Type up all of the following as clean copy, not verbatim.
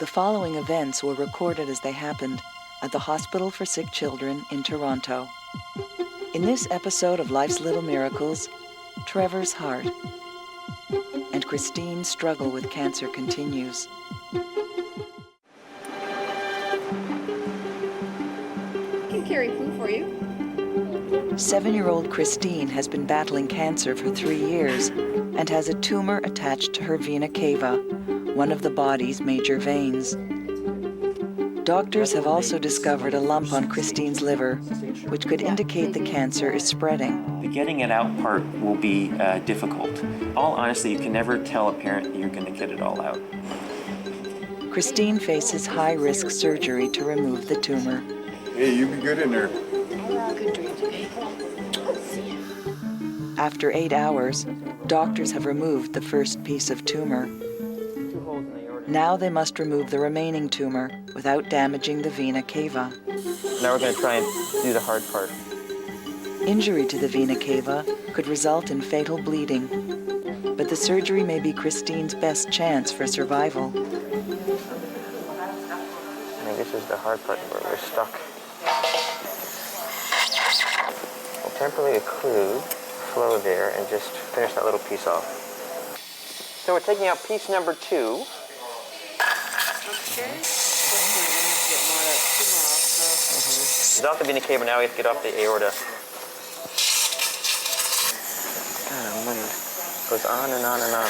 The following events were recorded as they happened at the Hospital for Sick Children in Toronto. In this episode of Life's Little Miracles, Trevor's heart and Christine's struggle with cancer continues. I can carry poo for you. 7-year-old Christine has been battling cancer for 3 years and has a tumor attached to her vena cava, one of the body's major veins. Doctors have also discovered a lump on Christine's liver, which could indicate the cancer is spreading. The getting it out part will be difficult. All honesty, you can never tell a parent that you're going to get it all out. Christine faces high-risk surgery to remove the tumor. Hey, you be good in there. Good dreams, okay? After 8 hours, doctors have removed the first piece of tumor. Now they must remove the remaining tumor without damaging the vena cava. Now we're going to try and do the hard part. Injury to the vena cava could result in fatal bleeding, but the surgery may be Christine's best chance for survival. I think this is the hard part where we're stuck. We'll temporarily occlude the flow there and just finish that little piece off. So we're taking out piece number 2. It's off the vena cava, now we have to get off the aorta. God almighty. Goes on and on and on.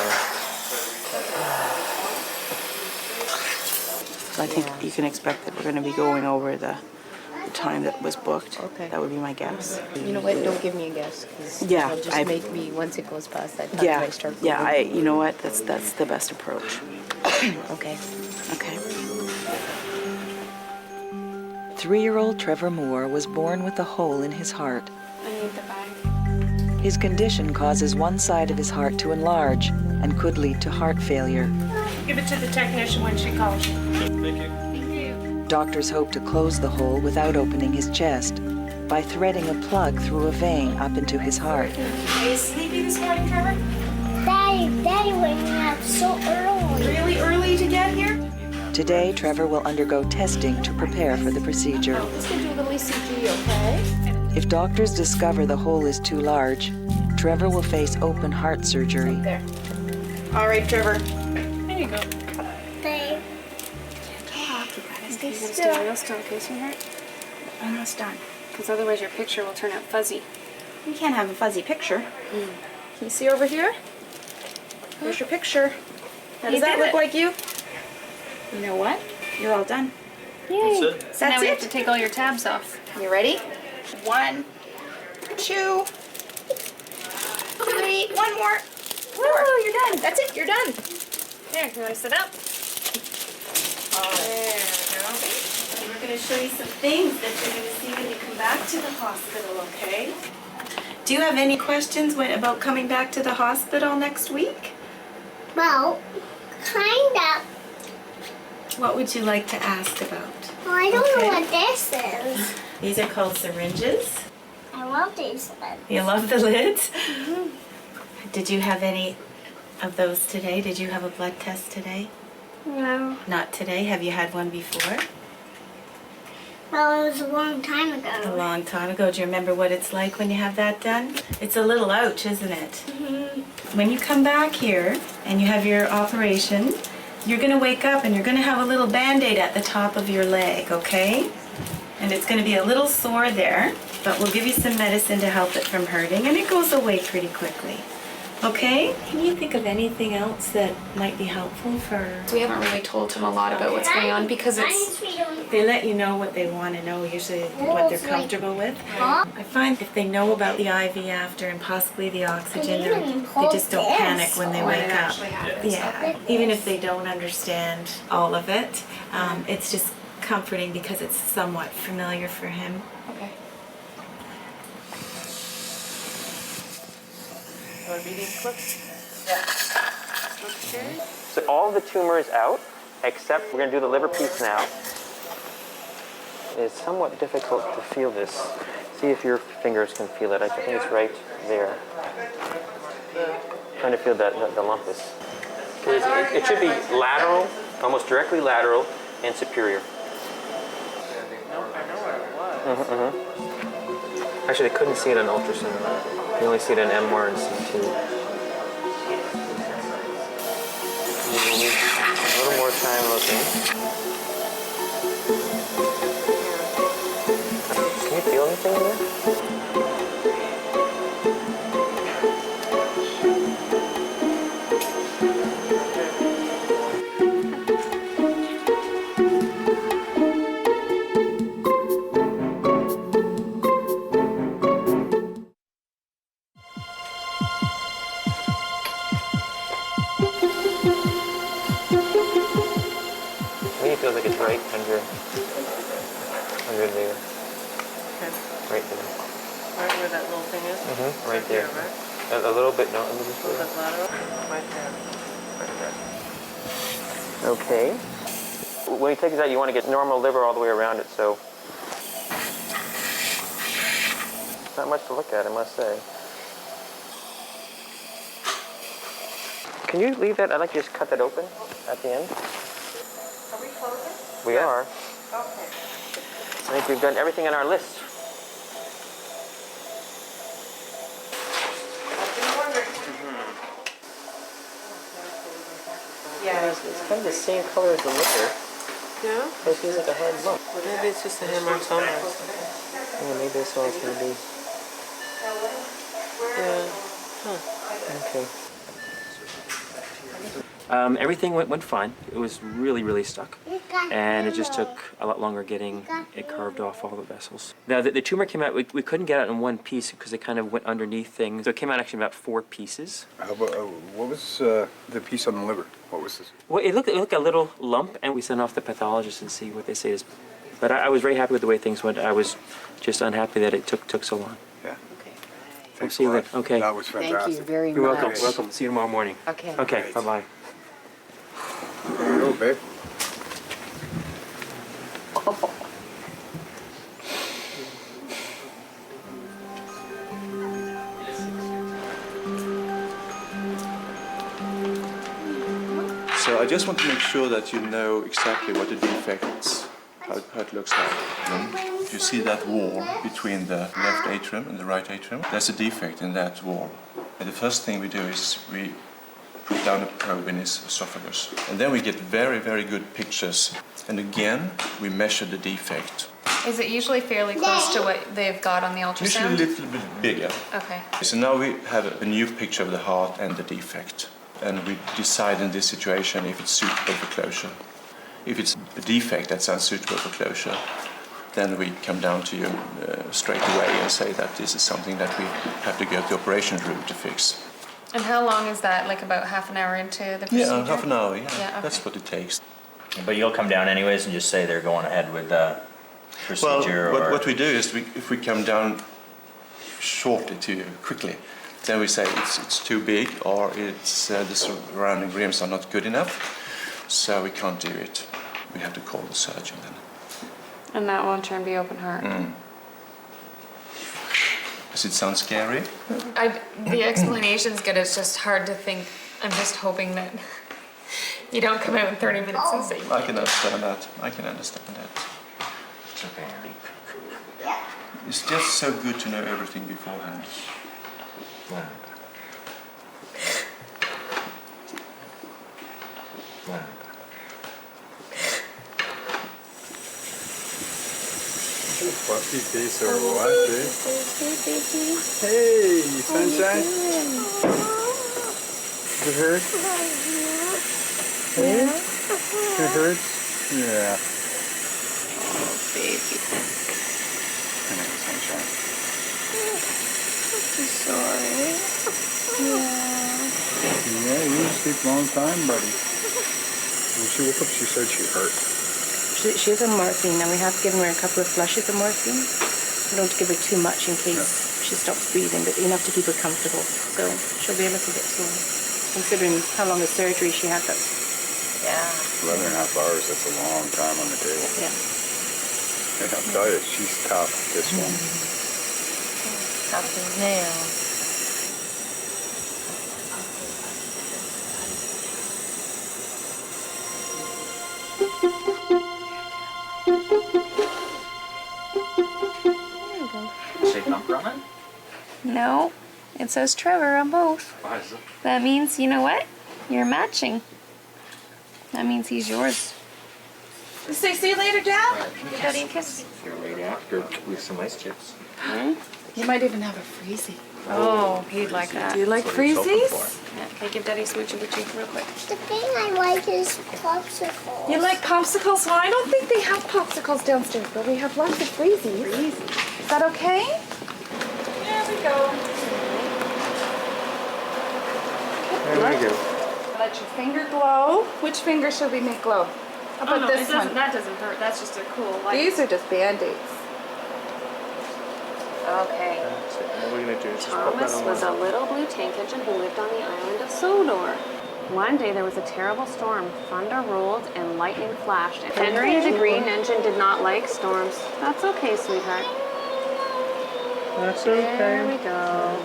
So I think you can expect that we're going to be going over the time that was booked. Okay. That would be my guess. You know what? Don't give me a guess. 'Cause Yeah, it'll just make me, once it goes past that time, Yeah, I start yeah. You know what? That's the best approach. Okay. Okay. 3-year-old Trevor Moore was born with a hole in his heart. I need the bag. His condition causes one side of his heart to enlarge and could lead to heart failure. Give it to the technician when she calls you. Doctors hope to close the hole without opening his chest by threading a plug through a vein up into his heart. Are you sleepy this morning, Trevor? Daddy waking me up so early. Really early to get here? Today, Trevor will undergo testing to prepare for the procedure. Let's go do a little ECG, okay? If doctors discover the hole is too large, Trevor will face open heart surgery. There. All right, Trevor. There you go. Babe. Stay still. Real still, okay, sweetheart? Almost done. Because otherwise your picture will turn out fuzzy. You can't have a fuzzy picture. Can you see over here? There's your picture. Now, does that look like you? You know what? You're all done. Yay. So now we have to take all your tabs off. You ready? 1, 2, 3, one more. Woo, you're done. That's it, you're done. There, you want to sit up? There we go. We're going to show you some things that you're going to see when you come back to the hospital, okay? Do you have any questions about coming back to the hospital next week? Well, kind of. What would you like to ask about? Well, I don't Okay. know what this is. These are called syringes. I love these ones. You love the lids? Did you have any of those today? Did you have a blood test today? No. Not today. Have you had one before? Well, it was a long time A ago. long time ago. Do you remember what it's like when you have that done? It's a little ouch, isn't it? When you come back here and you have your operation, you're going to wake up and you're going to have a little Band-Aid at the top of your leg, okay? And it's going to be a little sore there, but we'll give you some medicine to help it from hurting, and it goes away pretty quickly. Okay? Can you think of anything else that might be helpful for... We haven't really told him a lot about what's going on because it's... They let you know what they want to know, usually what they're comfortable with. I find if they know about the IV after and possibly the oxygen, they just don't panic when they wake up. Yeah, even if they don't understand all of it, it's just comforting because it's somewhat familiar for him. Okay. So all the tumor is out, except we're going to do the liver piece now. It's somewhat difficult to feel this. See if your fingers can feel it. I think it's right there. Trying to feel that the lump is. It should be lateral, almost chronicles directly lateral and superior. Actually, they couldn't see it on ultrasound. You only see it in MR and CT. A little more time looking. Can you feel anything in there? To me, it feels like it's right under there. Okay. Right there. Right where that little thing is? Right there. Right? A little bit, no, a little A little bit. bit lateral? Right there. Right there. Okay. When you take this out, you want to get normal liver all the way around it, so. Not much to look at, I must say. Can you leave that? I'd like to just cut that open at the end. Are we closing? We are. Okay. I think we've done everything on our list. Yeah, it's kind of the same color as the liquor. Yeah? It feels like a hard lump. Maybe it's just a hammer and somewhere. Yeah, maybe that's all it's going to be. Yeah. Okay. Everything went fine. It was really stuck. And it just took a lot longer getting it carved off all the vessels. Now, the tumor came out, we couldn't get it in one piece because it kind of went underneath things. So it came out actually about 4 pieces. How about, what was the piece on the liver? What was this? Well, it looked like a little lump, and we sent off the pathologist and see what they say is. But I was very happy with the way things went. I was just unhappy that it took so long. Yeah. Okay. Thanks see a you lot. later. Okay. That was fantastic. Thank you very You're much. welcome. Welcome. See you tomorrow morning. Okay. Okay. Great. Bye-bye. There you go, babe. So I just want to make sure that you know exactly what the defects, how it looks like. If you see that wall between the left atrium and the right atrium, there's a defect in that wall. And the first thing we do is we put down a probe in his esophagus. And then we get very good pictures. And again, we measure the defect. Is it usually fairly close to what they've got on the Usually a ultrasound? little bit bigger. Okay. So now we have a new picture of the heart and the defect. And we decide in this situation if it's suitable for closure. If it's a defect that's unsuitable for closure, then we come down to you straight away and say that this is something that we have to go to the operation room to fix. And how long is that? Like about half an hour into the procedure? Yeah, half an hour, yeah. Yeah, okay. That's what it takes. But you'll come down anyways and just say they're going ahead with the procedure? Well, or... what we do is if we come down shortly to you, quickly, then we say it's too big or it's the surrounding rims are not good enough, so we can't do it. We have to call the surgeon then. And that won't turn be open heart? Does it sound scary? The explanation's good, it's just hard to think. I'm just hoping that you don't come out in 30 minutes and say... I can understand that. I can understand that. It's okay, honey. It's just so good to know everything beforehand. Wow. Wow. Puppy face or what, babe? Hey, sunshine. Does it hurt? Hey? It hurts? Yeah. Oh, baby. I know, sunshine. I'm sorry. Yeah, you sleep a long time, buddy. When she woke up, she said she hurt. She's on morphine, and we have given her a couple of flushes of morphine. We don't give her too much in case she stops breathing, but enough to keep her comfortable. So she'll be a little bit sore. Considering how long a surgery she had, that's... Yeah. 11.5 hours, that's a long time on the table. Yeah. And I'll tell you, she's tough, this one. Tough as nails. No, it says Trevor on both. Why is it? That means, you know what? You're matching. That means he's yours. Say, see you later, Dad. Give Daddy a kiss. You're right after with some ice chips. You might even have a freezie. Oh, he'd like that. Do you like That's what he's hoping freezies? Yeah, can I give Daddy a smoochy boochie real quick? The thing I like is popsicles. You like popsicles? Well, I don't think they have popsicles downstairs, but we have lots of freezies. Is that okay? There we go. There we go. Let your finger glow. Which finger should we make glow? How about this one? That doesn't hurt. That's just a cool light. These are just Band-Aids. Okay. So all we're gonna do is just pop that Thomas on was a one. little blue tank engine who lived on the island of Sodor. One day there was a terrible storm. Thunder rolled and lightning flashed. Henry, the green engine, did not like storms. That's okay, sweetheart. That's There we go.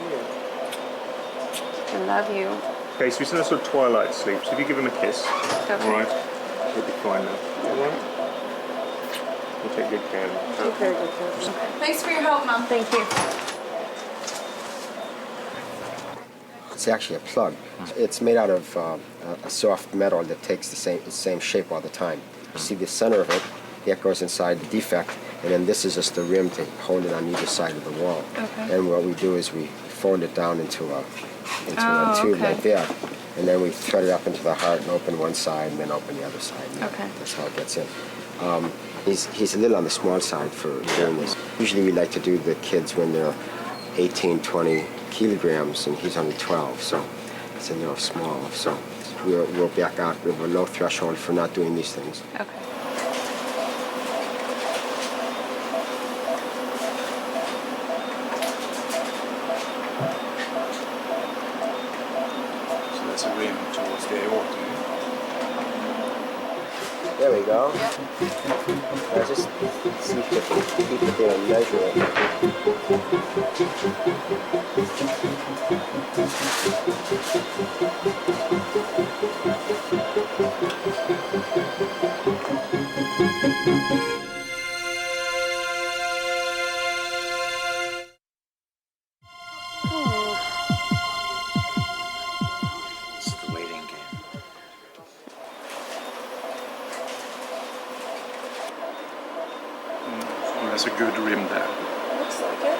I love you. Okay, so he's in a sort of twilight sleep, so if you give him a kiss, Okay. alright, he'll be fine now. Alright? We'll take good care of him. Take very good care of them. Thanks for your help, Mom. Thank you. It's actually a plug. It's made out of a soft metal that takes the same shape all the time. You see the center of it, that goes inside the defect, and then this is just the rim to hold it on either side of the wall. Okay. And what we do is we fold it down into a tube like that, and then we thread it up into the heart and open one side and then open the other side. And Okay. That's how it gets in. He's a little on the small side for doing this. Usually we like to do the kids when they're 18, 20 kilograms, and he's only 12, so it's a little small. So we'll back out. We have a low threshold for not doing these things. Okay. So that's a rim towards the aorta. There we go. Now just see if you can keep it there and measure it. It's the waiting game. That's a good rim there. Looks like it.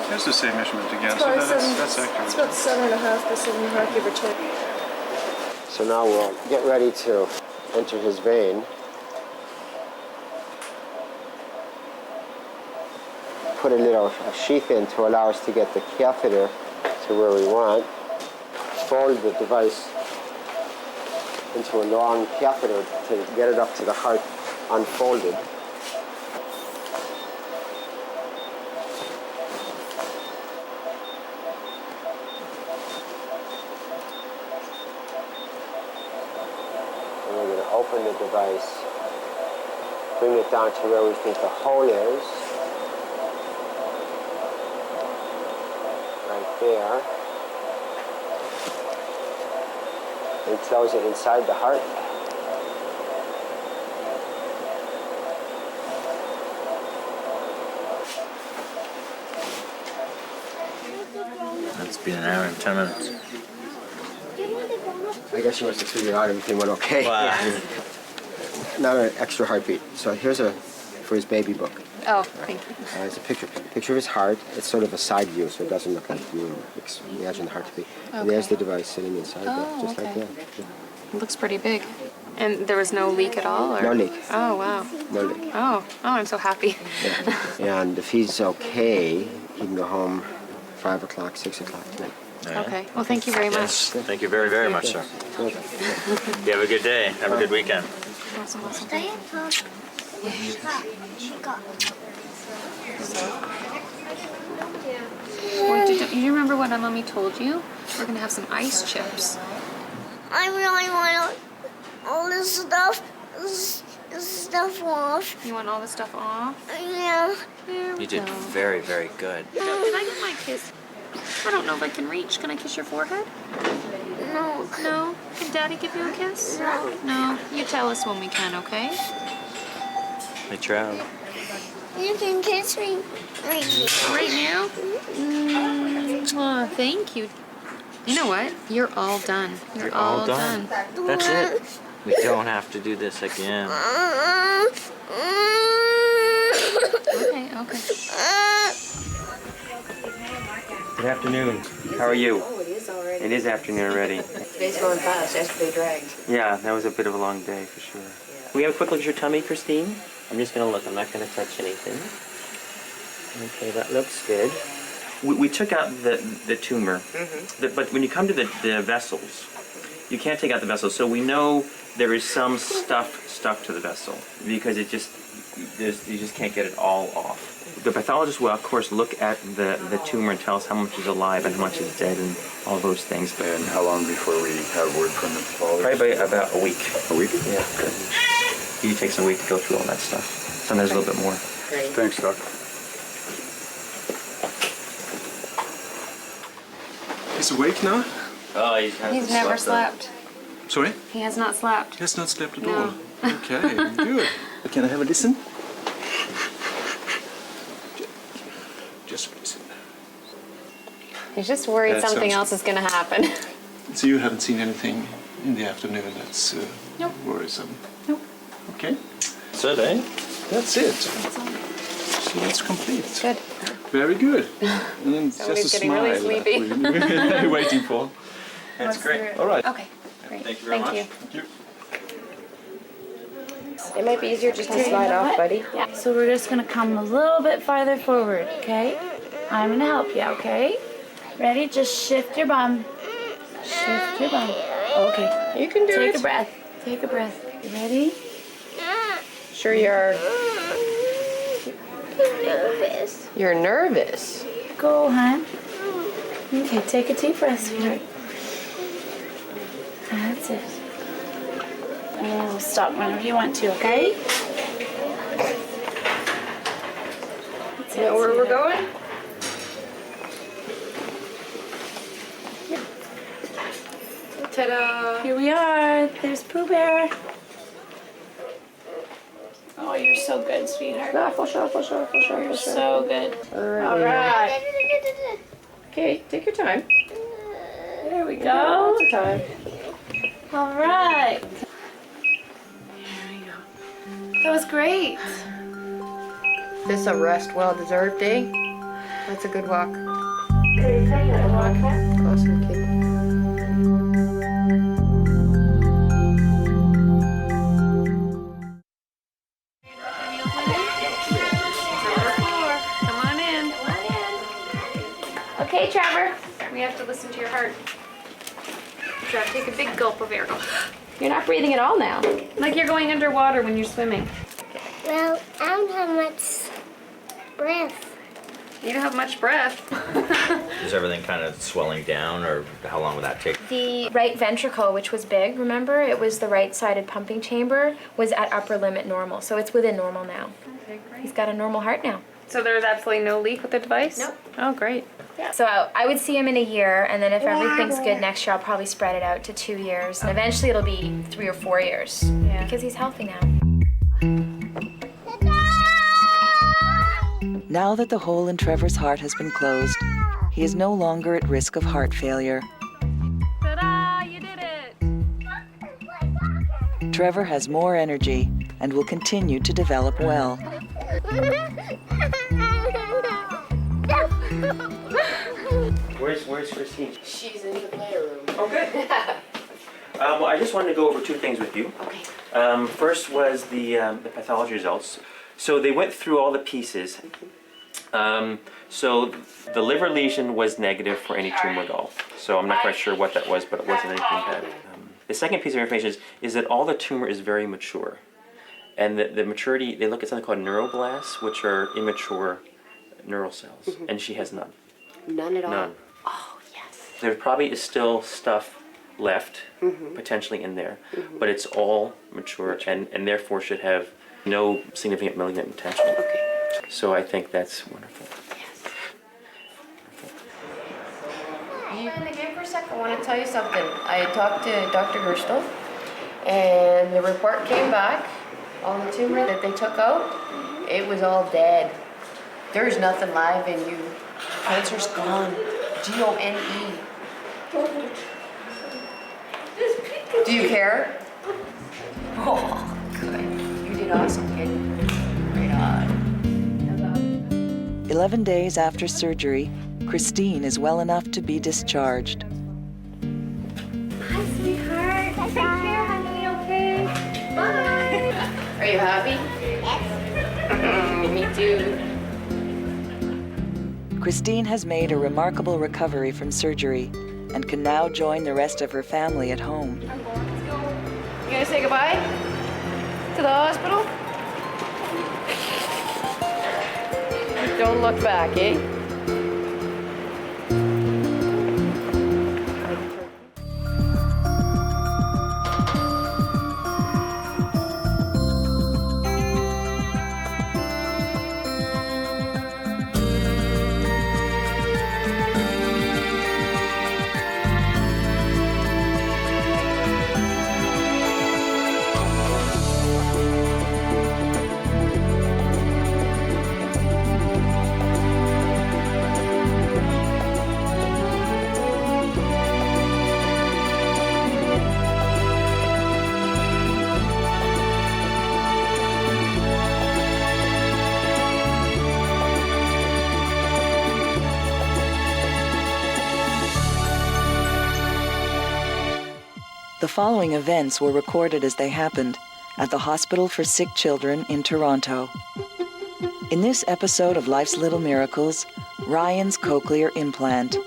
Here's the same measurement again, so Probably that's It's accurate. about 7.5 by 7.5, give or take. So now we'll get ready to enter his vein. Put a sheath in to allow us to get the catheter to where we want. Fold the device into a long catheter to get it up to the heart unfolded. And we're going to open the device, bring it down to where we think the hole is. Right there. And close it inside the heart. It's been an hour and 10 minutes. I guess she wants to figure out everything went okay. Wow. Not an extra heartbeat. So here's for his baby book. Oh, thank you. It's a picture of his heart. It's sort of a side view, so it doesn't look like you imagine the heart to be. And there's the device sitting inside there, just like that. It looks pretty big. And there was no leak at all? Or? No leak. Oh, wow. No leak. Oh, I'm so happy. Yeah. And if he's okay, he can go home 5 o'clock, 6 o'clock tonight. Okay. Well, thank you very much. Yes, thank you very, very much, sir. You have a good day. Have a good weekend. Awesome, awesome. Stay and talk. Well, do you remember what Mommy told you? We're going to have some ice chips. I really want all this stuff off. You want all this stuff off? Yeah. There we You did go. very, very good. Can I get my kiss? I don't know if I can reach. Can I kiss your forehead? No. No? Can Daddy give you a kiss? No. No? You tell us when we can, okay? We tried. You can kiss me. Right now? Oh, thank you. You know what? You're all done. You're all done. That's it. We don't have to do this again. Okay, okay. Good afternoon. How are you? Oh, it is already. It is afternoon already. Today's going fast. Yesterday dragged. Yeah, that was a bit of a long day for sure. Can we have a quick look at your tummy, Christine? I'm just gonna look. I'm not gonna touch anything. Okay, that looks good. We took out the tumor, but when you come to the vessels, you can't take out the vessels. So we know there is some stuff stuck to the vessel because you just can't get it all off. The pathologist will, of course, look at the tumor and tell us how much is alive and how much is dead and all those things. And how long before we have word from the pathologist? Probably about a week. A week? Yeah. He takes a week to go through all that stuff. Sometimes a little bit more. Great. Thanks, Doc. He's awake now? Oh, He's never slept. Sorry? He has not slept. He has not slept at No. all. Okay, good. Can I have a listen? Just listen. He's just worried That something sounds- else is going to happen. So you haven't seen anything in the afternoon that's Nope. worrisome? Nope. Okay, That's it, eh? that's it. That's all. So that's complete. Good. Very good. And then Somebody's just a getting really smile that sleepy. we're waiting for. That's great. All right. Okay, great. Thank you very much. Thank you. It might be easier just to slide off, buddy. Yeah. So we're just gonna come a little bit farther forward, okay? I'm gonna help you, okay? Ready? Just shift your bum. Shift your bum. Okay. You can do it. Take a breath. Take a breath. You ready? Sure you are. Nervous. You're nervous. Go, hon. Okay, take a deep breath, sweetheart. That's it. And we'll stop whenever you want to, okay? That's You know where we're going? Ta-da! Here we are. There's Pooh Bear. Oh, you're so good, sweetheart. Shuffle, shuffle, shuffle, shuffle, You're shuffle. so good. All right. Okay, take your time. There we go. Lots of time. All right. That was great. This a rest well-deserved day. That's a good walk. Awesome, kid. Come on in. Okay, Trevor. We have to listen to your heart. Trevor, take a big gulp of air. You're not breathing at all now. Like you're going underwater when you're swimming. Well, I don't have much breath. You don't have much breath. Is everything kind of swelling down, or how long would that take? The right ventricle, which was big, remember? It was the right-sided pumping chamber, was at upper limit normal, so it's within normal now. Okay, great. He's got a normal heart now. So there's absolutely no leak with the device? Nope. Oh, great. Yeah. So I would see him in a year, and then if everything's good next year, I'll probably spread it out to 2 years, and eventually it'll be 3 or 4 years, Yeah. because he's healthy now. Now that the hole in Trevor's heart has been closed, he is no longer at risk of heart failure. Ta-da! You did it! Trevor has more energy and will continue to develop well. Where's Christine? She's in the playroom. Oh, good. Well, I just wanted to go over 2 things with you. Okay. First was the pathology results. So they went through all the pieces. So the liver lesion was negative for any tumor at all. So I'm not quite sure what that was, but it wasn't anything bad. The second piece of information is that all the tumor is very mature. And the maturity, they look at something called neuroblasts, which are immature neural cells. And she has none. None at all. None. Oh, yes. There probably is still stuff left, potentially in there, but it's all mature and therefore should have no significant malignant potential. Okay. So I think that's wonderful. You in the game for a sec? I want to tell you something. I talked to Dr. Gerstel, and the report came back on the tumor that they took out. It was all dead. There's nothing live in you. Cancer's gone. G-O-N-E. Do you care? Oh, good. You did awesome, kid. Right on. 11 days after surgery, Christine is well enough to be discharged. Hi, sweetheart. Take care, honey, okay? Bye. Are you happy? Yes. Me too. Christine has made a remarkable recovery from surgery and can now join the rest of her family at home. You gonna say goodbye to the hospital? Don't look back, eh? The following events were recorded as they happened at the Hospital for Sick Children in Toronto. In this episode of Life's Little Miracles, Ryan's cochlear implant.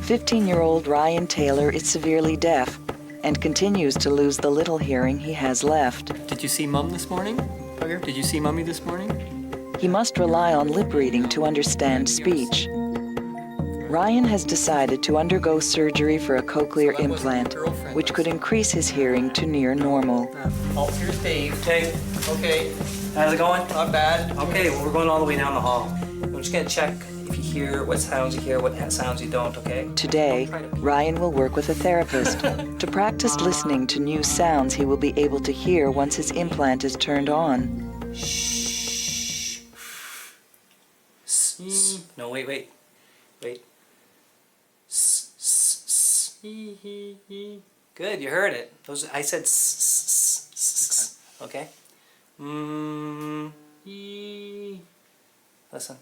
"15-year-old Ryan Taylor is severely deaf and continues to lose the little hearing he has left. Did you see Mum this morning? Bugger? Did you see Mummy this morning? He must rely on lip reading to understand speech. Ryan has decided to undergo surgery for a cochlear implant, which could increase his hearing to near normal. Oh, here's Dave. Hey. Okay. How's it going? Not bad. Okay, well, we're going all the way down the hall. I'm just gonna check if you hear what sounds you hear, what sounds you don't, okay? Today, Ryan will work with a therapist to practice listening to new sounds he will be able to hear once his implant is turned on. Shh. No, wait. Wait. Good, you heard it. Those I said okay. Listen.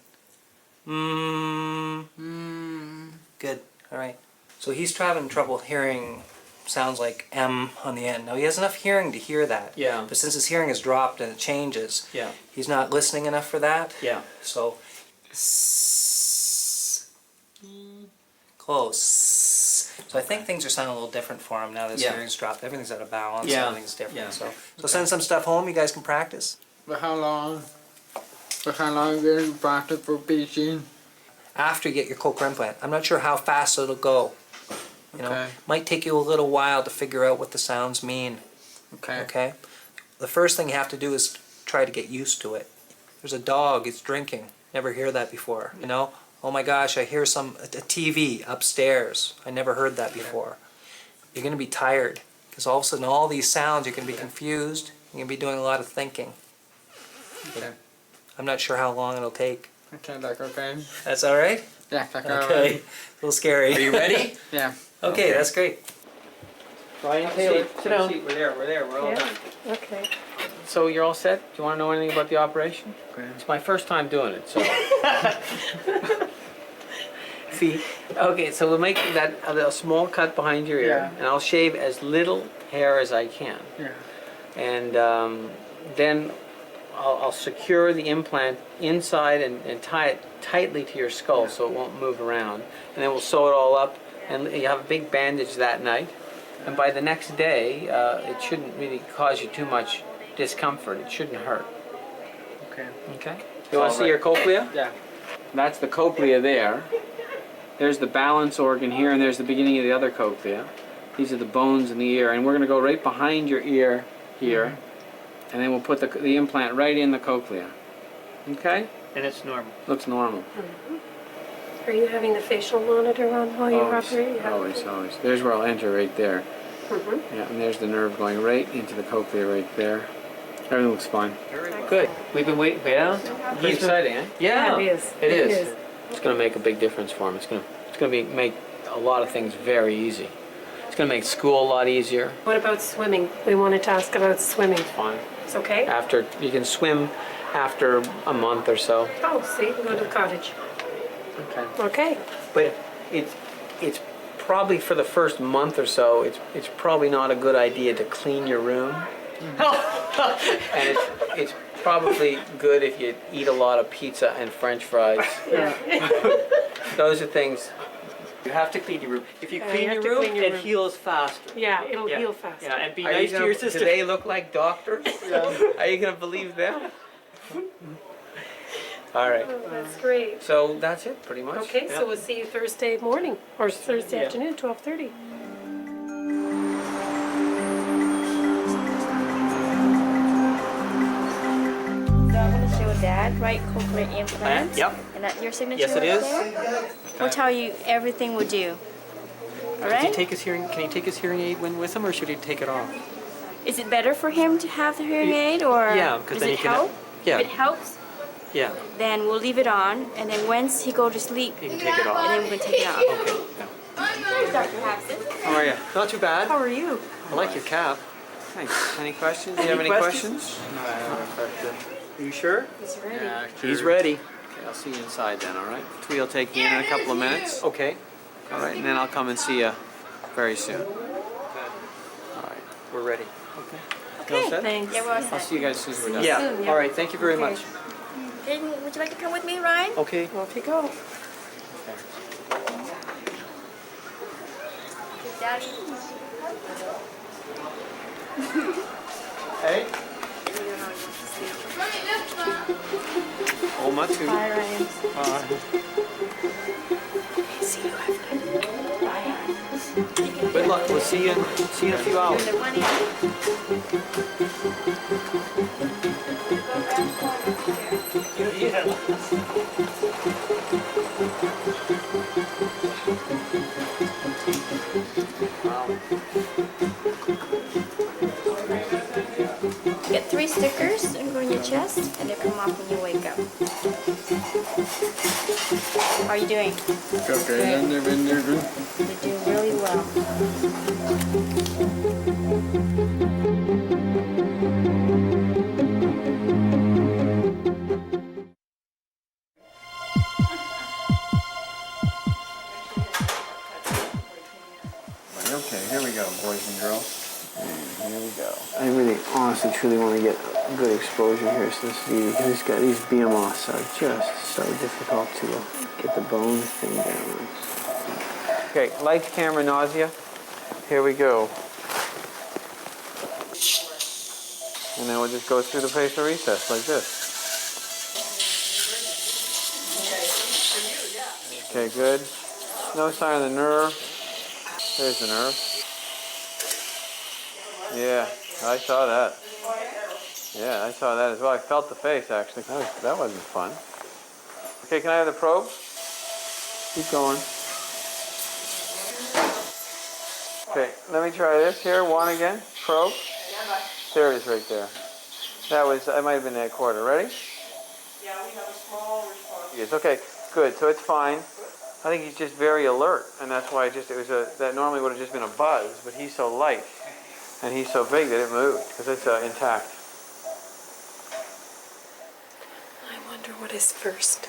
Good. All right. So he's having trouble hearing sounds like M on the end. Now he has enough hearing to hear that. Yeah. But since his hearing has dropped and it changes, yeah, he's not listening enough for that. Yeah. So close. So I think things are sounding a little different for him now that his hearing's dropped. Everything's out of balance. Yeah. Everything's different. Yeah. So send some stuff home. You guys can practice. For how long? For how long do you practice for teaching? After you get your cochlear implant. I'm not sure how fast it'll go. You know, might take you a little while to figure out what the sounds mean. Okay. Okay. The first thing you have to do is try to get used to it. There's a dog. It's drinking. Never hear that before. You know. Oh my gosh, I hear a TV upstairs. I never heard that before. You're going to be tired because all of a sudden all these sounds, you're going to be confused. You're going to be doing a lot of thinking. Okay. I'm not sure how long it'll take. Okay, that's okay. That's all right? Yeah, that's all okay. right. A little scary. Are you ready? Yeah. Okay, that's great. Ryan Taylor, sit down. We're there. We're all done. Okay. So you're all set? Do you want to know anything about the operation? Okay. It's my first time doing it, so. See, okay, so we'll make that a small cut behind your ear, and I'll shave as little hair as I can. Yeah. And then I'll secure the implant inside and tie it tightly to your skull so it won't move around. And then we'll sew it all up, and you have a big bandage that night. And by the next day, it shouldn't really cause you too much discomfort. It shouldn't hurt. Okay. Okay. You want to see your cochlea? Yeah. That's the cochlea there. There's the balance organ here, and there's the beginning of the other cochlea. These are the bones in the ear, and we're going to go right behind your ear here, and then we'll put the implant right in the cochlea. Okay? And it's normal. Looks normal. Are you having the facial monitor on while you're operating? Always. There's where I'll enter right there. Yeah, and there's the nerve going right into the cochlea right there. Everything looks fine. Good. We've been waiting. Yeah. Pretty exciting, eh? Yeah. It is. It is. It's going to make a big difference for him. It's going to make a lot of things very easy. It's going to make school a lot easier. What about swimming? We wanted to ask about swimming. Fine. It's okay? After you can swim after a month or so. Oh, see, go to the cottage. Okay. Okay. But it's probably for the first month or so. It's probably not a good idea to clean your room. And it's probably good if you eat a lot of pizza and French fries. Yeah. Those are things. You have to clean your room. If you clean your room, it heals faster. Yeah, it'll heal faster. Yeah, and be nice to your sister. Do they look like doctors? Are you going to believe them? All right. Oh, that's great. So that's it, pretty much. Okay, so we'll see you Thursday morning, or Thursday afternoon, 12:30. So I'm going to show Dad, right, cochlear implant. Yep. And that your signature Yes, it right is. there? We'll tell you everything we'll do. All right? Can he take his hearing aid with him, or should he take it off? Is it better for him to have the hearing aid, or Yeah, because does then it he can. help? Yeah. If it helps, Yeah. then we'll leave it on, and then once he go to sleep, You can take it off. and then we're going to take it off. Okay. There's Dr. Paxton. How are you? Not too bad. How are you? I like your cap. Thanks. Any questions? Do you have any questions? No, I don't have a question. You sure? He's ready. Yeah, he's ready. Okay, I'll see you inside then, all right? Twee will take you in a couple of minutes. Okay. All right, and then I'll come and see you very soon. All right, we're ready. Okay. You all set? Thanks. Yeah, we're all I'll set. see you guys as soon as we're done. Yeah. Soon, yeah. All right, thank you very Okay. much. Okay, would you like to come with me, Ryan? Okay. Off you go. Daddy. Hey. Oma too. Bye, Ryan. See you after. Bye. Good luck. We'll see you in a few hours. Get 3 stickers and go on your chest, and they come off when you wake up. How are you doing? Okay, then they've been there good. You're doing really well. Okay, here we go, boys and girls. Here we go. I really, honestly, truly want to get good exposure here since these BMOS are just so difficult to get the bone thing down. Okay, lights, camera, nausea. Here we go. And then we'll just go through the facial recess like this. Okay, good. No sign of the nerve. There's the nerve. Yeah, I saw that. Yeah, I saw that as well. I felt the face, actually. That wasn't fun. Okay, can I have the probe? Keep going. Okay, let me try this here. One again. Probe. There it is right there. I might have been headquartered. Ready? Yeah, we have a small response. Yes, okay, good. So it's fine. I think he's just very alert, and that's why that normally would have just been a buzz, but he's so light, and he's so big that it moved, because it's intact. I wonder what he's first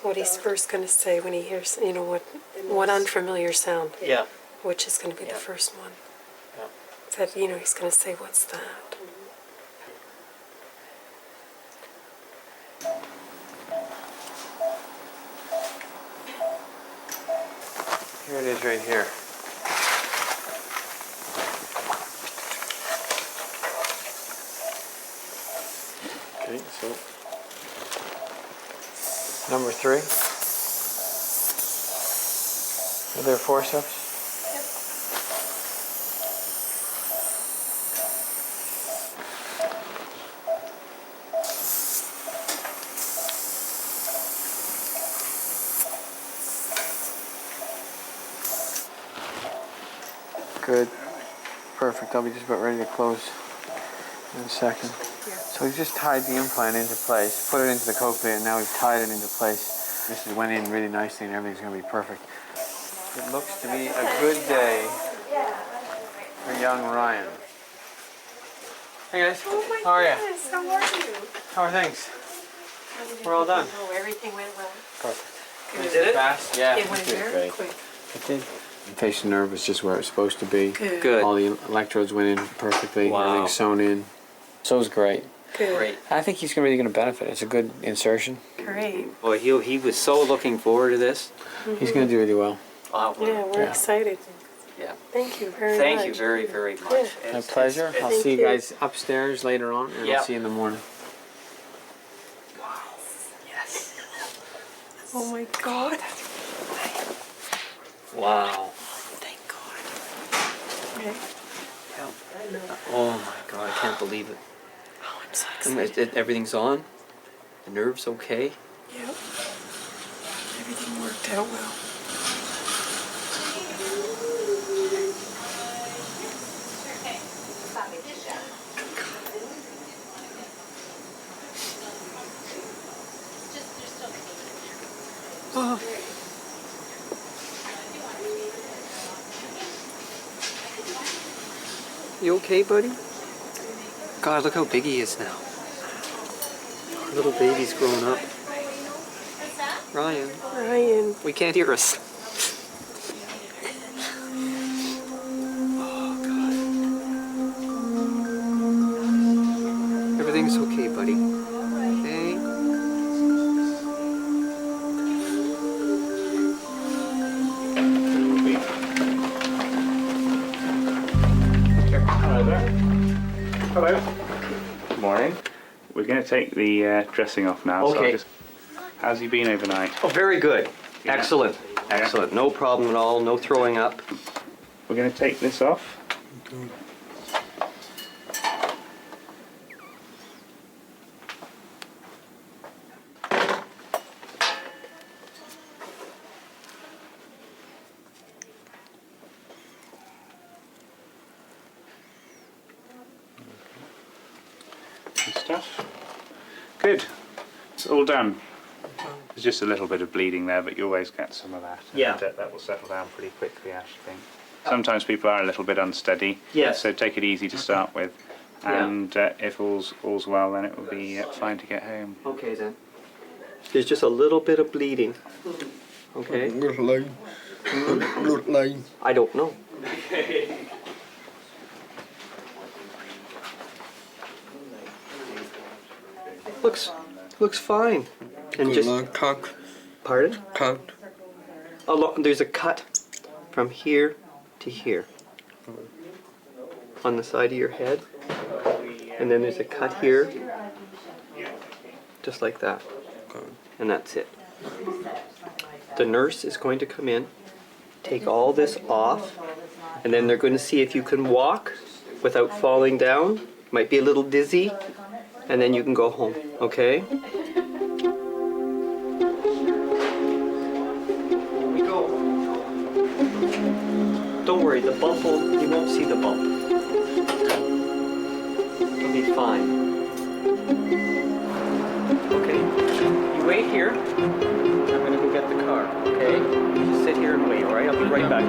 going to say when he hears, what unfamiliar sound. Yeah. Which is going to be the first one. Yeah. That, he's going to say, what's that? Here it is right here. Okay, so number 3. Are there forceps? Good. Perfect. I'll be just about ready to close in a second. So we've just tied the implant into place, put it into the cochlea, and now we've tied it into place. This went in really nicely and everything's going to be perfect. It looks to be a good day for young Ryan. Hey guys, how are you? How are you? How are things? We're all done. Oh, everything went well. Perfect. You did it? Fast? Yeah. It went very quick. It did. The facial nerve was just where it was supposed to be. Good. All the electrodes went in perfectly. Wow. Everything's sewn in. So it was great. Good. Great. I think he's really going to benefit. It's a good insertion. Great. Boy, he was so looking forward to this. He's going to do really well. Wow. Yeah, we're excited. Yeah. Thank you very much. Thank you very, very much. My pleasure. I'll Thank see you you. guys upstairs later on, and Yeah. I'll see you in the morning. Yes. Oh my God. Wow. Thank God. Okay. Oh my God, I can't believe it. Oh, I'm so And excited. everything's on? The nerve's okay? Yep. Everything worked out well. Oh. You okay, buddy? God, look how big he is now. Our little baby's growing up. Ryan. Ryan. We can't hear us. Oh, God. Everything's okay, buddy. Okay? Hello there. Hello. Good morning. We're going to take the dressing off now. So Okay. I'll just... How's he been overnight? Oh, very good. Yeah. Excellent. Excellent. No problem at all. No throwing up. We're going to take this off. Good stuff. Good. It's all done. There's just a little bit of bleeding there, but you always get some of that. Yeah. And, that will settle down pretty quickly, I should think. Sometimes people are a little bit unsteady. Yes. So take it easy to start with. Yeah. And if all's well, then it will be fine to get home. Okay then. There's just a little bit of bleeding. Okay. I don't know. Looks fine. And just cut. Pardon? Cut. There's a cut from here to here on the side of your head, and then there's a cut here, just like that, and that's it. The nurse is going to come in, take all this off, and then they're going to see if you can walk without falling down. Might be a little dizzy, and then you can go home, okay? Don't worry, the bump you won't see the bump. It'll be fine. Okay, you wait here. I'm gonna go get the car, okay? You just sit here and wait, all right? I'll be right back.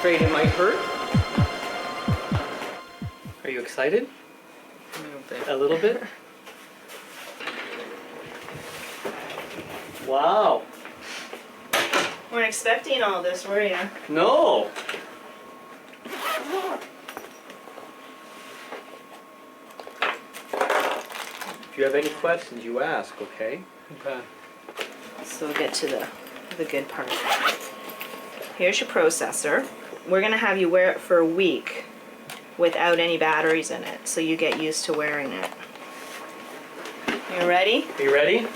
Afraid it might hurt? Are you excited? A little bit. Wow. Weren't expecting all this, were you? No. If you have any questions, you ask, okay? Okay. So we'll get to the good part. Here's your processor. We're gonna have you wear it for a week without any batteries in it, so you get used to wearing it. You ready? Are you ready?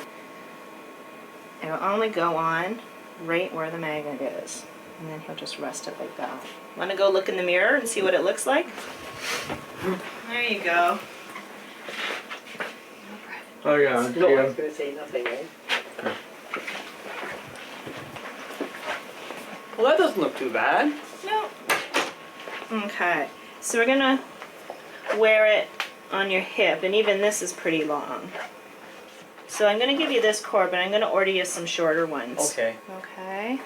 It'll only go on right where the magnet is. And then he'll just rest it like that. Wanna go look in the mirror and see what it looks like? There you go. Oh yeah. No, I was going to say nothing, right? Well, that doesn't look too bad. No. Okay, so we're gonna wear it on your hip, and even this is pretty long. So I'm gonna give you this cord, but I'm gonna order you some shorter ones. Okay. Okay.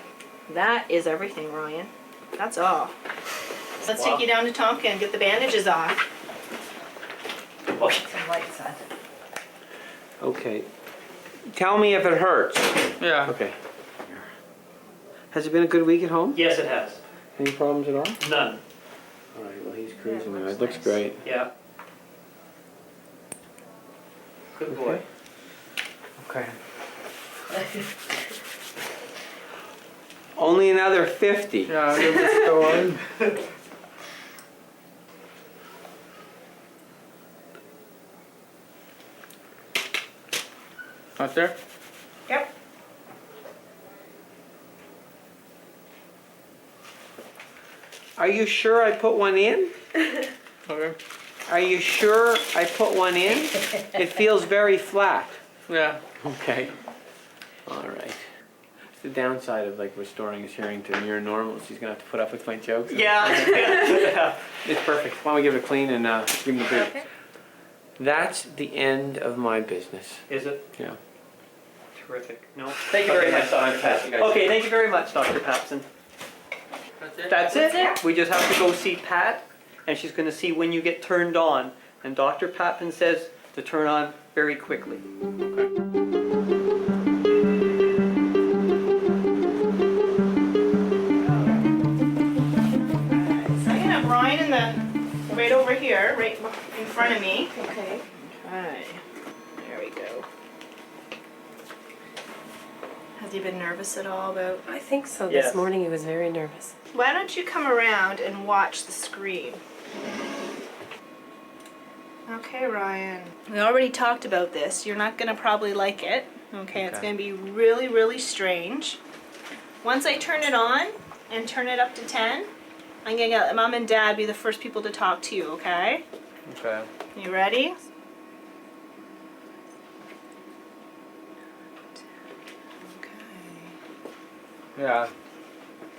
That is everything, Ryan. That's all. So let's take you down to Tonka and get the bandages off. Okay. Some lights on. Okay. Tell me if it hurts. Yeah. Okay. Has it been a good week at home? Yes, it has. Any problems at all? None. All right. Well, he's cruising now. It looks great. Yeah. Good boy. Okay. Only another 50. Yeah, let's go on. Right there? Yep. Are you sure I put one in? Okay. Are you sure I put one in? It feels very flat. Yeah. Okay. All right. It's the downside of like restoring his hearing to near normal. She's gonna have to put up with my jokes. Yeah. Yeah. It's perfect. Why don't we give it a clean and give him the boot. Okay. That's the end of my business. Is it? Yeah. Terrific. No. Thank you very much, Dr. Papson. Okay, thank you very much, Dr. Papson. That's it. We just have to go see Pat, and she's going to see when you get turned on. And Dr. Papson says to turn on very quickly. So I'm gonna have Ryan in the right over here, right in front of me. Okay. Okay. There we go. Has he been nervous at all about? I think so. Yes. This morning he was very nervous. Why don't you come around and watch the screen? Okay, Ryan. We already talked about this. You're not gonna probably like it. Okay, it's gonna be really, really strange. Once I turn it on and turn it up to 10, I'm gonna let Mom and Dad be the first people to talk to you, okay? Okay. You ready? Yeah.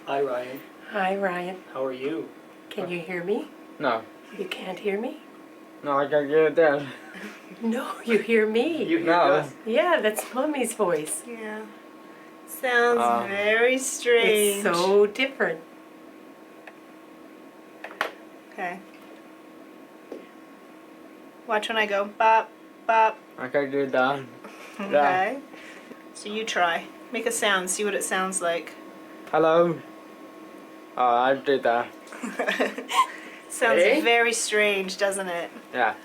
Hi, Ryan. Hi, Ryan. How are you? Can you hear me? No. You can't hear me? No, I can't get it down. No, you hear me. You hear us? Yeah, that's Mommy's voice. Yeah. Sounds very strange. It's so different. Okay. Watch when I go bop, bop. I can't get it down. Okay. So you try. Make a sound. See what it sounds like. Hello. Oh, I did that. Sounds Hey? very strange, doesn't it? Yeah.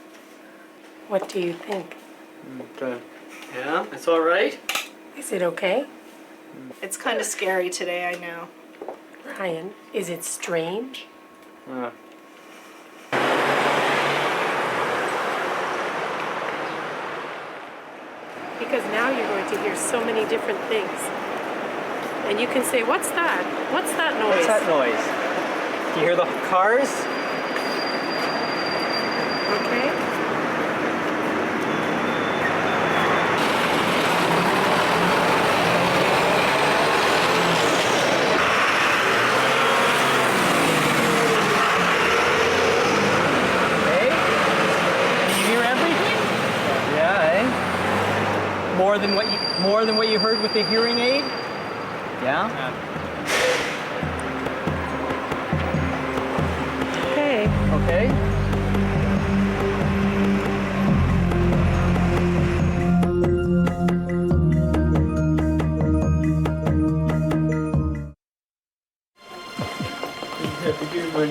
What do you think? Okay. Yeah, it's all right. Is it okay? It's kind of scary today, I know. Ryan, is it strange? Yeah. Because now you're going to hear so many different things. And you can say, what's that? What's that noise? What's that noise? Do you hear the cars? Okay. Hey? Can you hear everything? Yeah, eh? More than what you heard with the hearing aid? Yeah? Okay. Okay.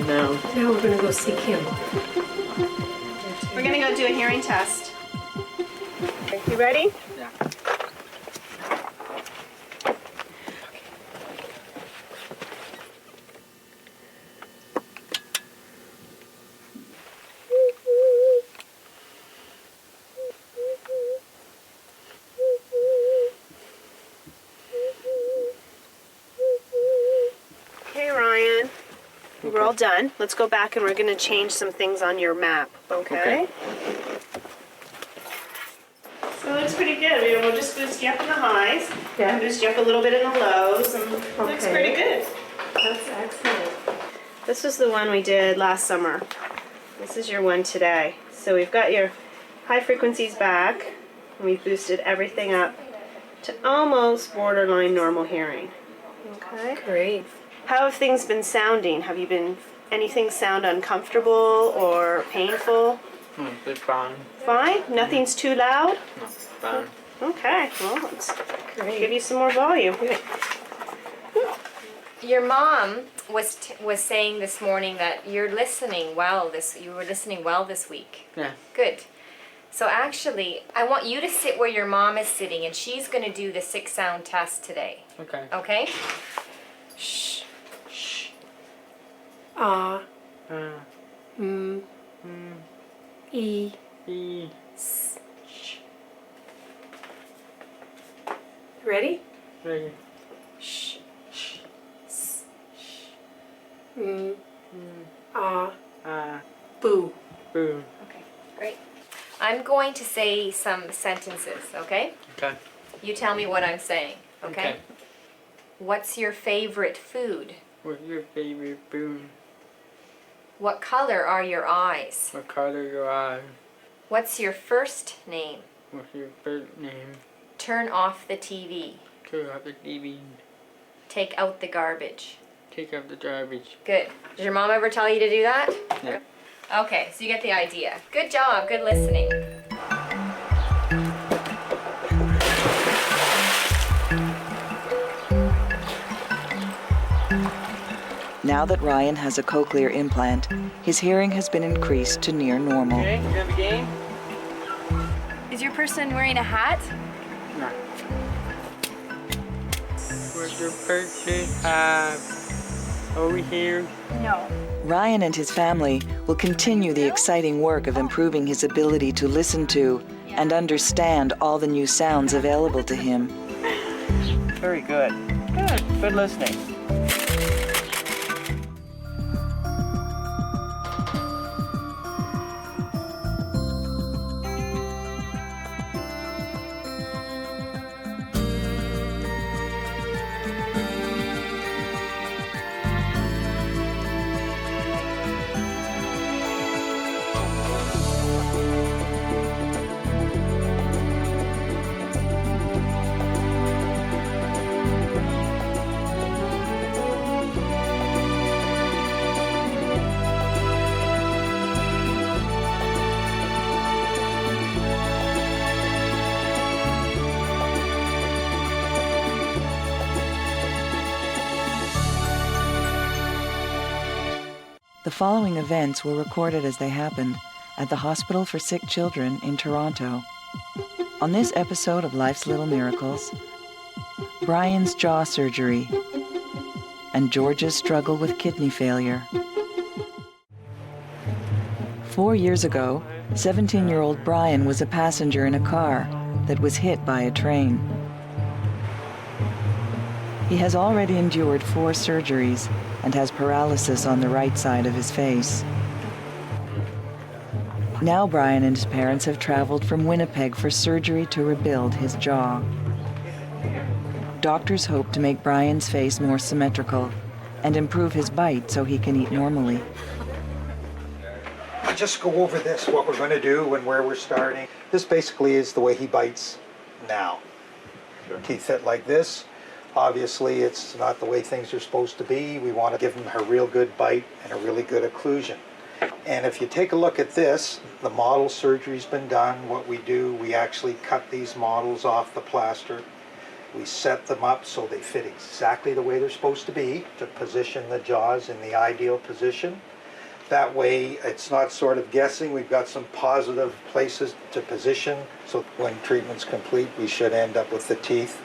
Now we're going to go see Kim. We're going to go do a hearing test. You ready? Yeah. Okay, Ryan. We're all done. Let's go back and we're going to change some things on your map, okay? So it looks pretty good. We'll just boost you up in the highs, and boost you up a little bit in the lows, and it looks pretty good. That's excellent. This was the one we did last summer. This is your one today. So we've got your high frequencies back, and we've boosted everything up to almost borderline normal hearing. Okay? Great. How have things been sounding? Have you been, anything sound uncomfortable or painful? It's fine. Fine? Nothing's too loud? No, fine. Okay, well, let's give you some more volume. Your mom was saying this morning that you're listening well. You were listening well this week. Yeah. Good. So actually, I want you to sit where your mom is sitting, and she's going to do the 6 sound test today. Okay. Okay? Shh. Shh. E. E. S. Ready? Ready. Shh. S. Ah. Boo. Boo. Okay, great. I'm going to say some sentences, okay? Okay. You tell me what I'm saying, okay? Okay. What's your favorite food? What's your favorite food? What color are your eyes? What color your eye? What's your first name? What's your first name? Turn off the TV. Turn off the TV. Take out the garbage. Take out the garbage. Good. Did your mom ever tell you to do that? Yeah. Okay, so you get the idea. Good job, good listening. Now that Ryan has a cochlear implant, his hearing has been increased to near normal. Okay, you have a game? Is your person wearing a hat? No. What's your person have over here? No. Ryan and his family will continue the exciting work of improving his ability to listen to and understand all the new sounds available to him. Very good. Good. Good listening. The following events were recorded as they happened at the Hospital for Sick Children in Toronto. On this episode of Life's Little Miracles, Brian's jaw surgery and George's struggle with kidney failure. 4 years ago, 17-year-old Brian was a passenger in a car that was hit by a train. He has already endured 4 surgeries and has paralysis on the right side of his face. Now Brian and his parents have traveled from Winnipeg for surgery to rebuild his jaw. Doctors hope to make Brian's face more symmetrical and improve his bite so he can eat normally. I'll just go over this, what we're going to do and where we're starting. This basically is the way he bites now. Sure. Teeth fit like this. Obviously, it's not the way things are supposed to be. We want to give him a real good bite and a really good occlusion. And if you take a look at this, the model surgery's been done. What we do, we actually cut these models off the plaster. We set them up so they fit exactly the way they're supposed to be, to position the jaws in the ideal position. That way, it's not sort of guessing. We've got some positive places to position, so when treatment's complete, we should end up with the teeth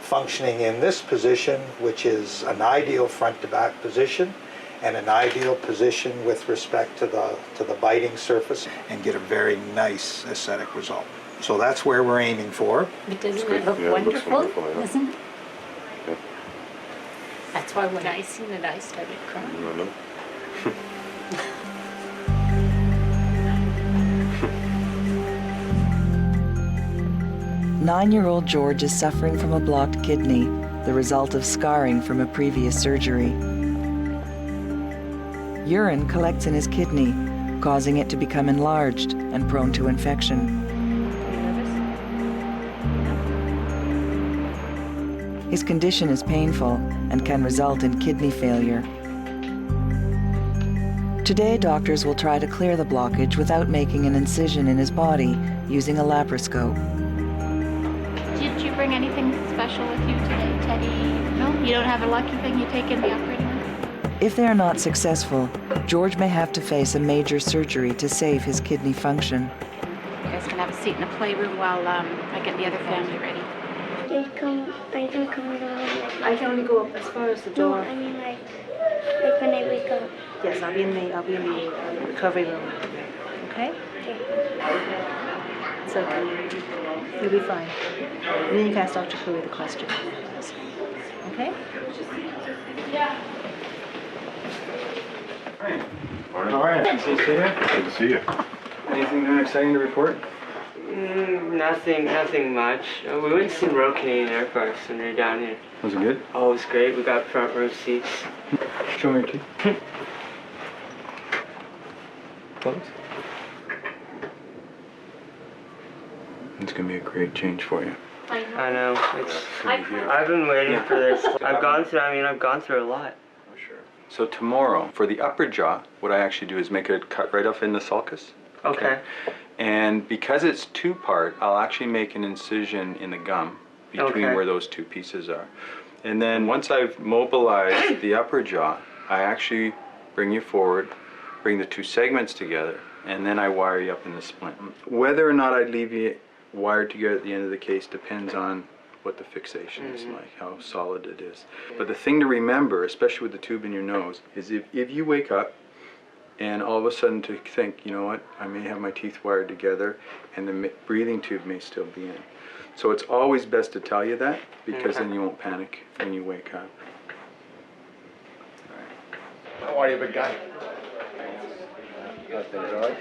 functioning in this position, which is an ideal front-to-back position and an ideal position with respect to the biting surface, and get a very nice aesthetic result. So that's where we're aiming for. But doesn't it look wonderful? Doesn't it? That's why when I seen it, I started crying. 9-year-old George is suffering from a blocked kidney, the result of scarring from a previous surgery. Urine collects in his kidney, causing it to become enlarged and prone to infection. His condition is painful and can result in kidney failure. Today, doctors will try to clear the blockage without making an incision in his body using a laparoscope. Did you bring anything special with you today, Teddy? No? You don't have a lucky thing you take in the operating room? If they are not successful, George may have to face a major surgery to save his kidney function. You guys can have a seat in the playroom while I get the other family ready. I can come down. I can only go up as far as the door. No, I mean like when I wake up. Yes, I'll be in the recovery room. Okay? It's okay. You'll be fine. And then you can ask Dr. Curry the question. Okay? Morning. All right. Nice to see you. Good to see you. Anything new exciting to report? Nothing much. We went to see Royal Canadian Air Force when we were down here. Was it good? Oh, it was great. We got front row seats. Show me your key. Close. It's gonna be a great change for you. I know. I've been waiting for this. I've gone through a lot. So tomorrow, for the upper jaw, what I actually do is make a cut right off in the sulcus. Okay. And because it's two-part, I'll actually make an incision in the gum between where those two pieces are. And then once I've mobilized the upper jaw, I actually bring you forward, bring the two segments together, and then I wire you up in the splint. Whether or not I leave you wired together at the end of the case depends on what the fixation is like, how solid it is. But the thing to remember, especially with the tube in your nose, is if you wake up and all of a sudden to think, you know what, I may have my teeth wired together and the breathing tube may still be in. So it's always best to tell you that, because then you won't panic when you wake up. How are you, big guy? Things all right?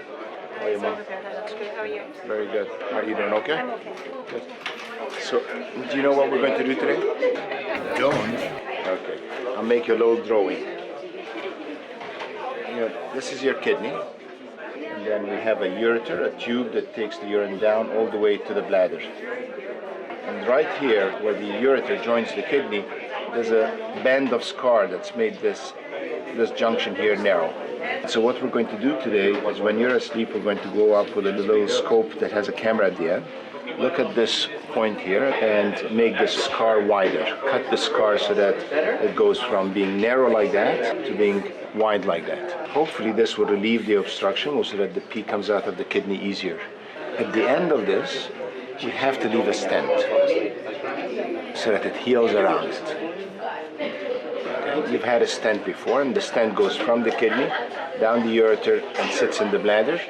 How are you, Mom? How are you? Very good. Are you doing okay? I'm okay. Good. So, do you know what we're going to do today? Don't. Okay. I'll make you a little drawing. You know, this is your kidney. And then we have a ureter, a tube that takes the urine down all the way to the bladder. And right here, where the ureter joins the kidney, there's a band of scar that's made this junction here narrow. So what we're going to do today is, when you're asleep, we're going to go up with a little scope that has a camera at the end. Look at this point here and make this scar wider. Cut the scar so that it goes from being narrow like that to being wide like that. Hopefully this will relieve the obstruction so that the pee comes out of the kidney easier. At the end of this, we have to leave a stent so that it heals around it. Okay. You've had a stent before, and the stent goes from the kidney down the ureter and sits in the bladder,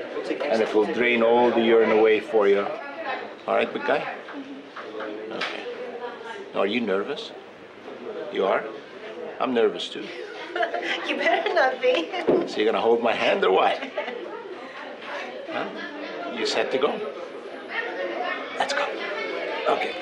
and it will drain all the urine away for you. All right, big guy? Okay. Are you nervous? You are? I'm nervous too. You better not be. So you're gonna hold my hand or what? Huh? You set to go? Let's go. Okay.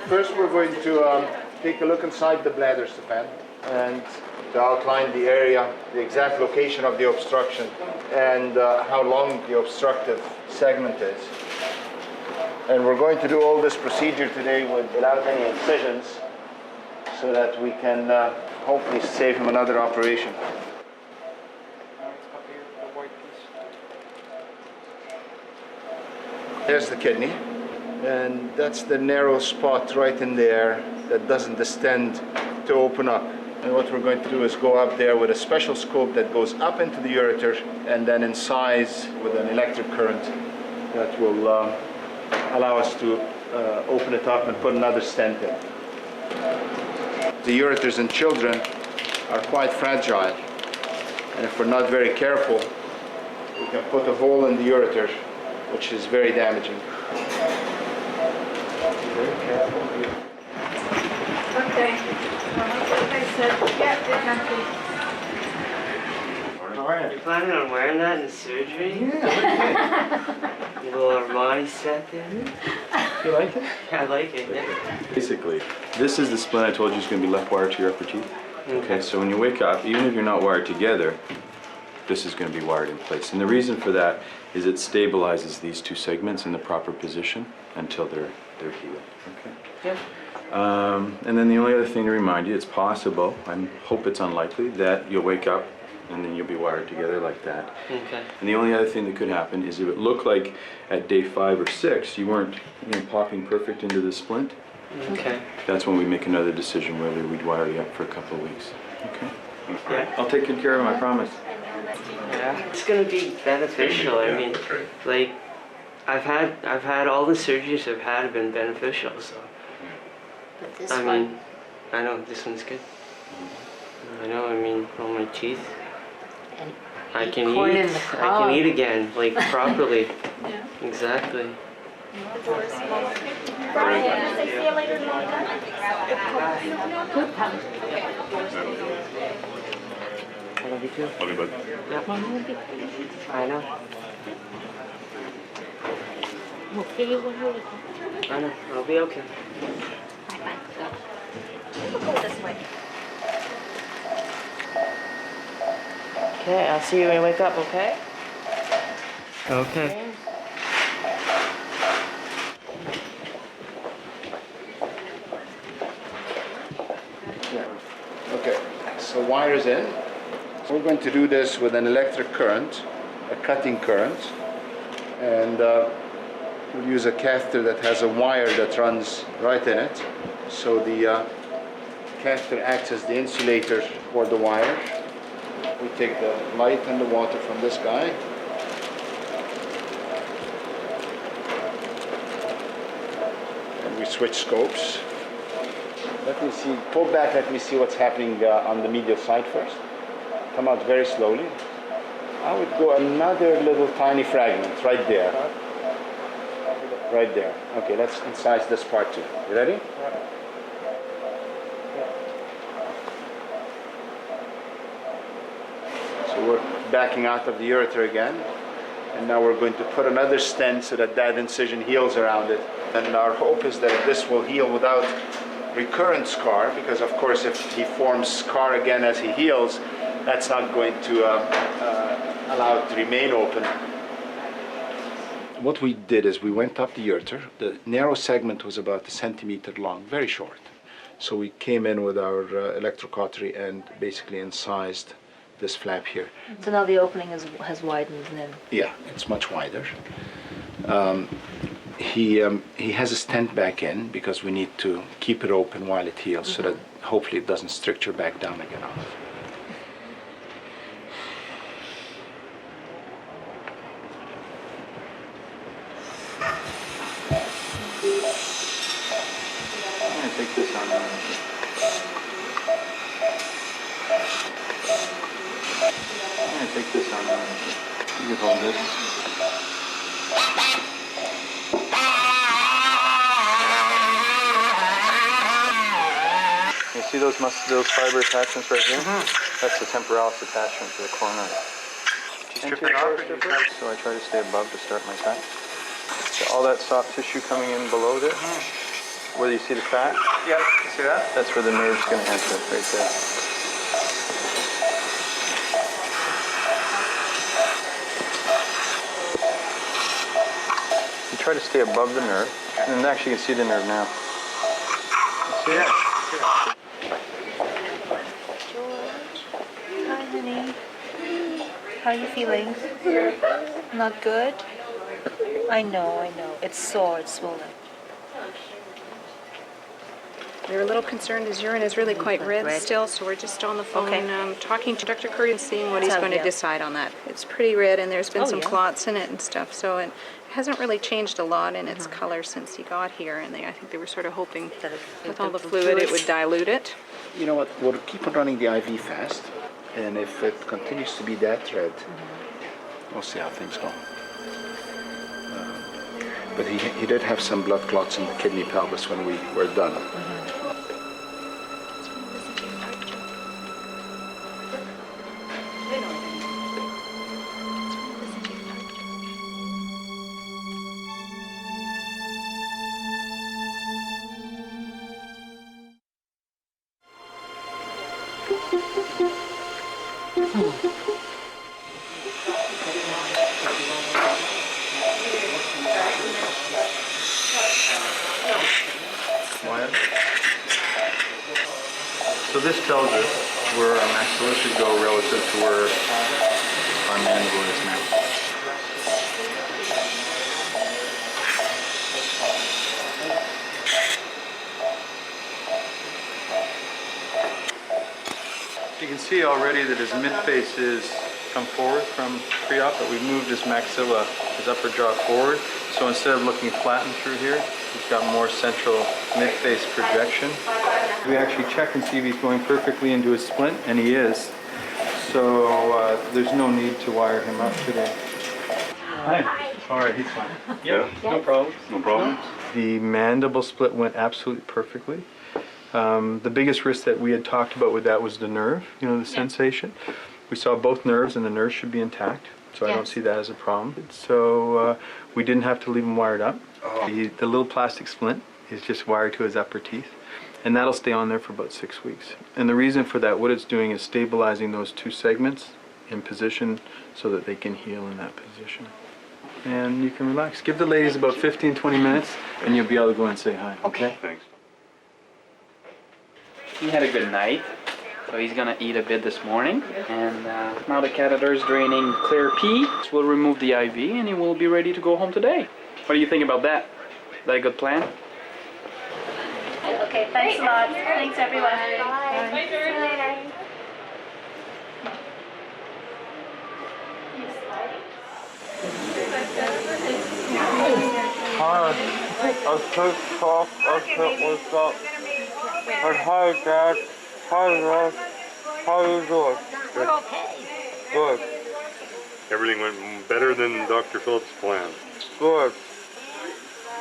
First we're going to take a look inside the bladder, Stefan, and to outline the area, the exact location of the obstruction, and how long the obstructive segment is. And we're going to do all this procedure today without any incisions, so that we can hopefully save him another operation. There's the kidney. And that's the narrow spot right in there that doesn't distend to open up. And what we're going to do is go up there with a special scope that goes up into the ureter and then incise with an electric current that will allow us to open it up and put another stent in. The ureters in children are quite fragile, and if we're not very careful, we can put a hole in the ureter, which is very damaging. Very careful here. Okay. Like I said, yeah, definitely. You planning on wearing that in surgery? Yeah. Little Armani set there. You like it? I like it, yeah. Basically, this is the splint I told you is going to be left wired to your upper teeth. Okay, so when you wake up, even if you're not wired together, this is going to be wired in place. And the reason for that is it stabilizes these two segments in the proper position until they're healed. Okay. Yeah. And then the only other thing to remind you, it's possible, I hope it's unlikely, that you'll wake up and then you'll be wired together like that. Okay. And the only other thing that could happen is if it looked like at day 5 or 6 you weren't popping perfect into the splint. Okay. That's when we make another decision whether we'd wire you up for a couple of weeks. Okay. Yeah. I'll take good care of him, I promise. Yeah. It's gonna be beneficial. I mean, like, I've had all the surgeries I've had have been beneficial. So. But this I one, mean, I know this one's good. I know. I mean, all my teeth. And I can corn eat. in the I can cob. eat again, like properly. Yeah. Exactly. Brian, say see you later, Monica. I love you too. Love you, bud. Yep. I know. Okay, you want to I know. I'll be okay. We'll go this way. Okay, I'll see you when you wake up, okay? Okay. Okay, so wires in. We're going to do this with an electric current, a cutting current, and we'll use a catheter that has a wire that runs right in it. So the catheter acts as the insulator for the wire. We take the light and the water from this guy. And we switch scopes. Let me see, pull back, let me see what's happening on the medial side first. Come out very slowly. I would go another little tiny fragment right there. Right there. Okay, let's incise this part too. You ready? So we're backing out of the ureter again. And now we're going to put another stent so that that incision heals around it. And our hope is that this will heal without recurrent scar, because of course if he forms scar again as he heals, that's not going to allow it to remain open. What we did is we went up the ureter. The narrow segment was about 1 centimeter long, very short. So we came in with our electrocautery and basically incised this flap here. So now the opening has widened then? Yeah, it's much wider. He has a stent back in because we need to keep it open while it heals so that hopefully it doesn't stricture back down again. I'm going to take this on. I'm going to take this on. You can hold this. You see those fiber attachments right here? That's the temporalis attachment to the corner. So I try to stay above to start my cut. So all that soft tissue coming in below this, where you see the fat? Yeah, you see that? That's where the nerve's going to enter, right there. You try to stay above the nerve, and actually you can see the nerve now. You see it? Hi, honey. How are you feeling? Not good? I know. It's sore, it's swollen. We're a little concerned. His urine is really quite red still, so we're just on the phone talking to Dr. Curry and seeing what he's going to decide on that. It's pretty red, and there's been some clots in it and stuff, so it hasn't really changed a lot in its color since he got here, and I think they were sort of hoping with all the fluid it would dilute it. You know what, we'll keep on running the IV fast, and if it continues to be that red, we'll see how things go. But he did have some blood clots in the kidney pelvis when we were done. So this tells us where our maxilla should go relative to where our mandible is now. You can see already that his midface is come forward from pre-op, but we've moved his maxilla, his upper jaw forward. So instead of looking flattened through here, he's got more central midface projection. We actually check and see if he's going perfectly into his splint, and he is. So there's no need to wire him up today. Hi. All right, he's fine. Yeah, no problem. No problem. The mandible split went absolutely perfectly. The biggest risk that we had talked about with that was the nerve, you know, the sensation. We saw both nerves, and the nerves should be intact, so I don't see that as a problem. So we didn't have to leave him wired up. The little plastic splint is just wired to his upper teeth, and that'll stay on there for about 6 weeks. And the reason for that, what it's doing is stabilizing those two segments in position so that they can heal in that position. And you can relax. Give the ladies about 15-20 minutes, and you'll be able to go and say hi. Okay. Thanks. He had a good night, so he's gonna eat a bit this morning. And now the catheter is draining clear pee. So we'll remove the IV and he will be ready to go home today. What do you think about that? Is that a good plan? Okay, thanks a lot. Thanks, everyone. Bye. Bye. Hi, I took off, I took what's up. And hi, Dad. Hi, Russ. How you doing? We're okay. Good. Everything went better than Dr. Phillips' plan. Good.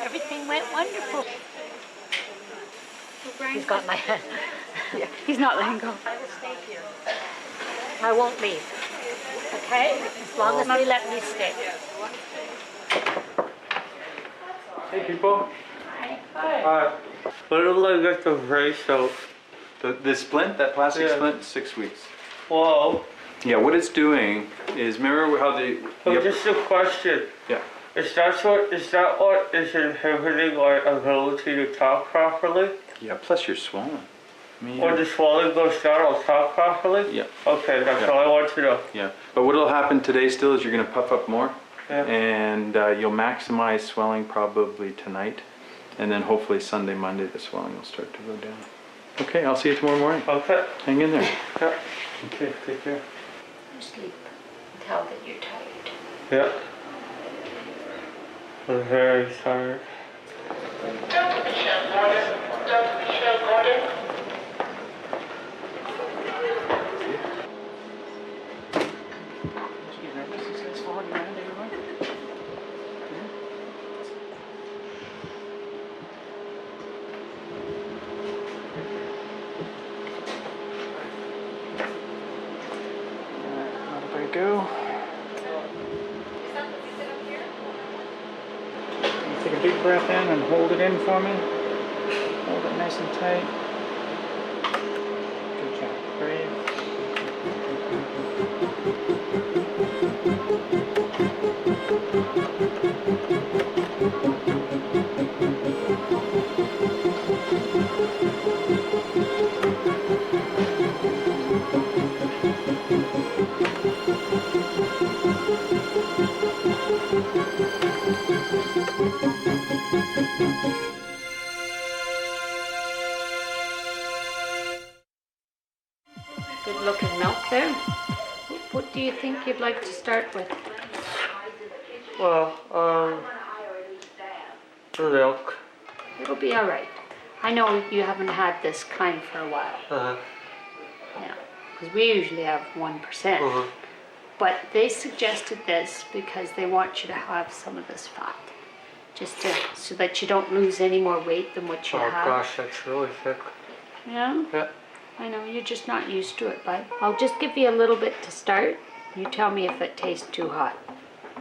Everything went wonderful. He's got my hand. He's not letting go. I will stay here. I won't leave. Okay? As long as they let me stay. Hey, people. Hi. What do I get the brace out? The splint, that plastic Yeah. splint, 6 weeks. Whoa. Yeah, what it's doing is, remember how Just a question. Yeah. Is that what is inhibiting our ability to talk properly? Yeah, plus you're swollen. I mean, When the swelling goes down, I'll talk properly? Yeah. Okay, that's Yeah. all I want to know. Yeah, but what'll happen today still is you're gonna puff up more, Yeah. and you'll maximize swelling probably tonight, and then hopefully Sunday, Monday, the swelling will start to go down. Okay, I'll see you tomorrow morning. Okay. Hang in there. Yeah. Okay, take care. Sleep. Tell that you're tired. Yeah. I'm very tired. Let it go. Take a big breath in and hold it in for me. Hold it nice and tight. Good job. Breathe. Good looking milk there. What do you think you'd like to start with? Well, milk. It'll be all right. I know you haven't had this kind for a while. Yeah, because we usually have 1%. But they suggested this because they want you to have some of this fat, so that you don't lose any more weight than what you have. Oh gosh, that's really thick. Yeah? Yeah. I know, you're just not used to it, bud. I'll just give you a little bit to start. You tell me if it tastes too hot,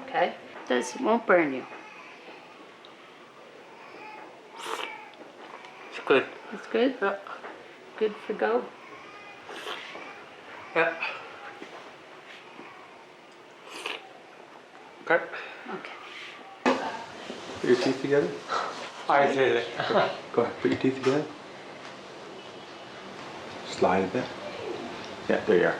okay? It won't burn you. It's good. It's good? Yeah. Good for go. Yeah. Okay. Okay. Put your teeth together. I did it. Go ahead, put your teeth together. Slide a bit. Yeah, there you are.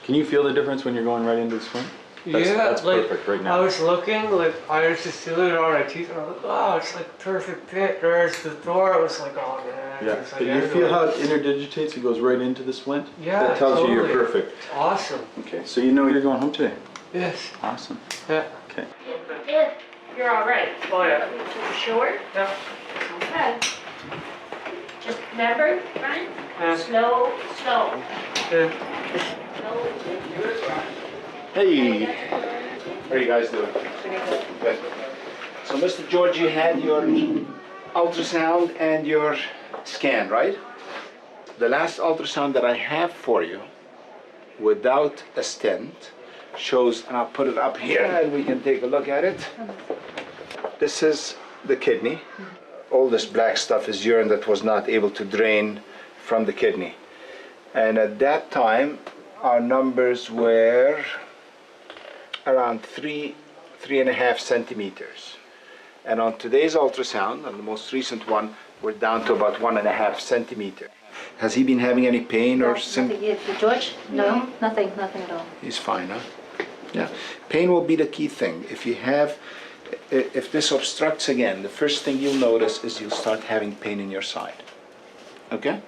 Can you feel the difference when you're going right into the swing? That's perfect right now. I was looking, I was just feeling it on my teeth, and I was like, oh, it's like perfect fit. There's the door. I was like, oh man. Yeah. Can you feel how it interdigitates? It goes right into the splint? Yeah, that tells totally. you you're perfect. It's awesome. Okay, so you know you're going home today? Yes. Awesome. Yeah. Okay. Yeah, you're all right. Oh yeah. You sure? Yeah. Okay. Just remember, Brian? Yeah. Slow. Yeah. Hey, how are you guys doing? Good. So, Mr. George, you had your ultrasound and your scan, right? The last ultrasound that I have for you, without a stent, shows, and I'll put it up here and we can take a look at it. This is the kidney. All this black stuff is urine that was not able to drain from the kidney. And at that time, our numbers were around 3.5 centimeters. And on today's ultrasound, on the most recent one, we're down to about 1.5 centimeters. Has he been having any pain or symptoms? Nothing yet. George? No, nothing at all. He's fine, huh? Yeah. Pain will be the key thing. If this obstructs again, the first thing you'll notice is you'll start having pain in your side. Okay?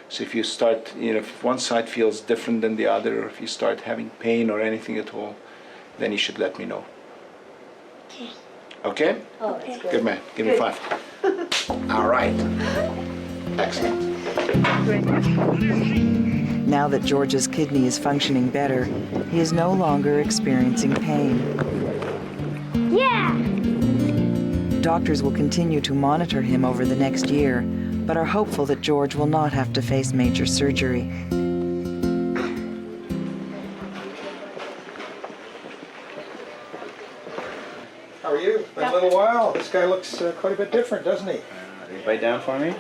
So if you start, if one side feels different than the other, or if you start having pain or anything at all, then you should let me know. Okay. Okay? Oh, that's good. Good man. Give me 5. All right. Excellent. Now that George's kidney is functioning better, he is no longer experiencing pain. Yeah! Doctors will continue to monitor him over the next year, but are hopeful that George will not have to face major surgery. How are you? Been a little while. This guy looks quite a bit different, doesn't he? Bite down for me.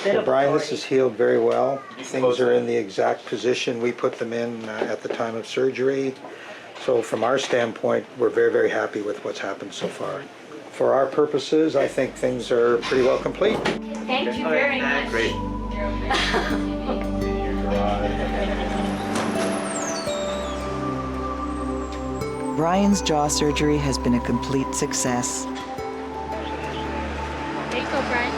So Brian, this is healed very well. Things are in the exact position we put them in at the time of surgery. So from our standpoint, we're very, very happy with what's happened so far. For our purposes, I think things are pretty well complete. Thank you very much. Great. Brian's jaw surgery has been a complete success. There you go, Brian.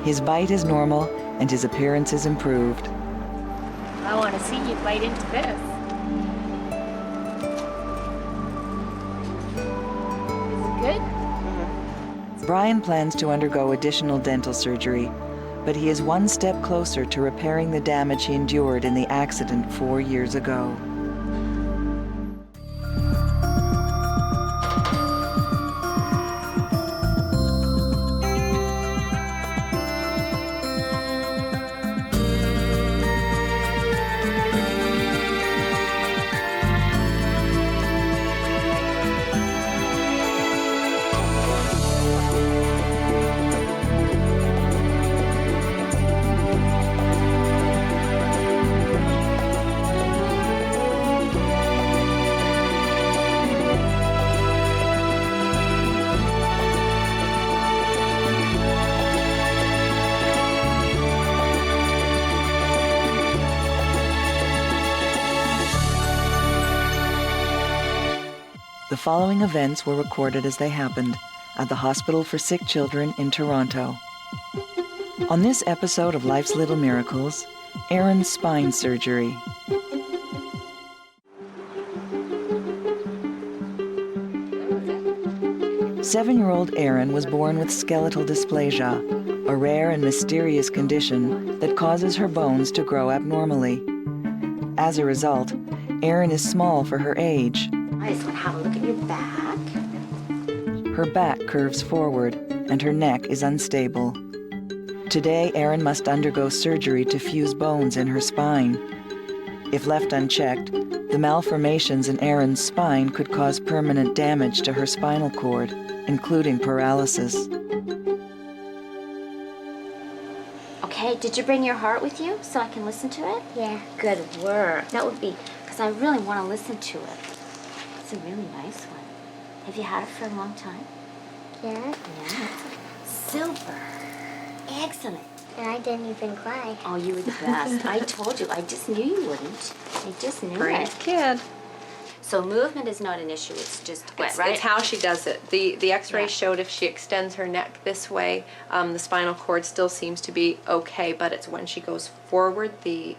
His bite is normal and his appearance is improved. I want to see you bite into this. Is it good? Brian plans to undergo additional dental surgery, but he is one step closer to repairing the damage he endured in the accident 4 years ago. The following events were recorded as they happened at the Hospital for Sick Children in Toronto. On this episode of Life's Little Miracles, Erin's spine surgery. Seven-year-old Erin was born with skeletal dysplasia, a rare and mysterious condition that causes her bones to grow abnormally. As a result, Erin is small for her age. I just want to have a look at your back. Her back curves forward and her neck is unstable. Today, Erin must undergo surgery to fuse bones in her spine. If left unchecked, the malformations in Erin's spine could cause permanent damage to her spinal cord, including paralysis. Okay, did you bring your heart with you so I can listen to it? Yeah. Good work. That would be, because I really want to listen to it. It's a really nice one. Have you had it for a long time? Yeah. Yeah. Silver. Excellent. And I didn't even cry. Oh, you were the best. I told you. I just knew you wouldn't. I just knew Brave it. kid. So movement is not an issue. It's just wet, right? It's how she does it. The x-ray showed if she extends her neck this way, the spinal cord still seems to be okay, but it's when she goes forward, the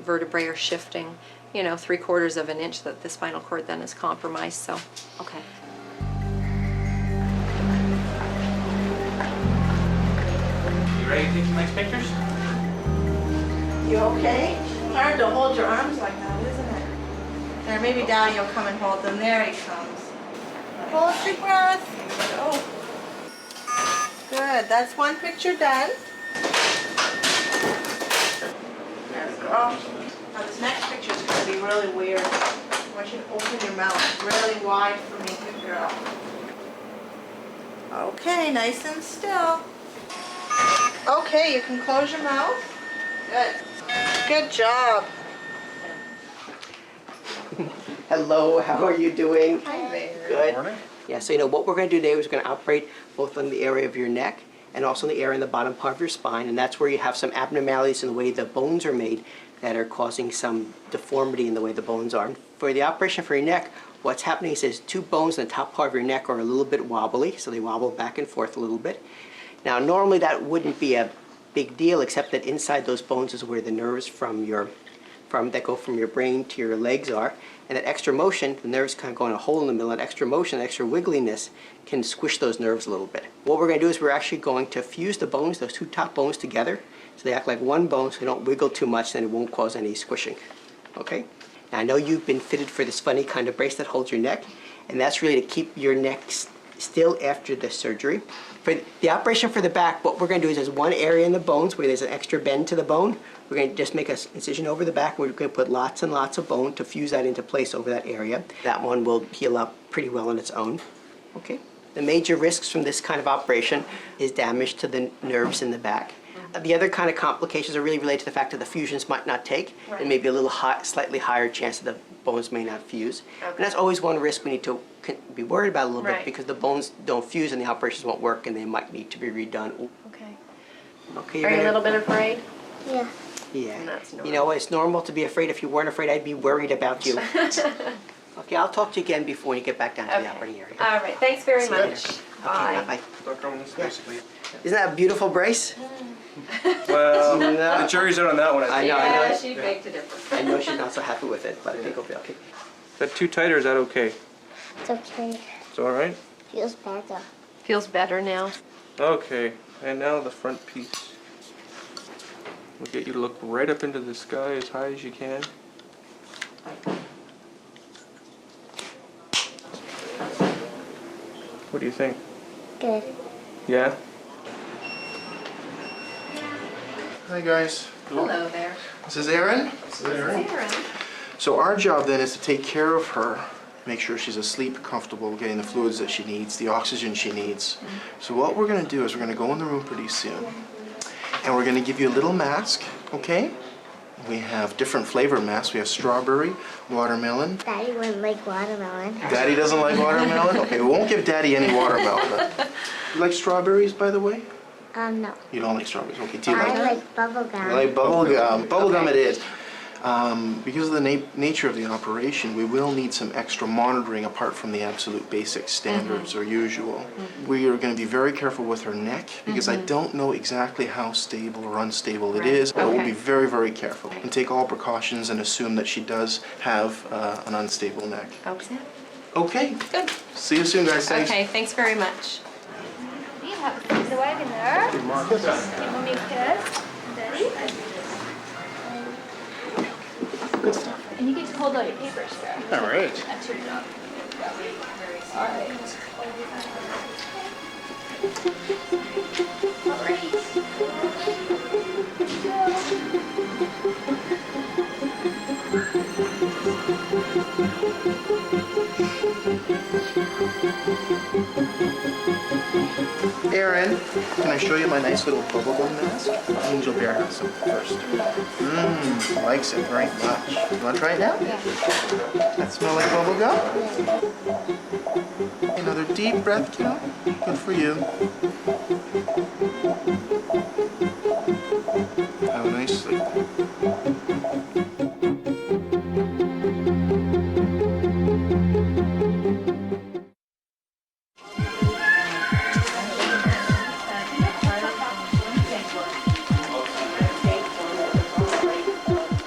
vertebrae are shifting, 3/4 of an inch, that the spinal cord then is compromised, so. Okay. You ready to take some nice pictures? You okay? Hard to hold your arms like that, isn't it? There, maybe down you'll come and hold them. There he comes. Hold your breath. Here we go. Good. That's one picture done. There we go. Now this next picture is going to be really weird. I want you to open your mouth really wide for me, good girl. Okay, nice and still. Okay, you can close your mouth. Good. Good job. Hello, how are you doing? Hi, Mary. Good. Yeah, so what we're going to do today is we're going to operate both on the area of your neck and also in the area in the bottom part of your spine, and that's where you have some abnormalities in the way the bones are made that are causing some deformity in the way the bones are. For the operation for your neck, what's happening is there's two bones in the top part of your neck are a little bit wobbly, so they wobble back and forth a little bit. Now, normally that wouldn't be a big deal, except that inside those bones is where the nerves that go from your brain to your legs are. And that extra motion, the nerves kind of go in a hole in the middle, that extra motion, that extra wiggliness can squish those nerves a little bit. What we're going to do is we're actually going to fuse the bones, those two top bones together, so they act like one bone so they don't wiggle too much, then it won't cause any squishing. Okay? Now I know you've been fitted for this funny kind of brace that holds your neck, and that's really to keep your neck still after the surgery. For the operation for the back, what we're going to do is there's one area in the bones where there's an extra bend to the bone. We're going to just make an incision over the back. We're going to put lots and lots of bone to fuse that into place over that area. That one will heal up pretty well on its own. Okay. The major risks from this kind of operation is damage to the nerves in the back. The other kind of complications are really related to the fact that the fusions might not take. Right. There may be a little slightly higher chance that the bones may not fuse. Okay. And that's always one risk we need to be worried about a little bit, because the bones don't fuse and the operations won't work and they might need to be redone. Okay. Okay. Are you a little bit afraid? Yeah. Yeah. That's normal. You know, it's normal to be afraid. If you weren't afraid, I'd be worried about you. Okay, I'll talk to you again before you get back down to the operating area. All right. Thanks very much. Okay, Bye. bye. Isn't that a beautiful brace? Well, No. the jury's out on that one. I know, I know. she baked a difference. I know she's not so happy with it, but I think it'll be okay. Is that too tight or is that okay? It's okay. It's all right? Feels better. Feels better now. Okay, and now the front piece. We'll get you to look right up into the sky as high as you can. What do you think? Good. Yeah? Hi guys. Hello there. This is Erin. Aaron. So our job then is to take care of her, make sure she's asleep, comfortable, getting the fluids that she needs, the oxygen she needs. So what we're going to do is we're going to go in the room pretty soon, and we're going to give you a little mask, okay? We have different flavor masks. We have strawberry, watermelon. Daddy wouldn't like watermelon. Daddy doesn't like watermelon? Okay, we won't give Daddy any watermelon. You like strawberries, by the way? No. You don't like strawberries. Okay, do you I like like bubble gum. I like bubble gum. Bubble gum it is. Because of the nature of the operation, we will need some extra monitoring apart from the absolute basic standards or usual. We are going to be very careful with her neck because I don't know exactly how stable or unstable it is, but we'll be very, very careful and take all precautions and assume that she does have an unstable neck. Okay. Okay. Good. See you soon, guys. Thanks. Okay, thanks very much. We have the wagon there. Give mommy a kiss. Daddy. Good stuff. And you get to hold out your papers there. All right. That's your job. All right. Aaron, can I show you my nice little bubblegum mask? Angel Bear has some first. Likes it very much. You want to try it now? Yeah. That smell like bubblegum? Another deep breath count. Good for you. Have a nice sleep.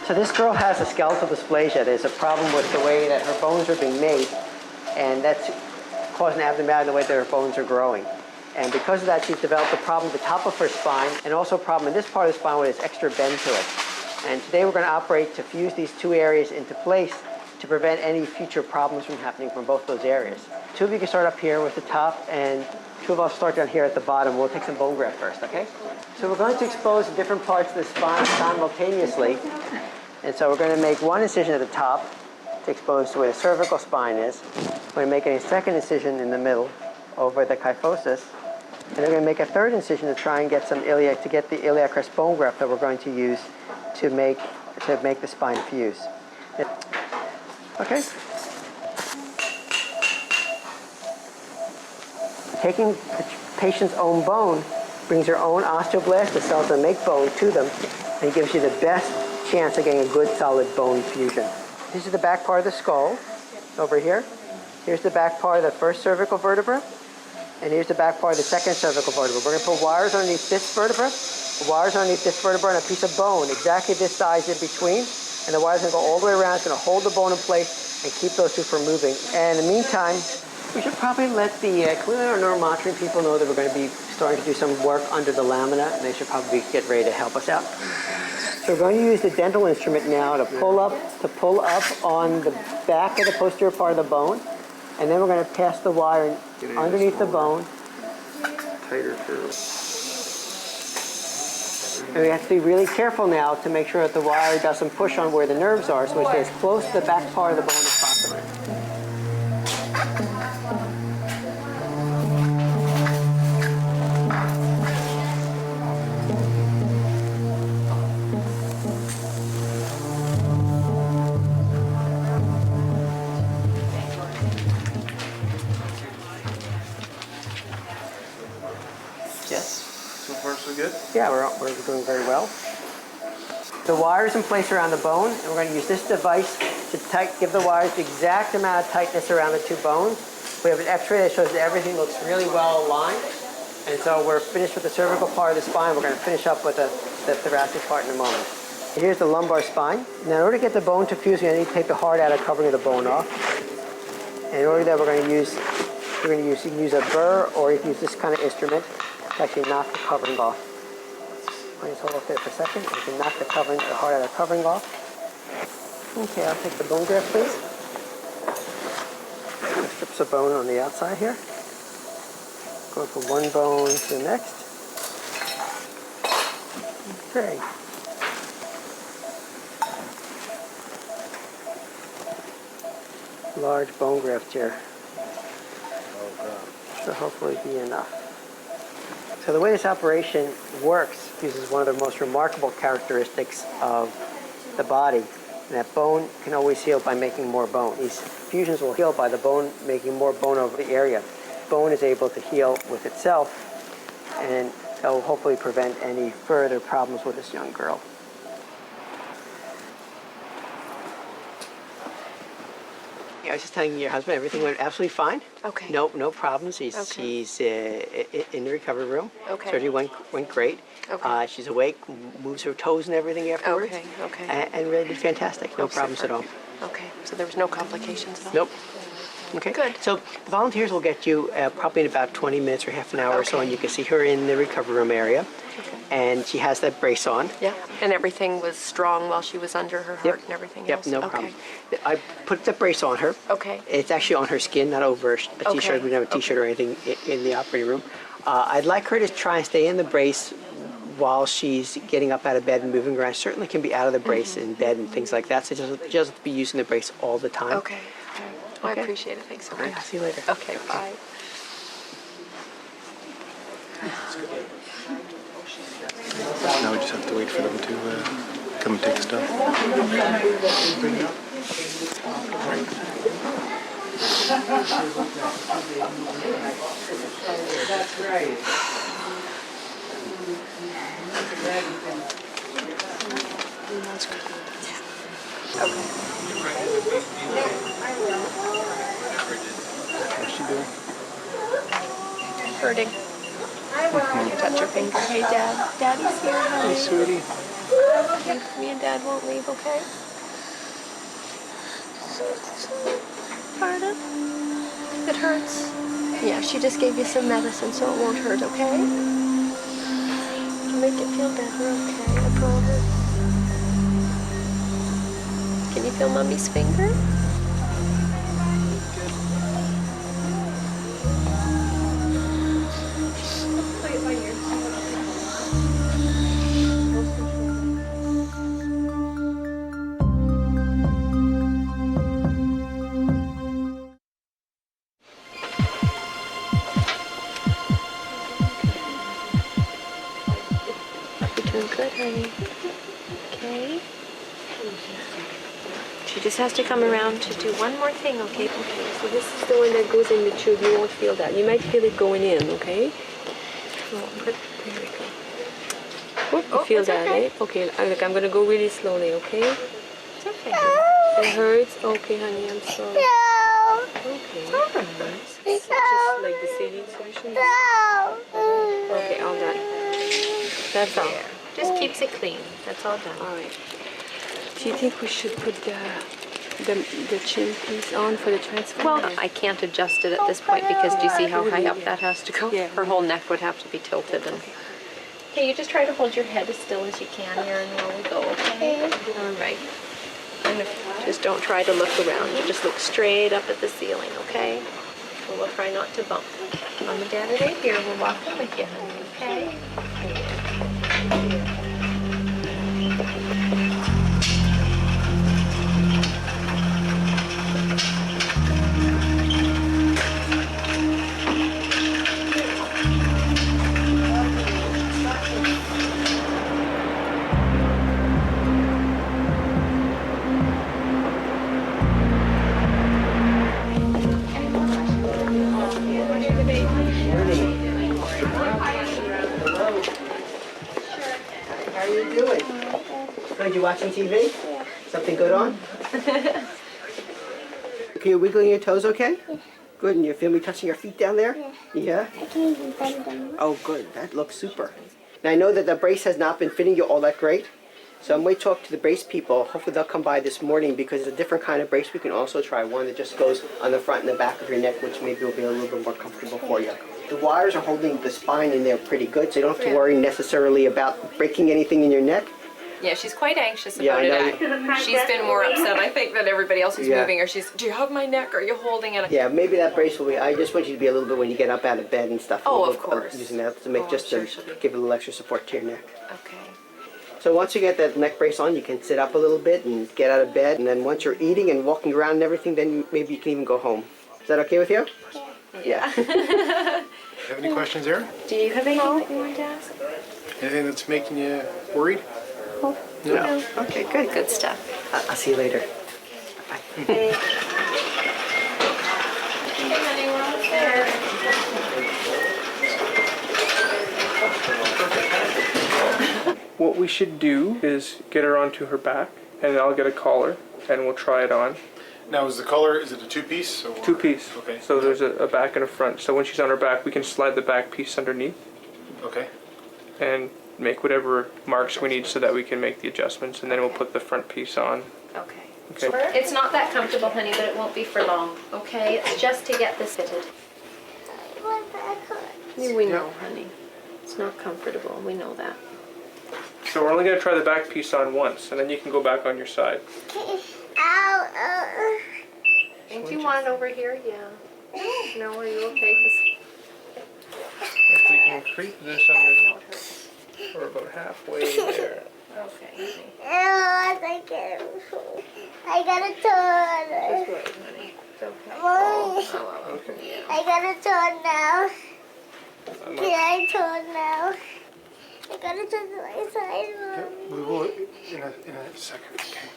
So this girl has a skeletal dysplasia. There's a problem with the way that her bones are being made, and that's causing abnormality in the way that her bones are growing. And because of that, she's developed a problem at the top of her spine, and also a problem in this part of the spine where there's extra bend to it. And today we're going to operate to fuse these two areas into place to prevent any future problems from happening from both those areas. Two of you can start up here with the top, and two of us start down here at the bottom. We'll take some bone graft first, okay? So we're going to expose the different parts of the spine simultaneously. And so we're going to make one incision at the top to expose to where the cervical spine is. We're going to make a second incision in the middle over the kyphosis. And we're going to make a third incision to try and get some iliac, to get the iliac crest bone graft that we're going to use to make the spine fuse. Okay. Taking the patient's own bone brings her own osteoblast, the cells that make bone, to them, and gives you the best chance of getting a good solid bone fusion. This is the back part of the skull over here. Here's the back part of the first cervical vertebra, and here's the back part of the second cervical vertebra. We're going to put wires underneath this vertebra, wires underneath this vertebra, and a piece of bone exactly this size in between, and the wire's going to go all the way around. It's going to hold the bone in place and keep those two from moving. And in the meantime, we should probably let the our neuromonitoring people know that we're going to be starting to do some work under the lamina, and they should probably get ready to help us out. So we're going to use the dental instrument now to pull up on the back of the posterior part of the bone, and then we're going to pass the wire underneath the bone. Tighter curl. And we have to be really careful now to make sure that the wire doesn't push on where the nerves are, so it stays close to the back part of the bone as possible. So far, so good? Yeah, we're doing very well. The wire's in place around the bone, and we're going to use this device to give the wires the exact amount of tightness around the two bones. We have an x-ray that shows that everything looks really well aligned. And so we're finished with the cervical part of the spine. We're going to finish up with the thoracic part in a moment. Here's the lumbar spine. Now in order to get the bone to fuse, we need to take the hard outer covering of the bone off. And in order that you can use a burr, or you can use this kind of instrument to actually knock the covering off. I'll just hold up there for a second. You can knock the hard outer covering off. Okay, I'll take the bone graft, please. Strips of bone on the outside here. Going from one bone to the next. Okay. Large bone graft here. Should hopefully be enough. So the way this operation works uses one of the most remarkable characteristics of the body. And that bone can always heal by making more bone. These fusions will heal by the bone making more bone over the area. Bone is able to heal with itself, and that will hopefully prevent any further problems with this young girl. I was just telling your husband everything went absolutely fine. Okay. No problems. He's in the recovery room. Okay. Surgery went great. Okay. She's awake, moves her toes and everything afterwards. Okay. And really did fantastic. No problems at all. Okay, so there was no complications at all? Nope. Okay. Good. So the volunteers will get you probably in about 20 minutes or half an hour or so, and you can see her in the recovery room area. And she has that brace on. Yeah, and everything was strong while she was under her heart and everything else? Yep, no problem. I put the brace on her. Okay. It's actually on her skin, not over a t-shirt. We don't have a t-shirt or anything in the operating room. I'd like her to try and stay in the brace while she's getting up out of bed and moving around. Certainly can be out of the brace in bed and things like that, so she doesn't be using the brace all the time. Okay. Well, I appreciate it. Thanks so much. I'll see you later. Okay, bye. Now we just have to wait for them to come and take stuff. That's right. That's good. What's she doing? Hurting. Can you touch her finger? Hey, Dad. Daddy's here, honey. Hey, sweetie. Me and Dad won't leave, okay? Pardon? It hurts. Yeah, she just gave you some medicine so it won't hurt, okay? To make it feel better, okay? I promise. Can you feel Mommy's finger? Doing good, honey. Okay. She just has to come around to do one more thing, okay? Okay, so this is the one that goes in the tube. You won't feel that. You might feel it going in, okay? Oh, there we go. Whoop, you feel that, eh? Okay, look, I'm going to go really slowly, okay? It's okay. It hurts? Okay, honey, I'm sorry. Okay. It's all right. It's just like the saline solution. Okay, all done. That's all. Just keeps it clean. That's all done. All right. Do you think we should put the chin piece on for the transfer? Well, I can't adjust it at this point because do you see how high up that has to go? Yeah. Her whole neck would have to be tilted. And okay, you just try to hold your head as still as you can here and while we go, okay? All right. And just don't try to look around. You just look straight up at the ceiling, okay? And we'll try not to bump. Mom and Dad are right here. We're walking with you, honey, okay? How are you doing? Good, you watching TV? Yeah. Something good on? Can you wiggle your toes okay? Yeah. Good, and you feel me touching your feet down there? Yeah. I can even bend them. Oh, good. That looks super. Now, I know that the brace has not been fitting you all that great, so I'm going to talk to the brace people. Hopefully they'll come by this morning because it's a different kind of brace. We can also try one that just goes on the front and the back of your neck, which maybe will be a little bit more comfortable for you. The wires are holding the spine in there pretty good, so you don't have to worry necessarily about breaking anything in your neck. Yeah, she's quite anxious Yeah, about I it. know. She's been more upset, I think, that everybody else is Yeah. moving her. She's, do you hug my neck? Are you holding it? Yeah, maybe that brace will be, I just want you to be a little bit when you get up out of bed and stuff. a Oh, little of bit, course. Using that to make Oh, just I'm to sure she'll be- give a little extra support to your neck. Okay. So once you get that neck brace on, you can sit up a little bit and get out of bed. And then once you're eating and walking around and everything, then maybe you can even go home. Is that okay with you? Yeah. Have any questions, Erin? Do you have anything that you want to ask? Anything that's making you worried? No. Okay, good. Good stuff. I'll see you later. Bye. Hey, honey, we're almost there. What we should do is get her onto her back, and I'll get a collar, and we'll try it on. Now, is the collar, is it a two-piece? Or? Two-piece. Okay. So there's a back and a front. So when she's on her back, we can slide the back piece underneath. Okay. And make whatever marks we need so that we can make the adjustments, and then we'll put the front piece on. Okay. Okay. It's not that comfortable, honey, but it won't be for long. Okay, it's just to get this fitted. We know, honey. It's not comfortable. We know that. So we're only going to try the back piece on once, and then you can go back on your side. Do you want it over here? Yeah. No, are you okay? If we can creep this under, we're about halfway there. Okay. I got a turn. Just wait, honey. It's okay. Mommy, I got a turn now. Can I turn now? I got to turn to my side, We will in a second. Okay.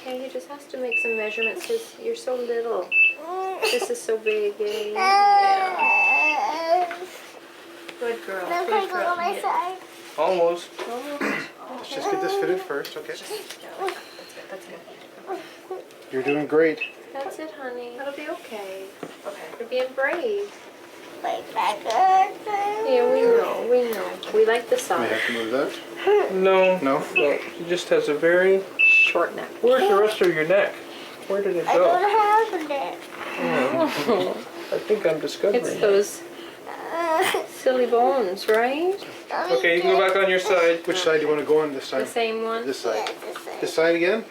Okay, you just have to make some measurements because you're so little. This is so big. Yeah. Good girl. Now can I go on my side? Almost. Let's just get this fitted first, okay? That's good. You're doing great. That's it, honey. That'll be okay. Okay. You're being brave. My back hurts. Yeah, we know. We like the May I side. have to move that? No. No? No. She just has a very short neck. Where's the rest of your neck? Where did it I go? don't have a neck. I think I'm discovering It's it. those silly bones, right? Okay, you can go back on your side. Which side do you want to go on this time? The same one? This side. This side again?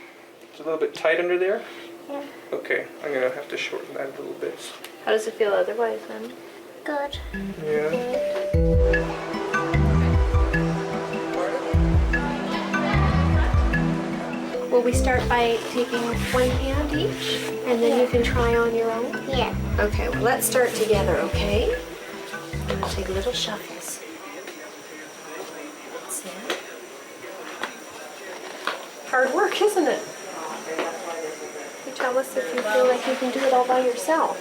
It's a little bit tight under there? Yeah. Okay, I'm going to have to shorten that a little bit. How does it feel otherwise, then? Good. Yeah. Will we start by taking one hand each, and then you can try on your own? Yeah. Okay, well, let's start together, okay? I'll take little shuffles. That's it. Hard work, isn't it? You tell us if you feel like you can do it all by yourself.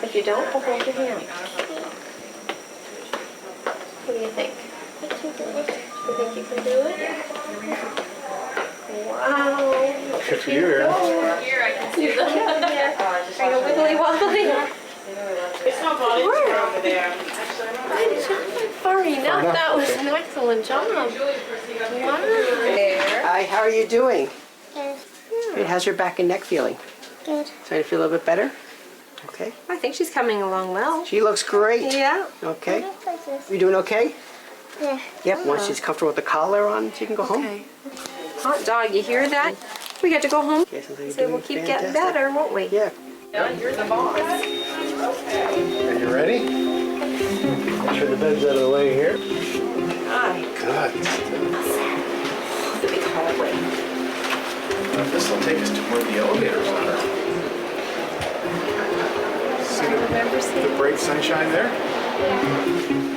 If you don't, we'll hold your hand. What do you think? You think you can do it? Yeah. Wow. Good for you, Erin. Here, I can see them. Are you wiggly wobbly? It's not volunteer over there. Far enough. That was an excellent job. Wow. Hi, how are you doing? Good. Good. How's your back and neck feeling? Good. Starting to feel a little bit better? Okay. I think she's coming along well. She looks great. Yeah. Okay. You doing okay? Yeah. Yep. Once she's comfortable with the collar on, she can go home. Okay. Hot dog, you hear that? We get to go home. Okay, so So we'll keep getting better, won't we? Yeah. You're the boss. Are you ready? Make sure the bed's out of the way here. Hi. Good. The big hallway. This will take us to where the elevators are. See the bright sunshine there? Yeah.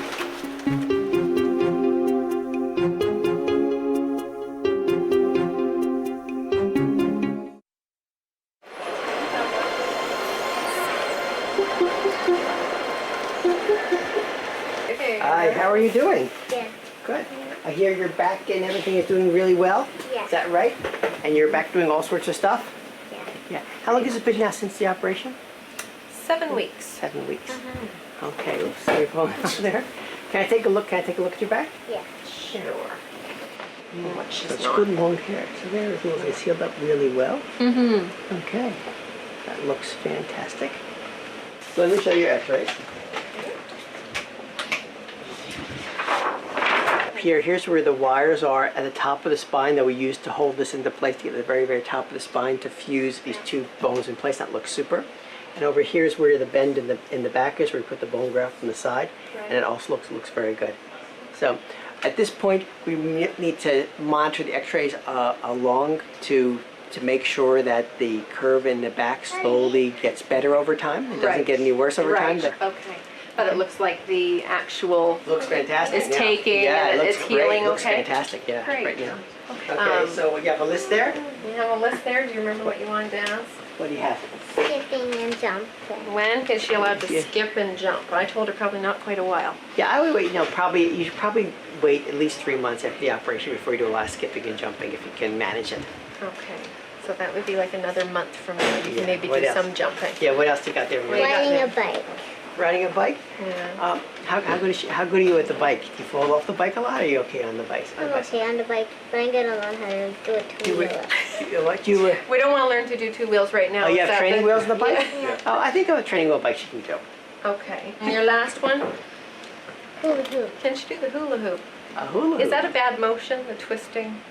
Hi, how are you doing? Yeah. Good. I hear your back and everything is doing really well. Yeah. Is that right? And you're back doing all sorts of stuff? Yeah. Yeah. How long has it been now since the operation? 7 weeks. 7 weeks. Okay, oops, you're falling out there. Can I take a look? Can I take a look at your back? Yeah. Sure. What she's So it's not. good long hair. So there, it's healed up really well. Mm-hmm. Okay. That looks fantastic. So let me show you your x-rays. Here's where the wires are at the top of the spine that we use to hold this into place to get to the very, very top of the spine to fuse these two bones in place. That looks super. And over here is where the bend in the back is, where we put the bone graft on the side, and it also looks very good. So at this point, we need to monitor the x-rays along to make sure that the curve in the back slowly gets better over time. It doesn't get any worse over time. Right. Okay. But it looks like the actual Looks fantastic. is yeah. taking Yeah, and it looks it's great. healing. It looks Okay. fantastic. Yeah. Great. Right now. Okay. Okay. So you have a list there. You have a list there. Do you remember what you wanted to ask? What do you have? Skipping and jumping. When is she allowed to Yeah. skip and jump? I told her probably not quite a while. Yeah, I would wait. No, probably you should probably wait at least 3 months after the operation before you do a lot of skipping and jumping if you can manage it. Okay. So that would be like another month from now. You can maybe do some jumping. Yeah, what else you got there? Riding a bike. Riding a bike? Yeah. How good are you at the bike? Do you fall off the bike a lot, or are you okay on the bike? I'm okay on the bike, but I'm gonna learn how to do a two-wheeler. What? We don't want to learn to do 2 wheels right now. Oh, you have Is that training the- wheels on the bike? Yeah. Oh, I think on a training wheel bike she can do. Okay. And your last one? Hula hoop. Can she do the hula hoop? A hula hoop? Is that a bad motion, the twisting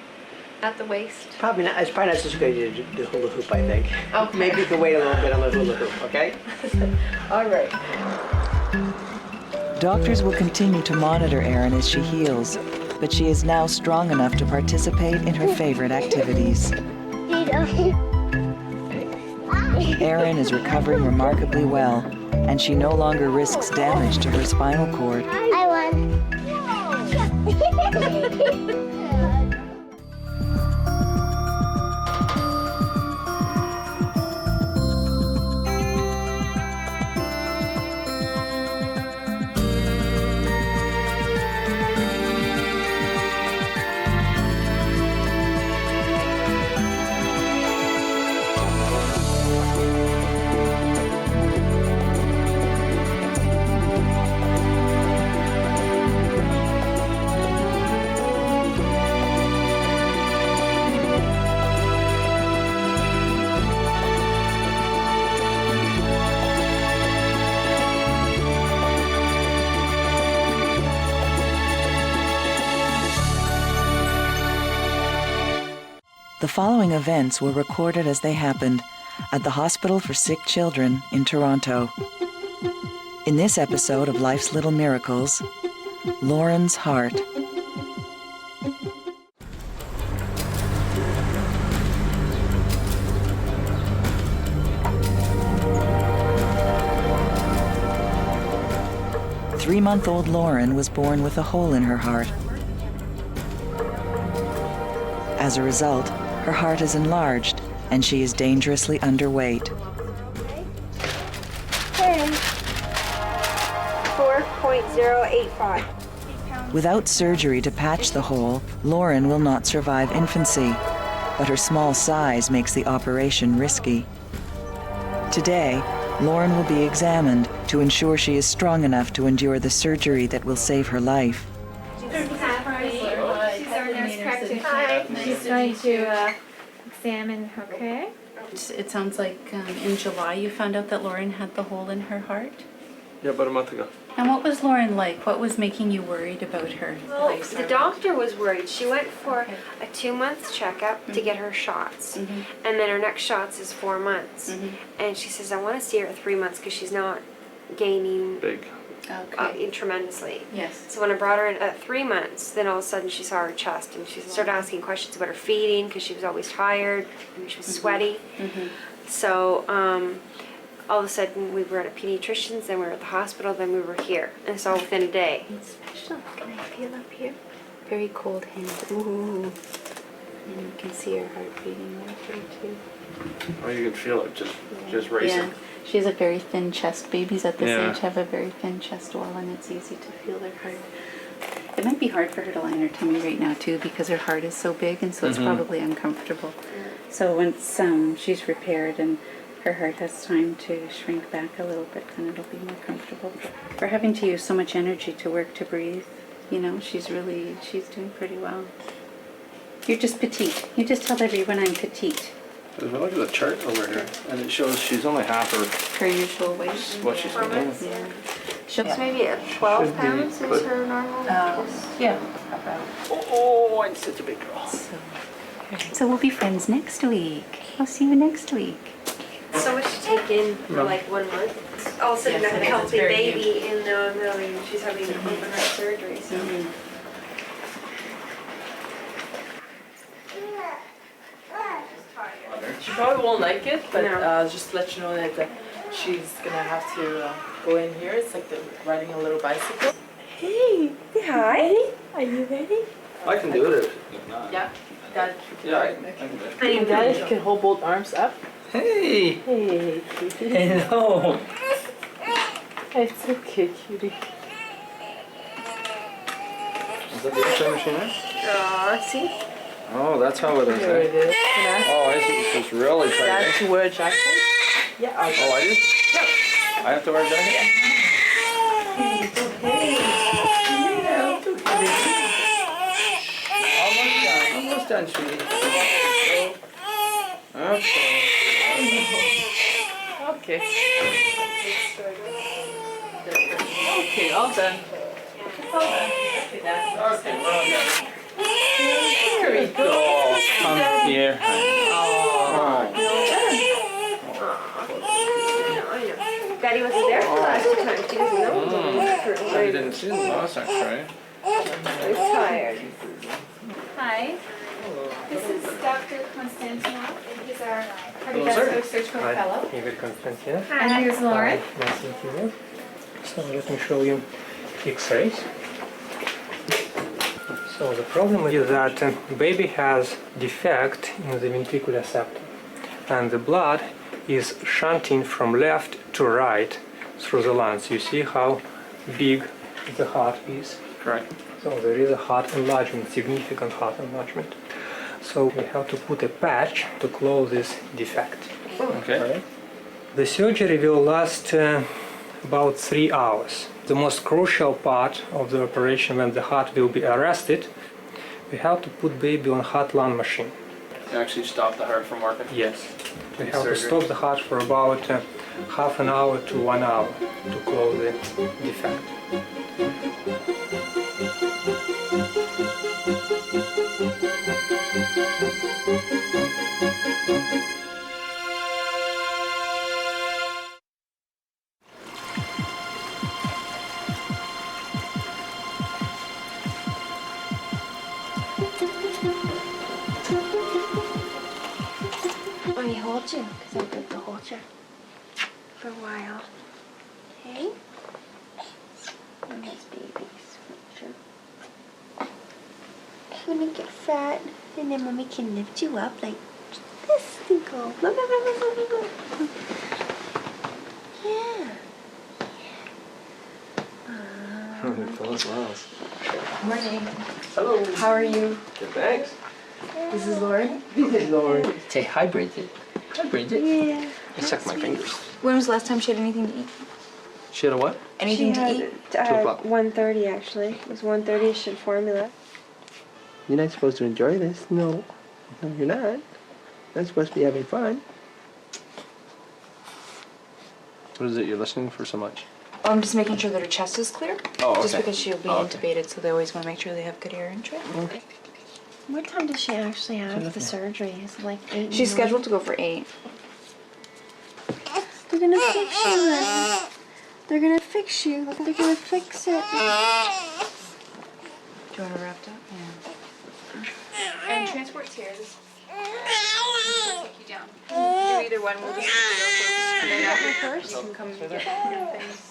at the waist? Probably not. It's probably not such a good idea to do the hula hoop, I think. Okay. Maybe you can wait a little bit on the hula hoop, okay? All right. Doctors will continue to monitor Erin as she heals, but she is now strong enough to participate in her favorite activities. Erin is recovering remarkably well, and she no longer risks damage to her spinal cord. I won. The following events were recorded as they happened at the Hospital for Sick Children in Toronto. In this episode of Life's Little Miracles, Lauren's heart. Three-month-old Lauren was born with a hole in her heart. As a result, her heart is enlarged and she is dangerously underweight. 4.085. Without surgery to patch the hole, Lauren will not survive infancy, but her small size makes the operation risky. Today, Lauren will be examined to ensure she is strong enough to endure the surgery that will save her life. She's going to examine, okay? It sounds like in July you found out that Lauren had the hole in her heart. Yeah, about a month ago. And what was Lauren like? What was making you worried about her? Well, the doctor was worried. She went for a 2-month checkup to get her shots. And then her next shots is 4 months. And she says, I want to see her at 3 months because she's not gaining Big. tremendously. Yes. So when I brought her in at 3 months, then all of a sudden she saw her chest and she started asking questions about her feeding because she was always tired and she was sweaty. So all of a sudden we were at a pediatrician's, then we were at the hospital, then we were here. And it's all within a day. It's special. Can I feel up here? Very cold hand. Ooh. And you can see her heart beating right here too. Oh, you can feel it just racing. Yeah. She has a very thin chest. Babies at this Yeah. age have a very thin chest wall, and it's easy to feel their heart. It might be hard for her to lie on her tummy right now too, because her heart is so big, and so it's probably uncomfortable. So once she's repaired and her heart has time to shrink back a little bit, then it'll be more comfortable. But for having to use so much energy to work to breathe, you know, she's doing pretty well. You're just petite. You just tell everyone I'm petite. Because we look at the chart over here, and it shows she's only half Her usual weight. what she's been doing. Yeah. So maybe at 12 pounds is her normal? Yeah. Oh, I'm such a big girl. So we'll be friends next week. I'll see you next week. So much to take in for like 1 month. All of a sudden, Yes, a it is. It's healthy very baby in the middle, and she's having open heart surgery. So. She probably won't like it, but just to let you know that she's gonna have to go in here. It's like riding a little bicycle. Hey, say hi. Are you ready? I can do it if not. Yeah, Dad. Yeah, I can do it. Hey, Dad, you can hold both arms up. Hey! Hey, cutie. Hello! It's okay, cutie. Is that the X-ray machine there? See? Oh, that's how it is. Here it is. Oh, I see. It's just really tight. That's to wear a jacket? Yeah. Oh, I do? Yep. I have to wear a jacket? It's okay. Yeah, it's okay. Almost done, sweetie. Okay. Okay. Okay, all done. All done. Okay, that's Okay, we're all done. Here we go. Come here. Daddy wasn't there for the last two times. She doesn't know. I didn't see the last X-ray. I'm tired. Hi. This is Dr. Konstantinov. He's our Hello, cardiovascular surgical fellow. David Konstantinov. And here's Lauren. Nice to meet you. So let me show you X-rays. So the problem is that baby has defect in the ventricular septum, and the blood is shunting from left to right through the lungs. You see how big the heart is? Correct. So there is a heart enlargement, significant heart enlargement. So we have to put a patch to close this defect. Okay. Right? The surgery will last about 3 hours. The most crucial part of the operation, when the heart will be arrested, we have to put baby on heart-lung machine. You actually stop the heart from working? Yes. We have to stop the heart for about half an hour to 1 hour to close the defect. Let me hold you, because I'm good to hold you for a while. Okay? Nice babies. Sure. Let me get fat, and then Mommy can lift you up like this and go. Look. Yeah. Morning. Hello. How are you? Good, thanks. This is Lauren. This is Lauren. Say hi, Bridget. Hi, Bridget. Yeah. I suck my fingers. When was the last time she had anything to eat? She had a what? Anything to eat? 2 o'clock. 1:30 actually. It was 1:30. She had formula. You're not supposed to enjoy this. No. No, you're not. You're not supposed to be having fun. What is it you're listening for so much? I'm just making sure that her chest is clear. Oh, Just okay. because she'll be Oh, okay. intubated, so they always want to make sure they have good air entry. Okay. What time does she actually have the surgery? Is it like 8? She's scheduled to go for 8. They're gonna fix you, honey. They're gonna fix you. They're gonna fix it. Do you want her wrapped up? Yeah. And transport's here. Just take you down. Do either one. We'll just and then after first, you can come and get your things.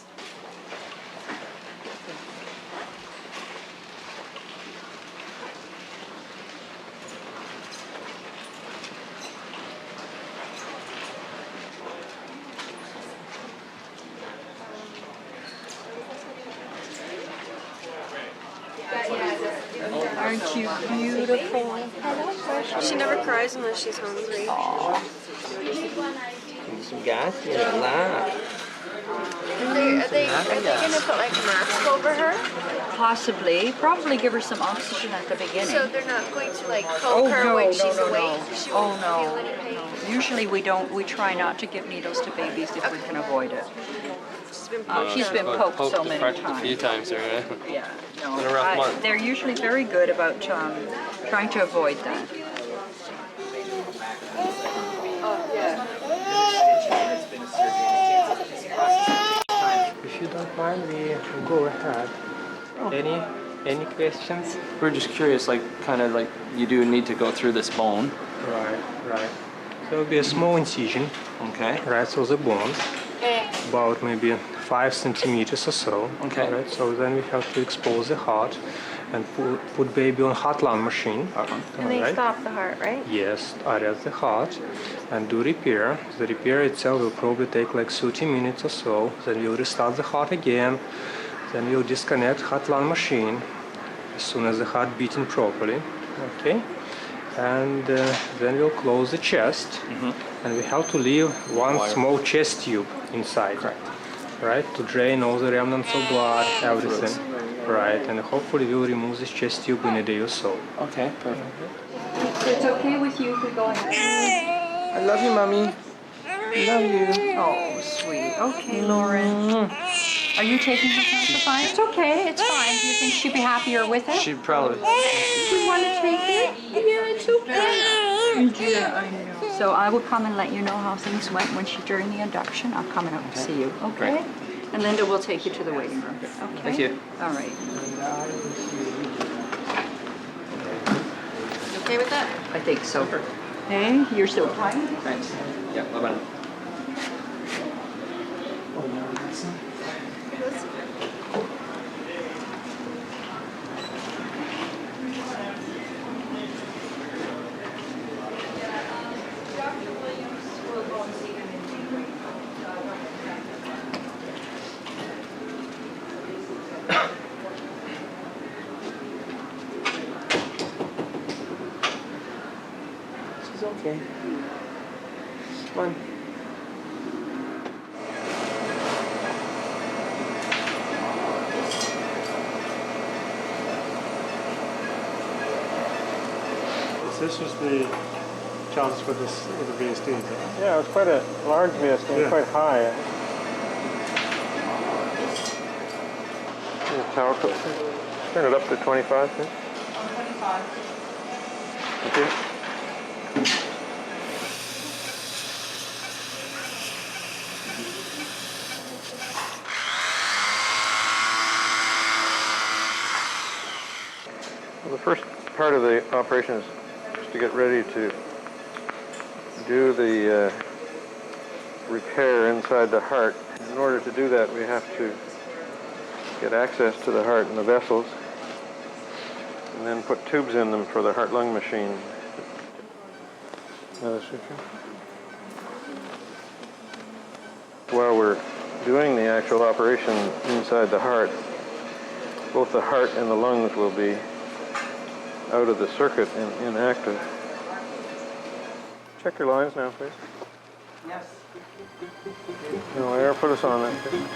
Aren't you beautiful? She never cries unless she's hungry. Some gas? Yeah, laugh. Are they gonna put like a mask over her? Possibly. Probably give her some oxygen at the beginning. So they're not going to like poke her when she's awake? She won't feel any pain? Usually we don't. We try not to give needles to babies if we can avoid it. She's been poked so many times. A few times already. Yeah, no. Been a rough month. They're usually very good about trying to avoid that. If you don't mind, we go ahead. Any questions? We're just curious, like, kind of like, you do need to go through this bone. Right. There will be a small incision. Okay. Right, so the bone, about maybe 5 centimeters or so. Okay. Right, so then we have to expose the heart and put baby on heart-lung machine. And they stop the heart, right? Yes, arrest the heart and do repair. The repair itself will probably take like 30 minutes or so. Then we'll restart the heart again. Then we'll disconnect heart-lung machine as soon as the heart beating properly. Okay. and then we'll close the chest, and we have to leave one small chest tube inside, right, to drain all the remnants of blood, everything, right, and hopefully we'll remove this chest tube in a day or so. Okay, perfect. It's okay with you if we go ahead? I love you, Mommy. Love you. Oh, sweet. Okay, Lauren. Are you taking her pacifier? It's okay, it's fine. Do you think she'd be happier with it? She'd probably. You want to take it? Yeah, it's okay. Yeah, I know. So I will come and let you know how things went during the induction. I'll come out to see you, okay? Great. And Linda will take you to the waiting room. Okay? Thank you. All right. You okay with that? I think so. Hey, you're so kind. Thanks. Yeah, bye-bye. She's okay. Come on. This was the chance for this the VSD. Yeah, it was quite a large VSD, quite high. Tower clip. Turn it up to 25, please. 25. Thank you. Well, the first part of the operation is just to get ready to do the repair inside the heart. In order to do that, we have to get access to the heart and the vessels, and then put tubes in them for the heart-lung machine. Another suture. While we're doing the actual operation inside the heart, both the heart and the lungs will be out of the circuit and inactive. Check your lines now, please. Yes. No air, put us on that, please.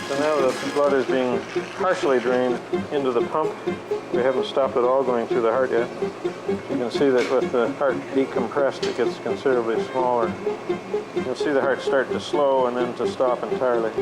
So now the blood is being partially drained into the pump. We haven't stopped it all going through the heart yet. You can see that with the heart decompressed, it gets considerably smaller. You'll see the heart start to slow and then to stop entirely.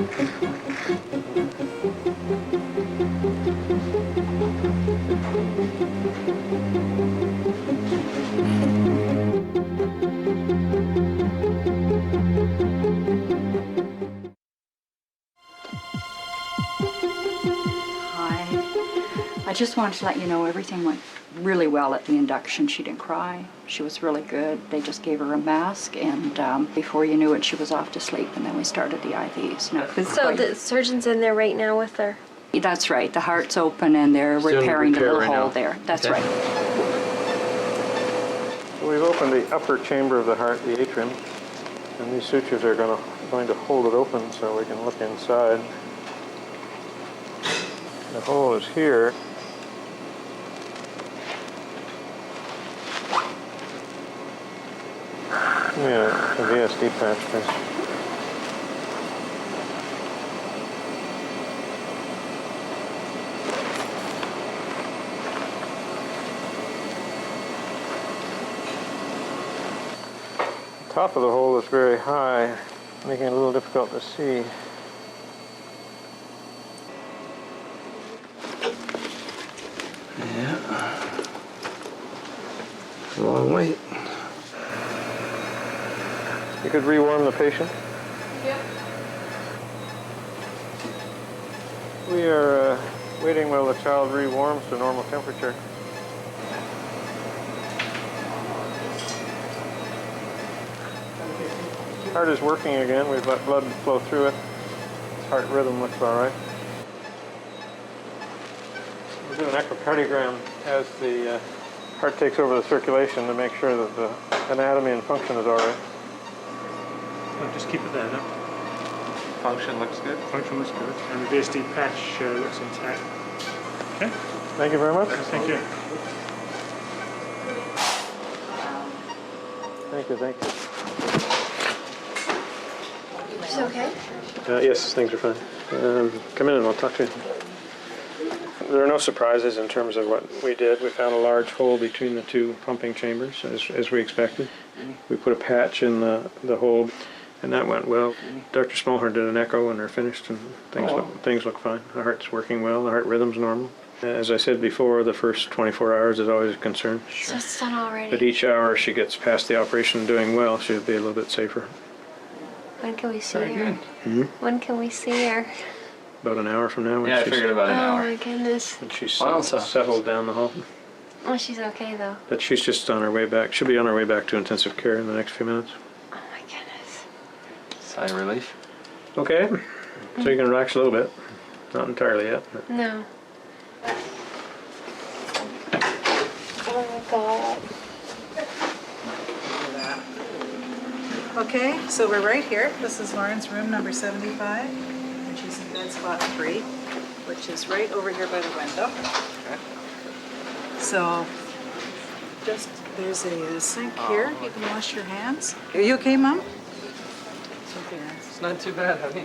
I just wanted to let you know everything went really well at the induction. She didn't cry. She was really good. They just gave her a mask, and before you knew it, she was off to sleep, and then we started the IVs. So the surgeon's in there right now with her? That's right. The heart's open, and they're repairing the little hole there. That's right. So we've opened the upper chamber of the heart, the atrium, and these sutures are going to hold it open so we can look inside. The hole is here. Yeah, a VSD patch, please. The top of the hole is very high, making it a little difficult to see. Yeah. It's a long wait. You could rewarm the patient. Yep. We are waiting while the child rewarms to normal temperature. Heart is working again. We've let blood flow through it. Heart rhythm looks all right. We'll do an echocardiogram as the heart takes over the circulation to make sure that the anatomy and function is all right. Just keep it there, no? function looks good. Function looks good. And the VSD patch looks intact. Okay. Thank you very much. Thank you. Thank you, thank you. She's okay? Yes, things are fine. Come in and I'll talk to you. There are no surprises in terms of what we did. We found a large hole between the two pumping chambers, as we expected. We put a patch in the hole, and that went well. Dr. Smallhorn did an echo when they're finished, and things look fine. The heart's working well. The heart rhythm's normal. As I said before, the first 24 hours is always a concern. So it's done already. But each hour she gets past the operation doing well, she'll be a little bit safer. When can we see Very her? good. Mm-hmm. When can we see her? About an hour from now. When Yeah, I figured about an hour. Oh my goodness. When she's settled down the hall. Oh, she's okay though. But she's just on her way back. She'll be on her way back to intensive care in the next few minutes. Oh my goodness. Sigh of relief. Okay, so you can relax a little bit. Not entirely yet. But. No. Oh my God. Okay, so we're right here. This is Lauren's room, number 75, and she's in bed spot 3, which is right over here by the window. Okay. So, just there's a sink here. You can wash your hands. Are you okay, Mom? It's not too bad, honey.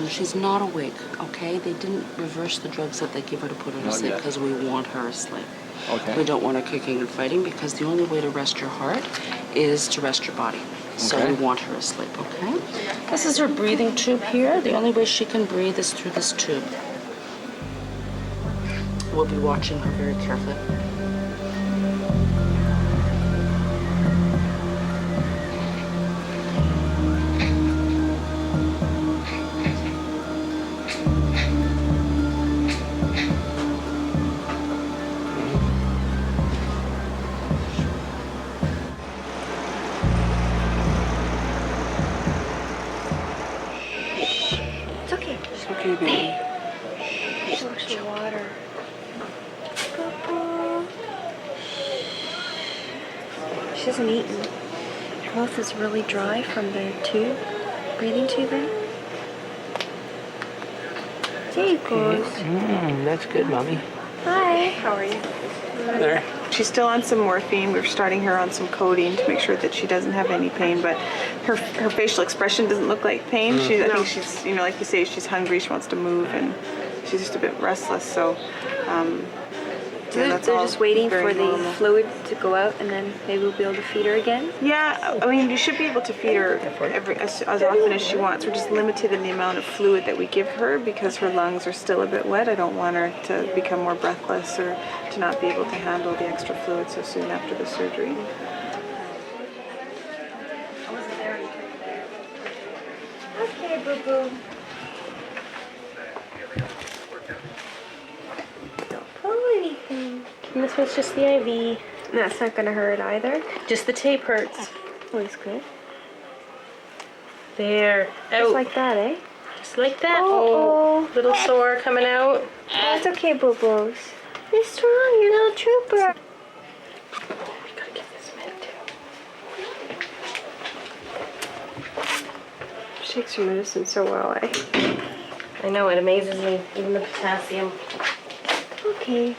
She's not awake, okay? They didn't reverse the drugs that they give her to put her to Not sleep yet. because we want her asleep. Okay. We don't want her kicking and fighting because the only way to rest your heart is to rest your body. So Okay. we want her asleep, okay? This is her breathing tube here. The only way she can breathe is through this tube. We'll be watching her very carefully. It's okay. It's okay, baby. So much water. She hasn't eaten. Her mouth is really dry from the tube, breathing tube in. There you go. That's good, Mommy. Hi. How are you? There. She's still on some morphine. We're starting her on some codeine to make sure that she doesn't have any pain, but her facial expression doesn't look like pain. I think she's, like you say, she's hungry, she wants to move, and she's just a bit restless, so They're that's all just waiting very for the normal. fluid to go out, and then maybe we'll be able to feed her again. Yeah, I mean, you should be able to feed her as often as she wants. We're just limited in the amount of fluid that we give her because her lungs are still a bit wet. I don't want her to become more breathless or to not be able to handle the extra fluid so soon after the surgery. Okay, boo-boo. Don't pull anything. And this one's just the IV. And that's not gonna hurt either. Just the tape hurts. Oh, that's good. There. Just Out. like that, eh? Just like that. Oh. Little sore coming out. Oh, it's okay, boo-boos. You're strong, you're a little trooper. We gotta get this med too. Shakes her medicine so well, eh? I know, it amazes me. Even the potassium. Okay.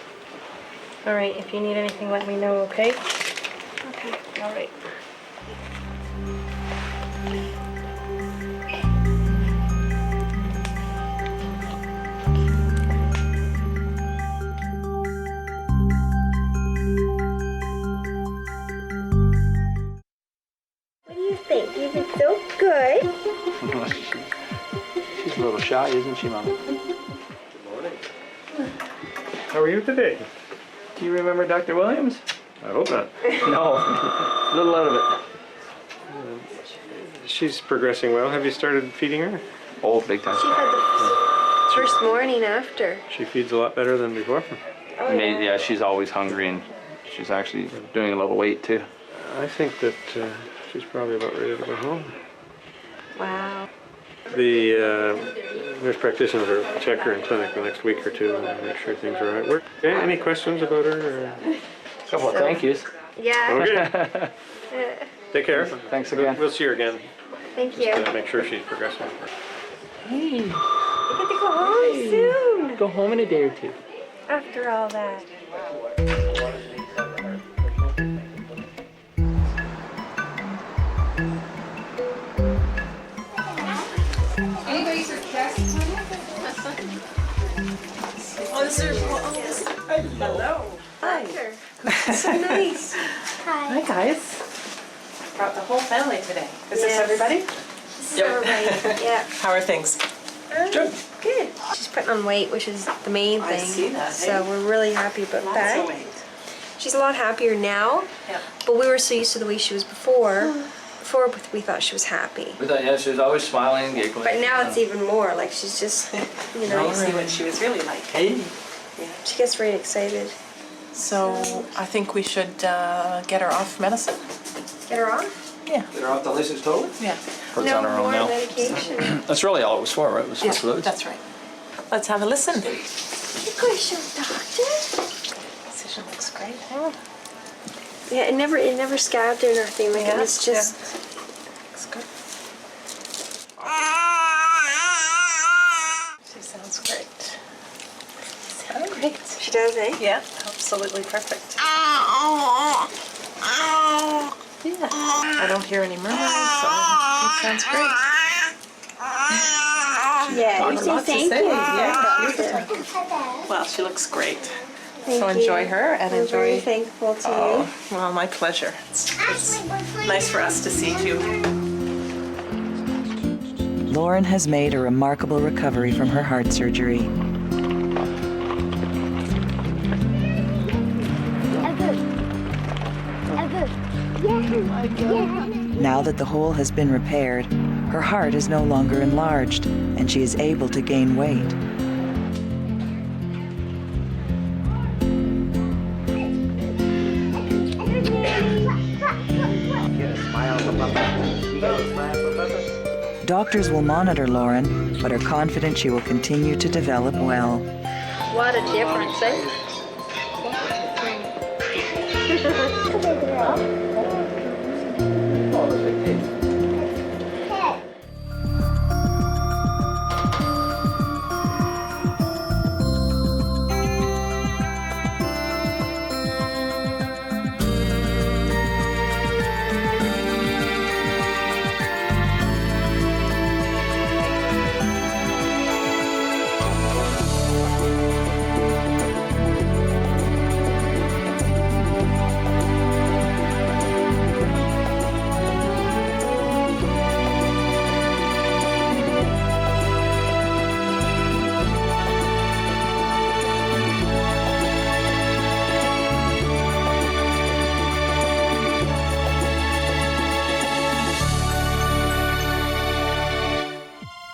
All right, if you need anything, let me know, okay? Okay. All right. What do you think? You did so good. She's a little shy, isn't she, Mom? How are you today? Do you remember Dr. Williams? I hope not. No, a little out of it. She's progressing well. Have you started feeding her? Old, big time. She had the first morning after. She feeds a lot better than before. Oh, Yeah, she's always hungry, and she's actually doing a little weight too. I think that she's probably about ready to go home. Wow. The nurse practitioner will check her in clinic the next week or two and make sure things are all right. Okay, any questions about her? Or? Couple of thank yous. Yeah. Okay. Take care. Thanks again. We'll see her again. Thank you. Just to make sure she's progressing. Hey. I get to go home soon. Go home in a day or two. After all that. Anybody's request? Oh, this is. Hello. Hi. So nice. Hi, guys. Brought the whole family today. Is this everybody? This is everybody. Yeah. How are things? Good. Good. She's putting on weight, which is the main thing. I see that, So hey? we're really happy about Lots that. of weight. She's a lot happier now. Yeah. But we were so used to the way she was before. Before we thought she was happy. We thought, yeah, she was always smiling, giggling. But now it's even more. Like she's just, you know. Now you see what she was really like. Hey. Yeah. She gets very excited. So I think we should get her off medicine. Get her off? Yeah. Get her off the lasers totally? Yeah. Perk's on her own more now. medication. That's really all it was for, right? It was for fluids. That's right. Let's have a listen. You're going to show the doctor? Incision looks great, huh? Yeah, it never scabbed or nothing. Like it was just. Looks good. She sounds great. Sounds great. She does, eh? Yeah, absolutely perfect. Yeah. I don't hear any murmurs, so it sounds great. Yeah, you Lots say to thank say. you. Yeah. Well, she looks great. Thank So you. enjoy her and We're enjoy. very thankful to Oh, well, my pleasure. It's nice for us to see you. Lauren has made a remarkable recovery from her heart surgery. Now that the hole has been repaired, her heart is no longer enlarged, and she is able to gain weight. Doctors will monitor Lauren, but are confident she will continue to develop well. What a difference, eh?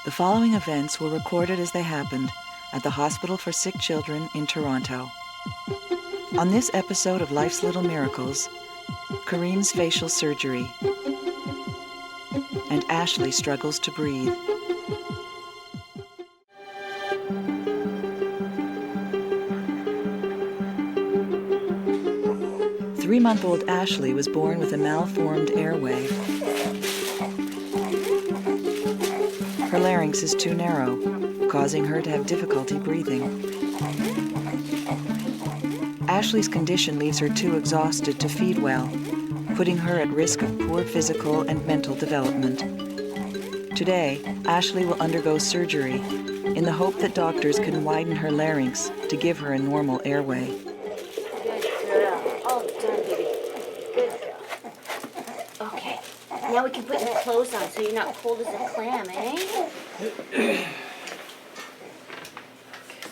The following events were recorded as they happened at the Hospital for Sick Children in Toronto. On this episode of Life's Little Miracles, Kareem's facial surgery, and Ashley struggles to breathe. Three-month-old Ashley was born with a malformed airway. Her larynx is too narrow, causing her to have difficulty breathing. Ashley's condition leaves her too exhausted to feed well, putting her at risk of poor physical and mental development. Today, Ashley will undergo surgery in the hope that doctors can widen her larynx to give her a normal airway. Oh, done, baby. Good girl. Okay. Now we can put your clothes on so you're not cold as a clam, eh?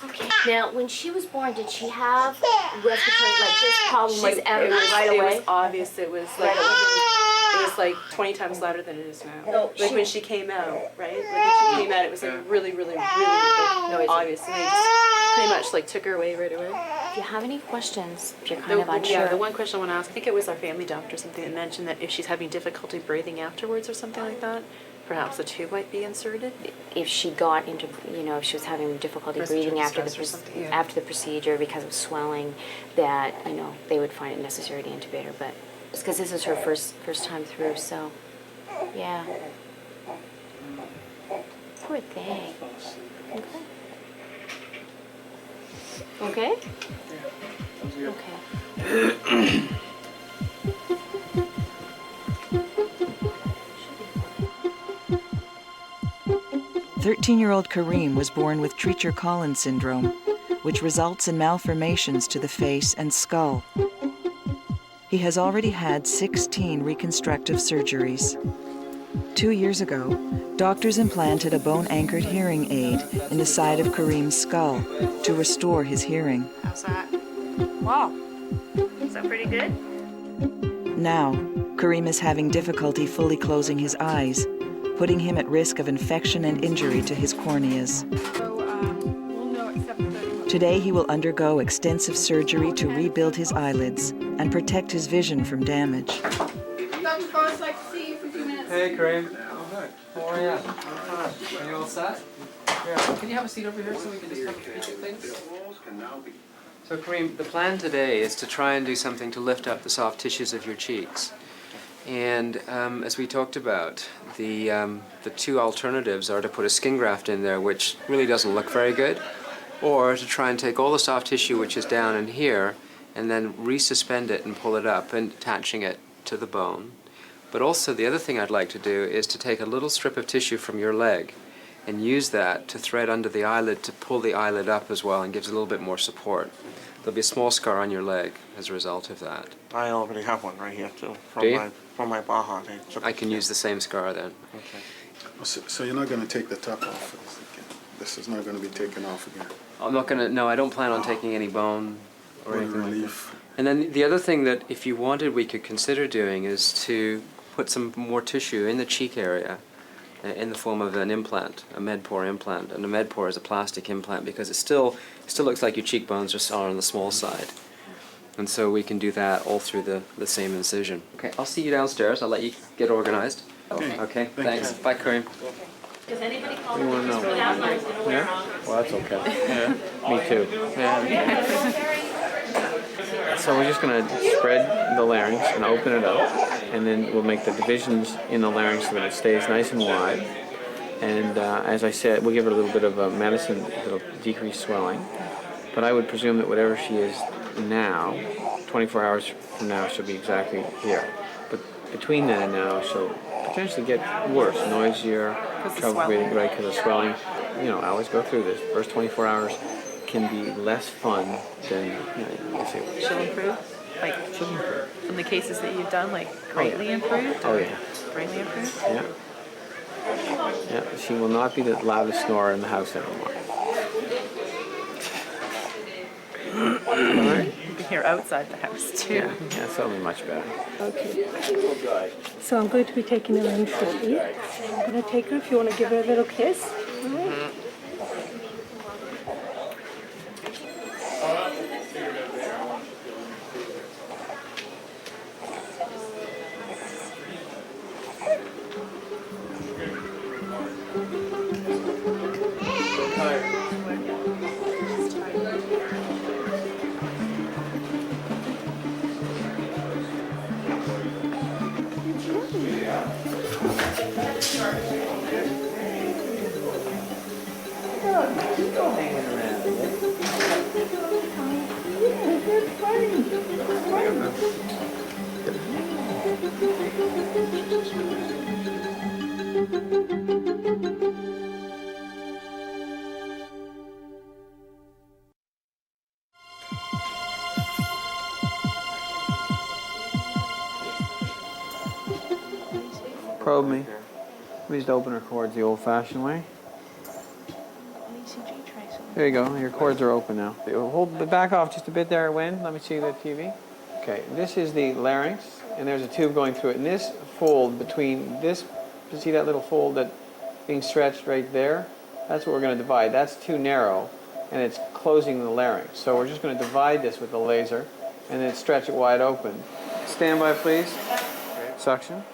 Okay. Now, when she was born, did she have respiratory, like this problem was evident right away? It was obvious. It was like it was like 20 times louder than it is now. No, like when she came out, right? Like when she came out, it was like really, really, really like, obvious. And they just pretty much like took her away right away. If you have any questions, if you're kind of unsure. Yeah, the one question I want to ask, I think it was our family doctor or something that mentioned that if she's having difficulty breathing afterwards or something like that, perhaps a tube might be inserted. If she got into, if she was having difficulty breathing after the procedure because of swelling, that they would find it necessary to intubate her. But just because this is her first time through, so yeah. Poor thing. Okay. Okay. 13-year-old Kareem was born with Treacher-Collins syndrome, which results in malformations to the face and skull. He has already had 16 reconstructive surgeries. 2 years ago, doctors implanted a bone-anchored hearing aid in the side of Kareem's skull to restore his hearing. How's that? Wow. Is that pretty good? Now, Kareem is having difficulty fully closing his eyes, putting him at risk of infection and injury to his corneas. Today, he will undergo extensive surgery to rebuild his eyelids and protect his vision from damage. Hey, Kareem. How are you? Are you all set? Yeah. Can you have a seat over here so we can just have a peek at things? So, Kareem, the plan today is to try and do something to lift up the soft tissues of your cheeks. And as we talked about, the two alternatives are to put a skin graft in there, which really doesn't look very good, or to try and take all the soft tissue which is down in here and then resuspend it and pull it up and attaching it to the bone. But also the other thing I'd like to do is to take a little strip of tissue from your leg and use that to thread under the eyelid to pull the eyelid up as well and gives a little bit more support. There'll be a small scar on your leg as a result of that. I already have one right here too. Do you? From my Baja. I can use the same scar then. Okay. So you're not going to take the top off of this again? This is not going to be taken off again? I'm not gonna, no, I don't plan on taking any bone or Bone anything relief. like that. And then the other thing that if you wanted we could consider doing is to put some more tissue in the cheek area in the form of an implant, a MedPore implant. And a MedPore is a plastic implant because it still looks like your cheekbones are on the small side. And so we can do that all through the same incision. Okay, I'll see you downstairs. I'll let you get organized. Okay, thanks. Bye, Kareem. Does anybody call You wanna know? without lunch? Yeah? Well, that's okay. Yeah. Me too. So we're just going to spread the larynx and open it up, and then we'll make the divisions in the larynx so that it stays nice and wide. And as I said, we'll give her a little bit of medicine that'll decrease swelling. But I would presume that whatever she is now, 24 hours from now, she'll be exactly here. But between then and now, she'll potentially get worse, noisier, trouble breathing, right, because of swelling. I always go through this. First 24 hours can be less fun than, you say. She'll improve? She'll improve. From the cases that you've done, greatly improved? Oh, yeah. Greatly improved? Yeah. Yeah, she will not be the loudest snorer in the house anymore. All right. You can hear outside the house, too. Yeah, that'll be much better. Okay. So I'm going to be taking her in shortly. I'm going to take her if you want to give her a little kiss. All right. Probe me. We just open our cords the old-fashioned way. There you go. Your cords are open now. Hold the back off just a bit there, Wynn. Let me see the TV. Okay, this is the larynx, and there's a tube going through it. And this fold between this, you see that little fold that being stretched right there? That's what we're going to divide. That's too narrow, and it's closing the larynx. So we're just going to divide this with the laser, and then stretch it wide open. Stand by, please. Suction.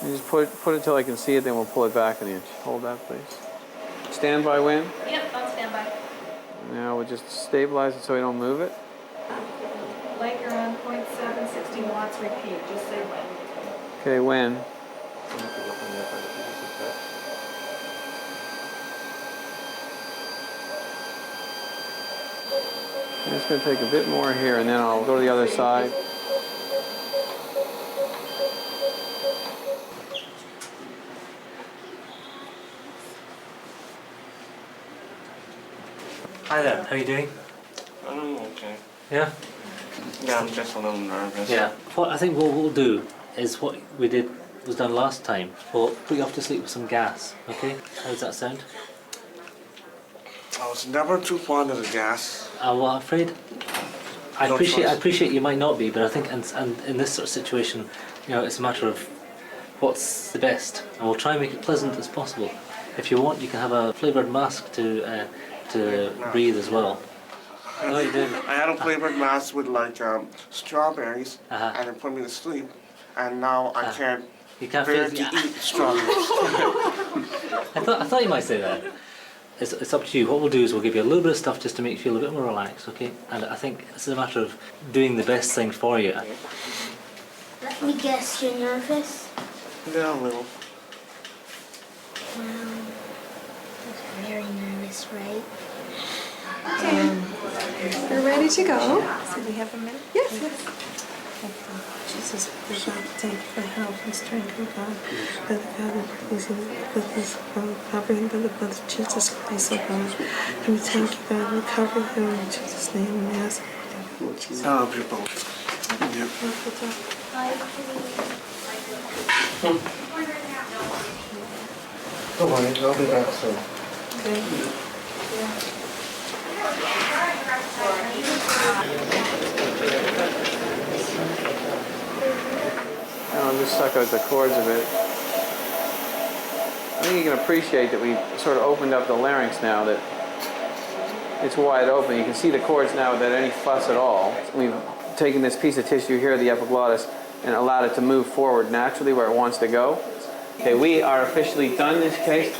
You just put it till I can see it, then we'll pull it back an inch. Hold that, please. Stand by when? Yep, on standby. Now we'll just stabilize it so we don't move it. Like you're on 0.7, 60 watts, repeat, just say when. Okay, when? I'm just going to take a bit more here, and then I'll go to the other side. Hi there, how are you doing? I'm okay. Yeah? Yeah, I'm just a little nervous. Yeah. I think what we'll do is what was done last time. We'll put you off to sleep with some gas, okay? How does that sound? I was never too fond of the gas. Well, I'm afraid I No choice. appreciate you might not be, but I think and in this sort of situation, you know, it's a matter of what's the best, and we'll try and make it pleasant as possible. If you want, you can have a flavoured mask to breathe as well. No, you didn't. I had a flavored mask with like strawberries, Uh-huh. and it put me to sleep. And now I can't You can't bear feel to eat strawberries. I thought you might say that. It's up to you. What we'll do is we'll give you a little bit of stuff just to make you feel a bit more relaxed, okay? And I think this is a matter of doing the best thing for you. Let me guess, you're nervous? Yeah, a little. Well, I'm very nervous, right? We're ready to go. So we have a minute? Yes, yes. Jesus, God, thank you for help and strength, oh God. By the God of praise and with his covering by the blood of Jesus Christ, oh God. And we thank you, God, we cover him in Jesus' name and we ask I'll be both. Yep. Don't worry, I'll be back soon. I'll just suck out the cords a bit. I think you can appreciate that we sort of opened up the larynx now, that it's wide open. You can see the cords now without any fuss at all. We've taken this piece of tissue here, the epiglottis, and allowed it to move forward naturally where it wants to go. Okay, we are officially done this case.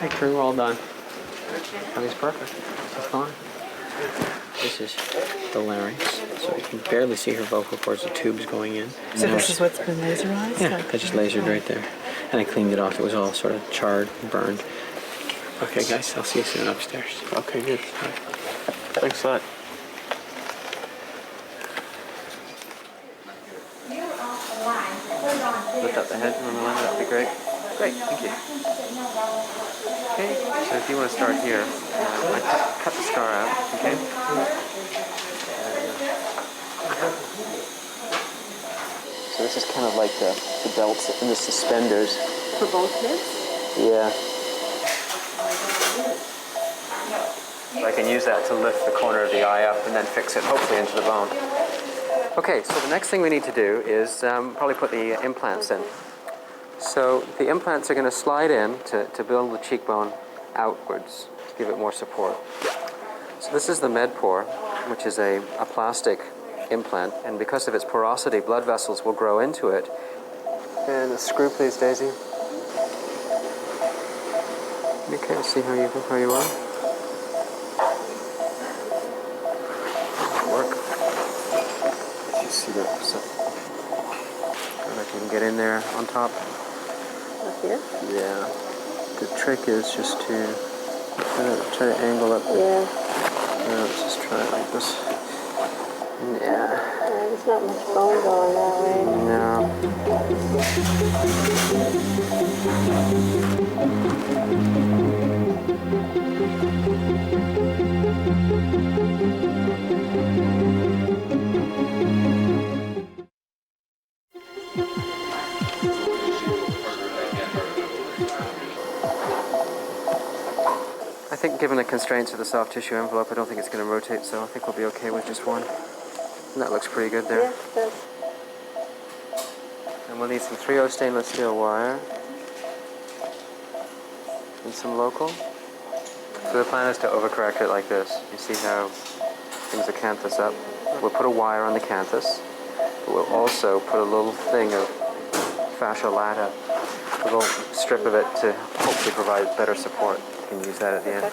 Hey crew, all done. Everything's perfect. It's fine. This is the larynx, so you can barely see her vocal cords, the tubes going in. So this is what's been laserized? Yeah, I just lasered right there. And I cleaned it off. It was all sort of charred, burned. Okay, guys, I'll see you soon upstairs. Okay, good. Thanks a lot. Lift up the head on the line, that'd be great. Great, thank you. Okay, so if you want to start here, I cut the scar out, okay? So this is kind of like the belts and the suspenders. For both kids? Yeah. I can use that to lift the corner of the eye up and then fix it, hopefully, into the bone. Okay, so the next thing we need to do is probably put the implants in. So the implants are going to slide in to build the cheekbone outwards, to give it more support. So this is the MedPore, which is a plastic implant, and because of its porosity, blood vessels will grow into it. And a screw, please, Daisy. Okay, let's see how you are. Work. You see that? I can get in there on top. Up here? Yeah. The trick is just to try to angle up. Yeah. Let's just try it like this. Yeah. There's not much bone going that way. I think given the constraints of the soft tissue envelope, I don't think it's going to rotate, so I think we'll be okay with just one. And that looks pretty good there. Yeah, it does. And we'll need some 3/0 stainless steel wire. And some local. So the plan is to overcorrect it like this. You see how brings the canthus up. We'll put a wire on the canthus. We'll also put a little thing of fascia lata, a little strip of it to hopefully provide better support. You can use that at the end.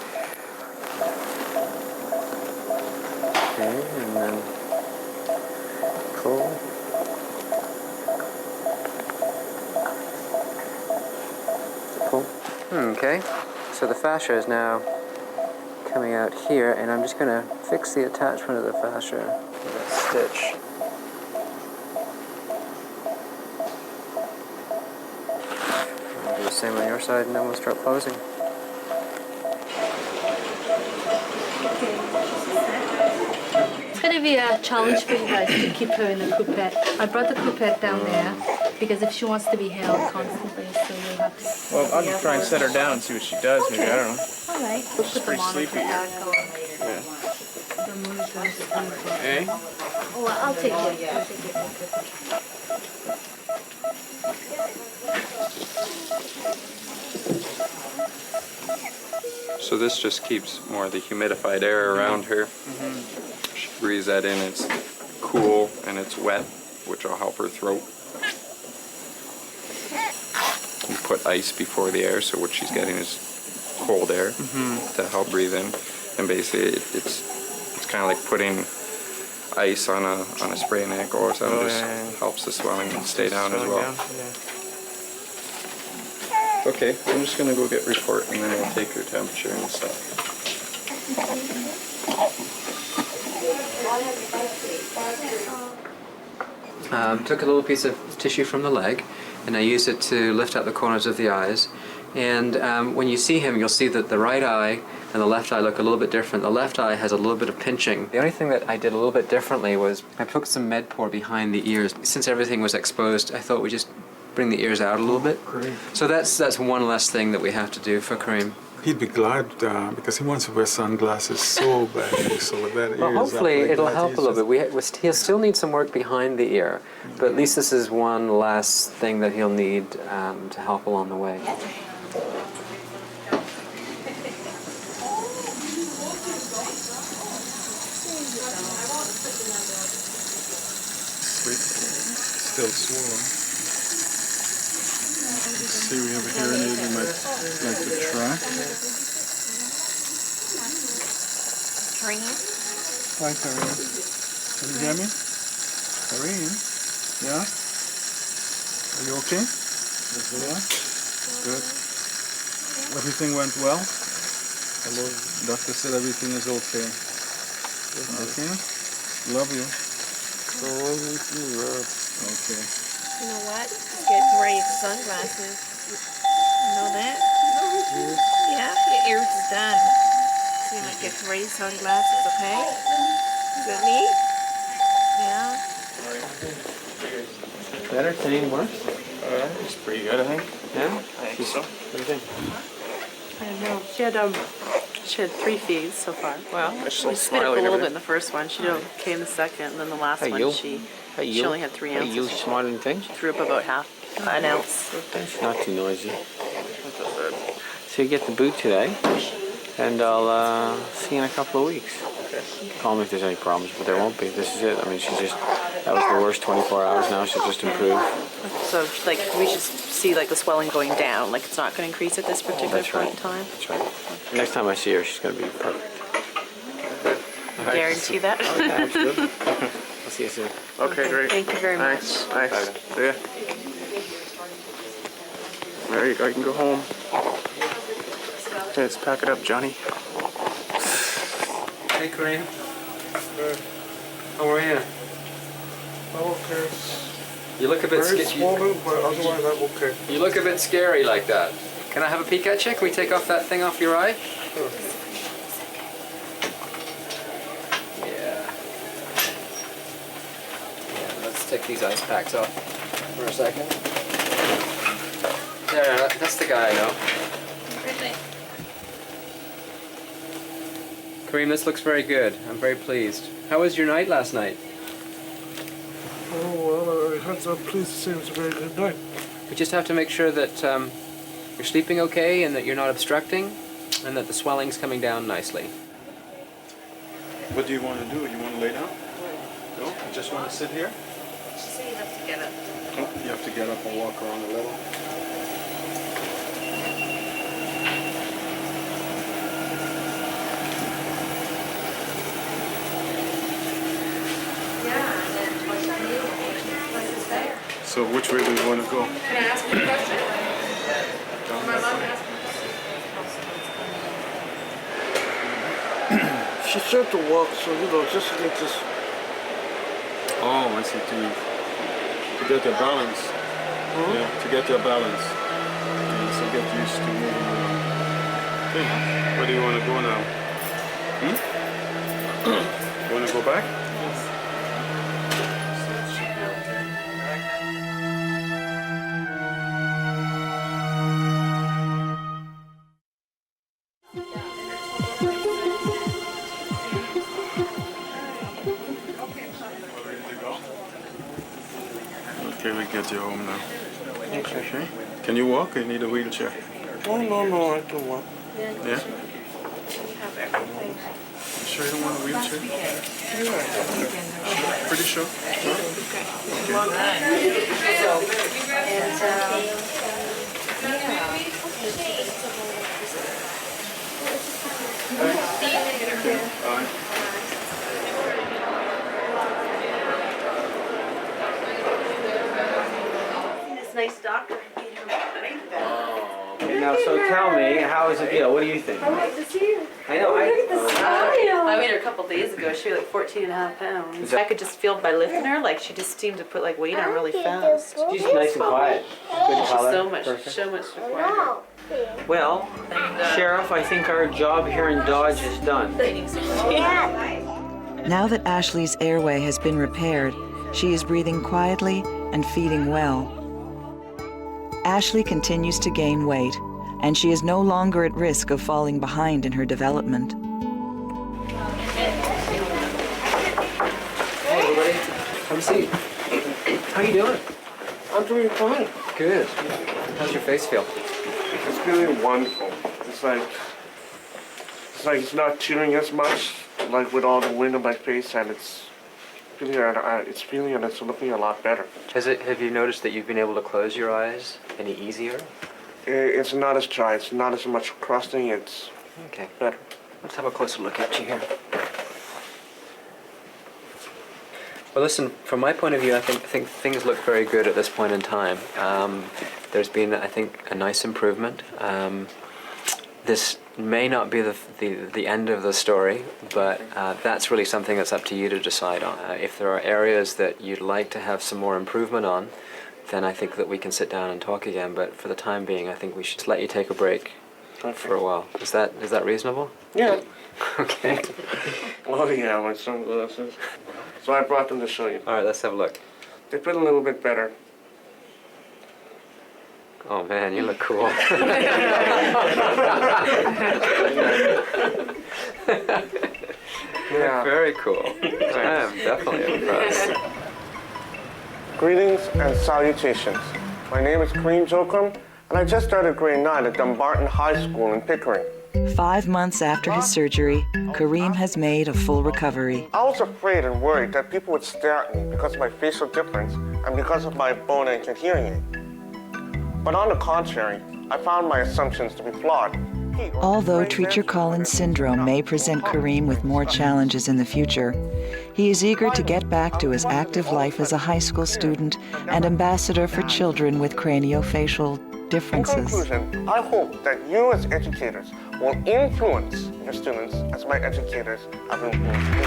Okay, and then pull. Pull. Okay, so the fascia is now coming out here, and I'm just going to fix the attachment of the fascia with a stitch. I'll do the same on your side, and then we'll start closing. It's going to be a challenge for you guys to keep her in the coupette. I brought the coupette down there because if she wants to be held constantly, so you'll have to... Well, I'll just try and set her down and see what she does. Maybe, I don't know. All right. We'll She's put the pretty monitor sleepy. back on. Yeah. The monitor's Eh? Oh, I'll take it. I'll take it. So this just keeps more of the humidified air around her. She breathes that in, it's cool and it's wet, which will help her throat. You put ice before the air, so what she's getting is cold air to help breathe in. And basically it's kind of like putting ice on a sprained ankle or something. Just helps the swelling stay down as well. Okay, I'm just gonna go get report and then we'll take her temperature and stuff. Took a little piece of tissue from the leg, and I used it to lift up the corners of the eyes. And when you see him, you'll see that the right eye and the left eye look a little bit different. The left eye has a little bit of pinching. The only thing that I did a little bit differently was I put some Medpor behind the ears. Since everything was exposed, I thought we'd just bring the ears out a little bit. Great. So that's one less thing that we have to do for Kareem. He'd be glad because he wants to wear sunglasses so badly. So with that Well, hopefully it'll help a little bit. He'll still need some work behind the ear, but at least this is one last thing that he'll need to help along the way. Still swollen. See, we have a hearing aid you might like to try. Karine? Hi, Karine. Can you hear me? Karine? Yeah? Are you okay? Yeah? Good. Everything went well? Hello. Doctor said everything is okay. Okay? Love you. Okay. You know what? He's getting ready for sunglasses. You know that? Yeah, your ears is done. So you might get ready for sunglasses, okay? Is that neat? Yeah. Better? Anything worse? It's pretty good, I think. Yeah? I think so. What do you think? I don't know. She had 3 feeds so far. Well, She's she so spit up a smiling little over bit in the first one. She did okay in the second, and then the last Hey, one you. she you. only had 3 ounces. You smarter than things? She threw up about half an ounce. It's not too noisy. So you get the boot today, and I'll see you in a couple of weeks. Call me if there's any problems, but there won't be. This is it. I mean, that was the worst 24 hours now. She'll just improve. So, like, we should see, like, the swelling going down. Like, it's not going to increase at this particular That's point right. in time. That's right. Next time I see her, she's going to be perfect. Guarantee that? Oh, yeah, absolutely. I'll see you soon. Okay, great. Thank you very much. Thanks. See ya. There you go, you can go home. Okay, let's pack it up, Johnny. Hey, Kareem. How are you? Okay. You look a bit Very swollen, but otherwise I'm okay. You look a bit scary like that. Can I have a peek at you? Can we take off that thing off your eye? Sure. Yeah. Let's take these ice packs off for a second. There, that's the guy I know. Kareem, this looks very good. I'm very pleased. How was your night last night? Oh, well, I'm pleased to say it was a very good night. We just have to make sure that you're sleeping okay and that you're not obstructing and that the swelling's coming down nicely. What do you want to do? You want to lay down? No? You just want to sit here? She said you have to get up. Oh, you have to get up and walk around a little. So which way do you want to go? Can I ask you a question? My mom asked She said to walk, so just like this. Oh, I see. To get your balance. Yeah, to get your balance. Yeah, so get used to moving around. Okay. Where do you want to go now? You want to go back? Okay, we get you home now. Okay. Can you walk or you need a wheelchair? No, I can walk. Yeah? You sure you don't want a wheelchair? Pretty sure? this nice doctor. Okay, now, so tell me, how is it feel? What do you think? I'd like to see her. I know. Look at the smile. I weighed her a couple days ago. She weighed like 14.5 pounds. I could just feel by lifting her, like she just seemed to put like weight on really fast. She's nice and quiet. Good She's color. so much quieter. Well, Sheriff, I think our job here in Dodge is done. Now that Ashley's airway has been repaired, she is breathing quietly and feeding well. Ashley continues to gain weight, and she is no longer at risk of falling behind in her development. Hey, everybody. Have a seat. How you doing? I'm doing fine. Good. How's your face feel? It's feeling wonderful. It's like it's not chilling as much, like with all the wind on my face, and it's feeling and it's looking a lot better. Have you noticed that you've been able to close your eyes any easier? It's not as dry. It's not as much crusting. It's better. Let's have a closer look at you here. Well, listen, from my point of view, I think things look very good at this point in time. There's been, I think, a nice improvement. This may not be the end of the story, but that's really something that's up to you to decide on. If there are areas that you'd like to have some more improvement on, then I think that we can sit down and talk again. But for the time being, I think we should let you take a break for a while. Is that reasonable? Yeah. Okay. Oh yeah, my sunglasses. So I brought them to show you. All right, let's have a look. They fit a little bit better. Oh man, you look cool. Yeah. Very cool. I am definitely impressed. Greetings and salutations. My name is Kareem Jokum, and I just started grade 9 at Dumbarton High School in Pickering. 5 months after his surgery, Kareem has made a full recovery. I was afraid and worried that people would stare at me because of my facial difference and because of my bone and hearing aid. But on the contrary, I found my assumptions to be flawed. Although Treacher Collins syndrome may present Kareem with more challenges in the future, he is eager to get back to his active life as a high school student and ambassador for children with craniofacial differences. In conclusion, I hope that you as educators will influence your students as my educators have influenced me.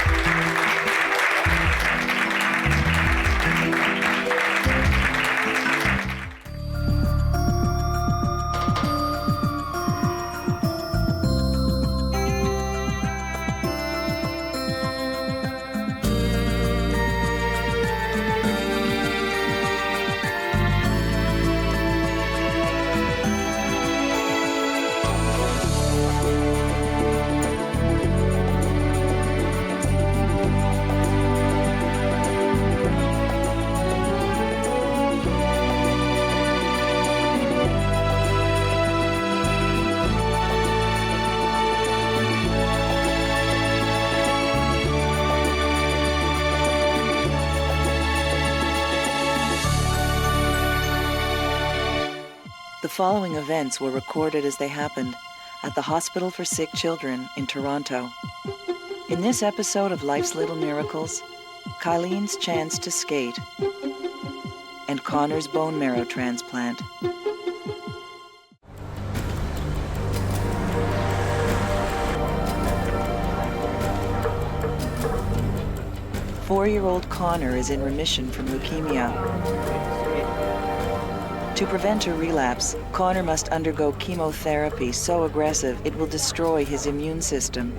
The following events were recorded as they happened at the Hospital for Sick Children in Toronto. In this episode of Life's Little Miracles, Kylene's chance to skate and Connor's bone marrow transplant. Four-year-old Connor is in remission from leukemia. To prevent a relapse, Connor must undergo chemotherapy so aggressive it will destroy his immune system.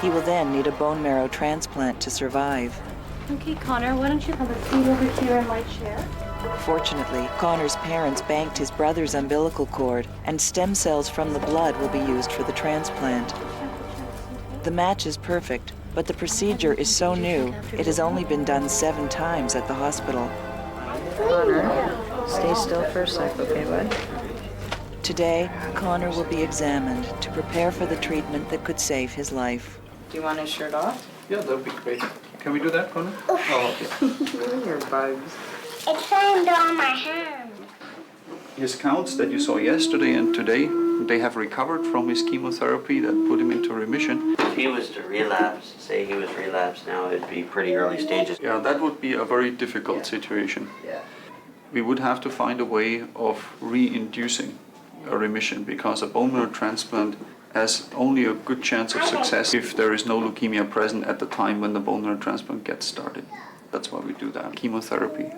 He will then need a bone marrow transplant to survive. Okay, Connor, why don't you have a seat over here in my chair? Fortunately, Connor's parents banked his brother's umbilical cord, and stem cells from the blood will be used for the transplant. The match is perfect, but the procedure is so new, it has only been done 7 times at the hospital. Connor, stay still for a sec, okay, bud? Today, Connor will be examined to prepare for the treatment that could save his life. Do you want his shirt off? Yeah, that would be great. Can we do that, Connor? Oh, okay. Your bugs. It climbed on my hand. His counts that you saw yesterday and today, they have recovered from his chemotherapy that put him into remission. If he was to relapse, say he was relapsed now, it'd be pretty early stages. Yeah, that would be a very difficult situation. Yeah. We would have to find a way of re-inducing a remission because a bone marrow transplant has only a good chance of success if there is no leukemia present at the time when the bone marrow transplant gets started. That's why we do that. Chemotherapy.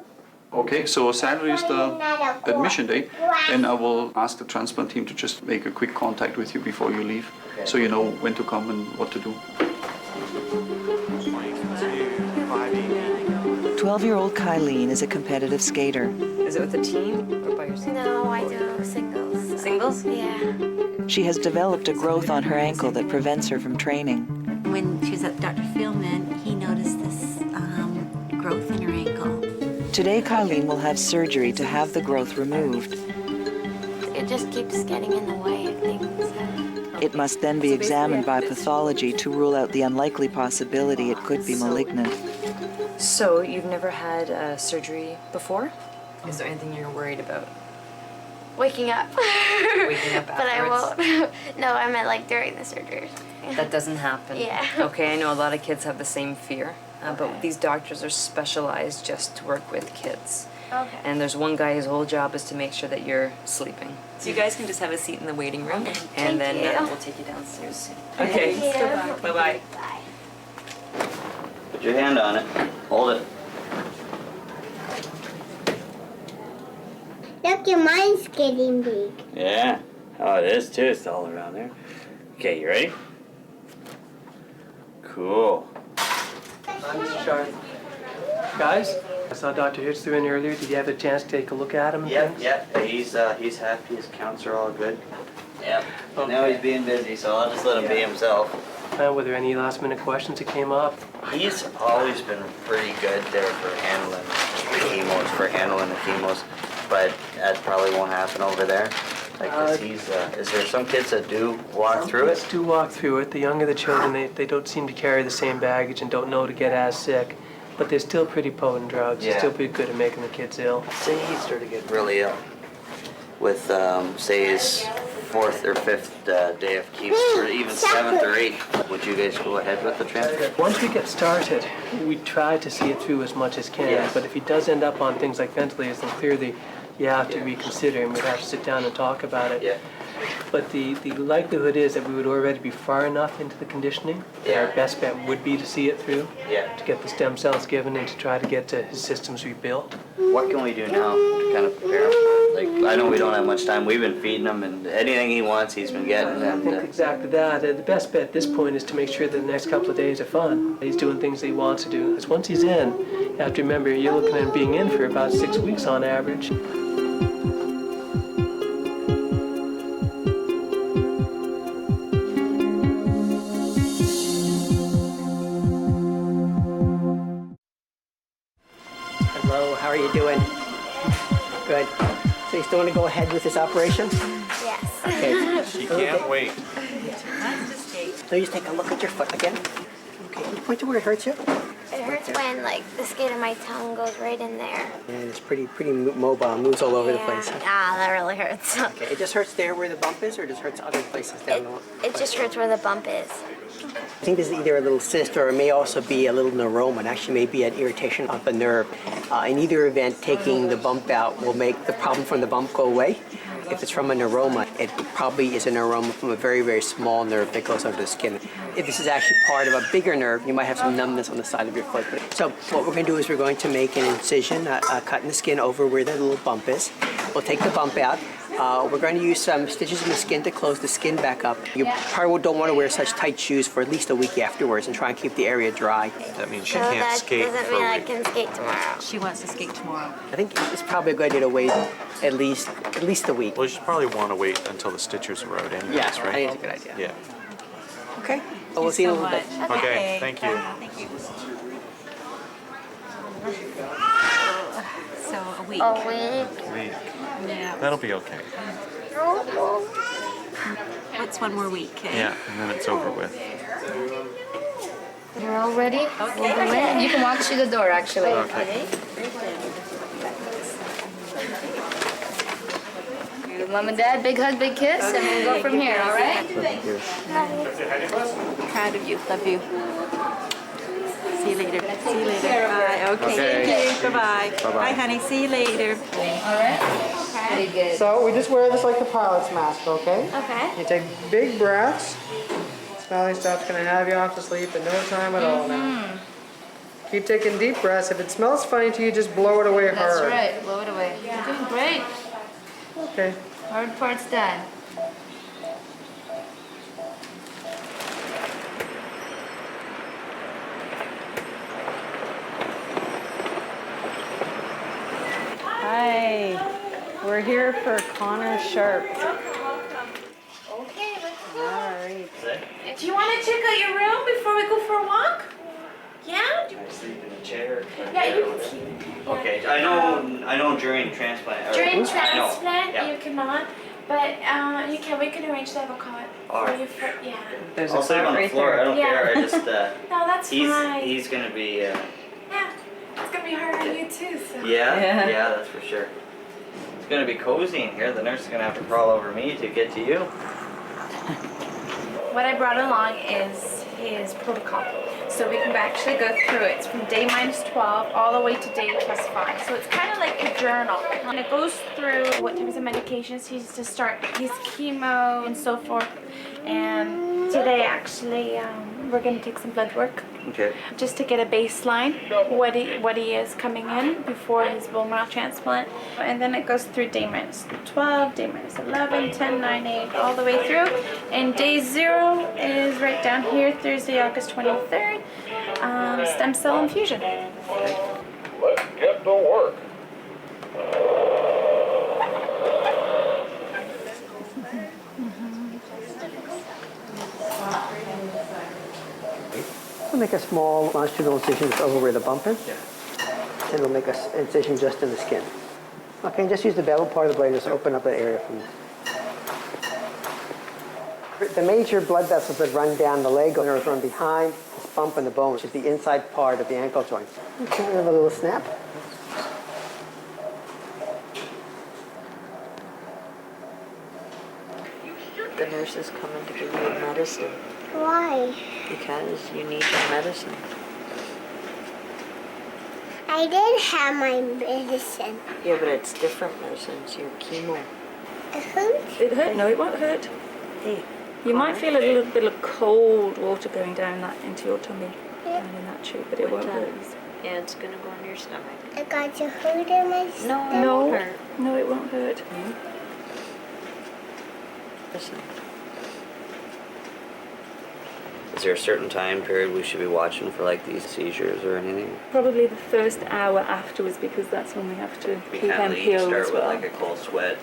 Okay, so Saturday is the admission day, and I will ask the transplant team to just make a quick contact with you before you leave, so you know when to come and what to do. 12-year-old Kylene is a competitive skater. Is it with a team or by yourself? No, I do singles. Singles? Yeah. She has developed a growth on her ankle that prevents her from training. When she was at Dr. Feelman, he noticed this growth in her ankle. Today, Kylene will have surgery to have the growth removed. It just keeps getting in the way of things. It must then be examined by pathology to rule out the unlikely possibility it could be malignant. So, you've never had surgery before? Is there anything you're worried about? Waking up. Waking up afterwards? But I won't. No, I meant like during the surgery. That doesn't happen. Yeah. Okay, I know a lot of kids have the same fear, but these doctors are specialized just to work with kids. Okay. And there's one guy, his whole job is to make sure that you're sleeping. So you guys can just have a seat in the waiting room, and then we'll take you downstairs soon. Okay. Thank you. Bye-bye. Bye. Put your hand on it. Hold it. Look, your mind's getting big. Yeah. Oh, it is too. It's all around there. Okay, you ready? Cool. Mr. Sharp. Guys, I saw Dr. Hitzler in earlier. Did you have a chance to take a look at him? Yep. He's happy. His counts are all good. Yep. Okay. Now he's being busy, so I'll just let him be himself. Were there any last-minute questions that came up? He's always been pretty good there for handling the chemos, but that probably won't happen over there. Like, is there some kids that do walk through it? Kids do walk through it. The younger the children, they don't seem to carry the same baggage and don't know to get as sick. But they're still pretty potent drugs. Yeah. They're still pretty good at making the kids ill. Say he started to get really ill with, say, his 4th or 5th day of chemo, or even 7th or 8th. Would you guys go ahead with the transplant? Once we get started, we try to see it through as much as can. Yes. But if he does end up on things like ventilators, then clearly you have to reconsider and we'd have to sit down and talk about it. Yeah. But the likelihood is that we would already be far enough into the conditioning that our best bet would be to see it through, to get the stem cells given and to try to get his systems rebuilt. What can we do now to kind of prepare him? Like, I know we don't have much time. We've been feeding him, and anything he wants, he's been getting. I think exactly that. The best bet at this point is to make sure that the next couple of days are fun. He's doing things that he wants to do. Because once he's in, you have to remember you're looking at him being in for about 6 weeks on average. Hello, how are you doing? Good. So you still want to go ahead with this operation? Yes. Okay. She can't wait. So you just take a look at your foot again. Okay, can you point to where it hurts you? It hurts when like the skin of my tongue goes right in there. And it's pretty mobile, moves all over the place. Ah, that really hurts. Okay, it just hurts there where the bump is, or it just hurts other places down the line? It just hurts where the bump is. I think this is either a little cyst or it may also be a little neuroma. It actually may be an irritation of the nerve. In either event, taking the bump out will make the problem from the bump go away. If it's from a neuroma, it probably is a neuroma from a very, very small nerve that goes under the skin. If this is actually part of a bigger nerve, you might have some numbness on the side of your foot. So what we're going to do is we're going to make an incision, a cut in the skin over where the little bump is. We'll take the bump out. We're going to use some stitches in the skin to close the skin back up. You probably don't want to wear such tight shoes for at least a week afterwards and try and keep the area dry. That means she So can't that skate doesn't for mean a I week. can skate tomorrow. She wants to skate tomorrow. I think it's probably a good idea to wait at least a week. Well, you should probably want to wait until the stitches are out anyways, Yeah, right? I think it's a good idea. Yeah. Okay, well, we'll see you in a little bit. Okay, thank you. Thank you. So a week. A week. Week. Yeah. That'll be okay. What's one more week? Eh? Yeah, and then it's over with. You're all ready? Okay. We'll go in. You can walk through the door, actually. Okay. Mom and Dad, big hug, big kiss, and we'll go from here, all right? Proud of you. Love you. See you later. See you later. care of her. Bye. Okay. Okay. Thank you. Bye-bye. Bye-bye. Bye, honey. See you later. All right? Very good. So we just wear this like a pilot's mask, okay? Okay. You take big breaths. Smelly stuff's gonna have you off to sleep in no time at all now. Keep taking deep breaths. If it smells funny to you, just blow it away That's hard. right. Blow it away. You're doing great. Okay. Hard part's done. Hi. We're here for Connor Sharp. Okay, let's go. All right. Do you want to check out your room before we go for a walk? Yeah? I sleep in a chair. Yeah, you can sleep. Okay, I know during transplant. During I know, transplant, yeah. you cannot, but you can. We can arrange to have a cot for you. For, yeah. I'll sleep on the floor. I don't Yeah. care. I just No, that's fine. he's gonna be Yeah, it's gonna be hard on you too. So. yeah, that's for sure. It's gonna be cozy in here. The nurse is gonna have to crawl over me to get to you. What I brought along is his protocol. So we can actually go through it. It's from day -12 all the way to day +5. So it's kind of like a journal. And it goes through what types of medications he's to start, his chemo and so forth. And today actually we're going to take some blood work. Okay. Just to get a baseline, what he is coming in before his bone marrow transplant. And then it goes through day -12, day -11, 10, 9, 8, all the way through. And day 0 is right down here, Thursday, August 23rd, stem cell infusion. Let's get to work. We'll make a small longitudinal incision just over where the bump is. And we'll make an incision just in the skin. Okay, and just use the bevel part of the blade and just open up that area from there. The major blood vessels that run down the leg nerves run behind this bump in the bone, which is the inside part of the ankle joint. Okay, we have a little snap. The nurse is coming to give you medicine Why? because you need your medicine. I did have my medicine. Yeah, but it's different medicines. Your chemo. It hurts? It hurt? No, it won't hurt. Hey, You might feel a little bit of cold water going down that into your tummy, down in that tube, but it won't hurt. Yeah, it's gonna go in your stomach. I got you hurt in my stomach. No, hurt. no, it won't hurt. Listen. Is there a certain time period we should be watching for like these seizures or anything? Probably the first hour afterwards, because that's when we have to We keep can't them healed start as with well. like a cold sweat.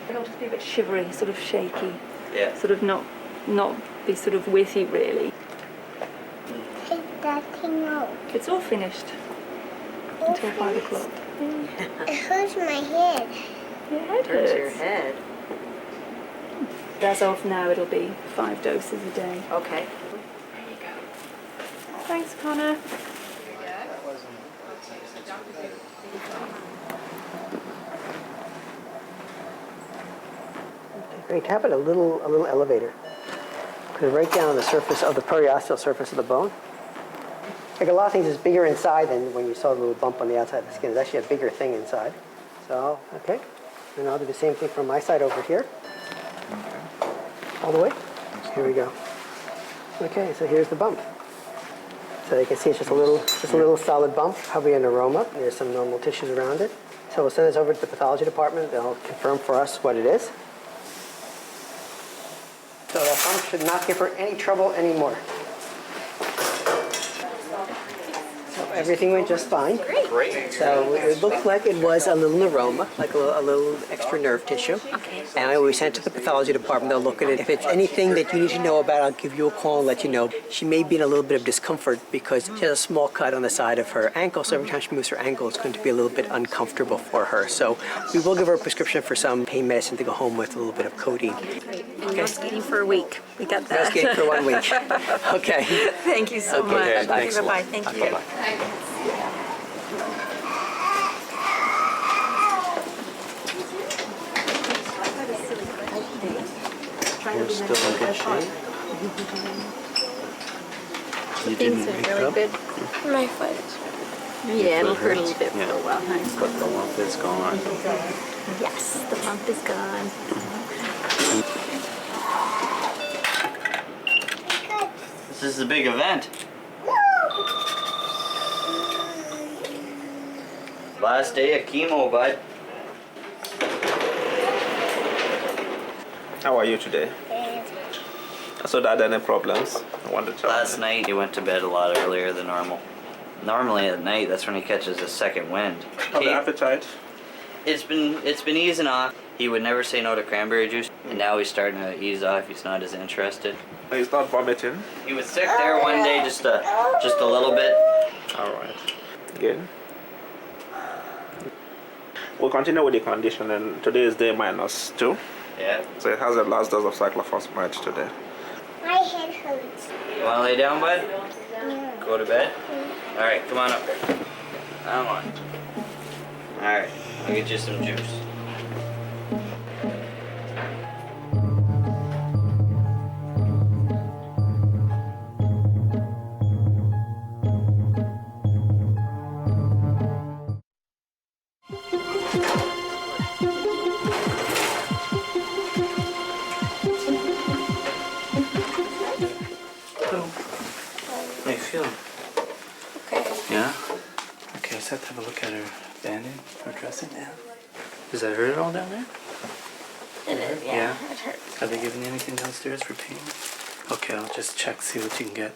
It'll just be a bit shivery, sort of shaky, Yeah. sort of not be sort of with you really. Take that thing out. It's all finished until 5 o'clock. It hurts my head. Your head Hurts your hurts. head. As of now, it'll be 5 doses a day. Okay. Thanks, Connor. Great. Tap it a little elevator. Because right down on the surface of the periosteal surface of the bone. Like a lot of things, it's bigger inside than when you saw the little bump on the outside of the skin. It's actually a bigger thing inside. So, okay. And I'll do the same thing from my side over here. All the way. Here we go. Okay, so here's the bump. So you can see it's just a little solid bump, probably an aroma. There's some normal tissues around it. So we'll send this over to the pathology department. They'll confirm for us what it is. So that bump should not give her any trouble anymore. So everything went just fine. Great. So it looked like it was a little neuroma, like a little extra nerve tissue. Okay. And we sent it to the pathology department. They'll look at it. If it's anything that you need to know about, I'll give you a call and let you know. She may be in a little bit of discomfort because she has a small cut on the side of her ankle. So every time she moves her ankle, it's going to be a little bit uncomfortable for her. So we will give her a prescription for some pain medicine to go home with a little bit of codeine. And no skating for a week. We got that. No skating for 1 week. Okay. Thank you so much. Okay, Okay, thanks. bye-bye. Thank you. Bye-bye. You're still in good shape. You Things didn't are pick really up? good. My foot. Yeah, it'll hurt a little bit for a while. But the lump is gone. Yes, the bump is gone. This is a big event. Last day of chemo, bud. How are you today? So that any problems? I wanted to Last night he went to bed a lot earlier than normal. Normally at night, that's when he catches his second wind. How's the appetite? It's been easing off. He would never say no to cranberry juice, and now he's starting to ease off. He's not as interested. He's not vomiting? He was sick there one day, just a little bit. All right. Good. We'll continue with the condition, and today is day -2. Yeah. So it has the last dose of cyclophosphamide today. My head hurts. You wanna lay down, bud? Go to bed? Alright, come on up there. Come on. Alright, I'll get you some juice. How you feeling? Okay. Yeah? Okay, let's have to have a look at her banding or dressing now. Does that hurt at all down there? It is, yeah. It hurts. Have they given you anything downstairs for pain? Okay, I'll just check, see what you can get.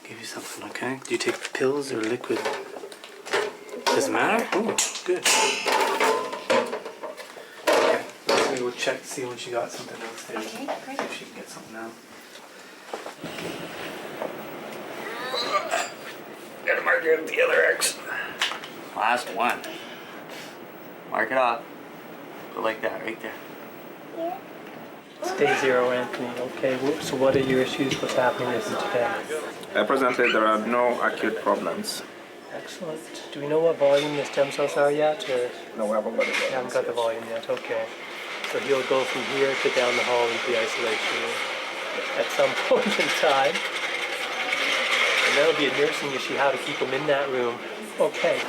Give you something, okay? Do you take pills or liquid? Doesn't matter? Oh, good. Okay, let's go check, see when she got something downstairs. Okay, great. See if she can get something out. Gotta mark out the other X. Last one. Mark it off. Go like that, right there. It's day 0, Anthony. Okay, so what are your issues? What's happening with you today? Presently, there are no acute problems. Excellent. Do we know what volume the stem cells are yet? Or? No, we haven't got it. You haven't got the volume yet, okay. So he'll go from here to down the hall into the isolation room at some point in time. And that'll be a nursing issue how to keep him in that room. Okay.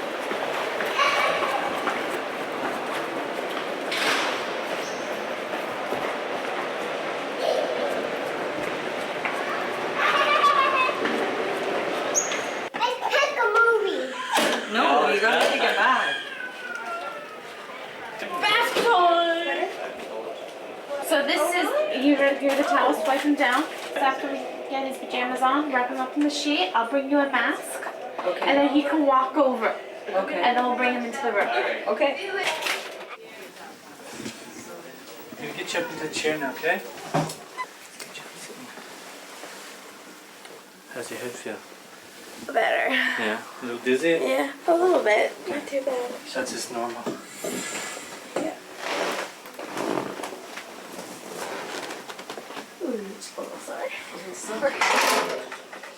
No, you gotta take it back. Bath time! So this is, you're the towel, swipe him down. So after we get his pajamas on, wrap him up in the sheet, I'll bring you a mask. Okay. And then he can walk over. Okay. And then we'll bring him into the room. Okay. We'll get you up into the chair now, okay? How's your head feel? Better. Yeah? A little dizzy? Yeah, a little bit. Not too bad. That's just normal. Yeah. Ooh, it's a little sore. A little sore.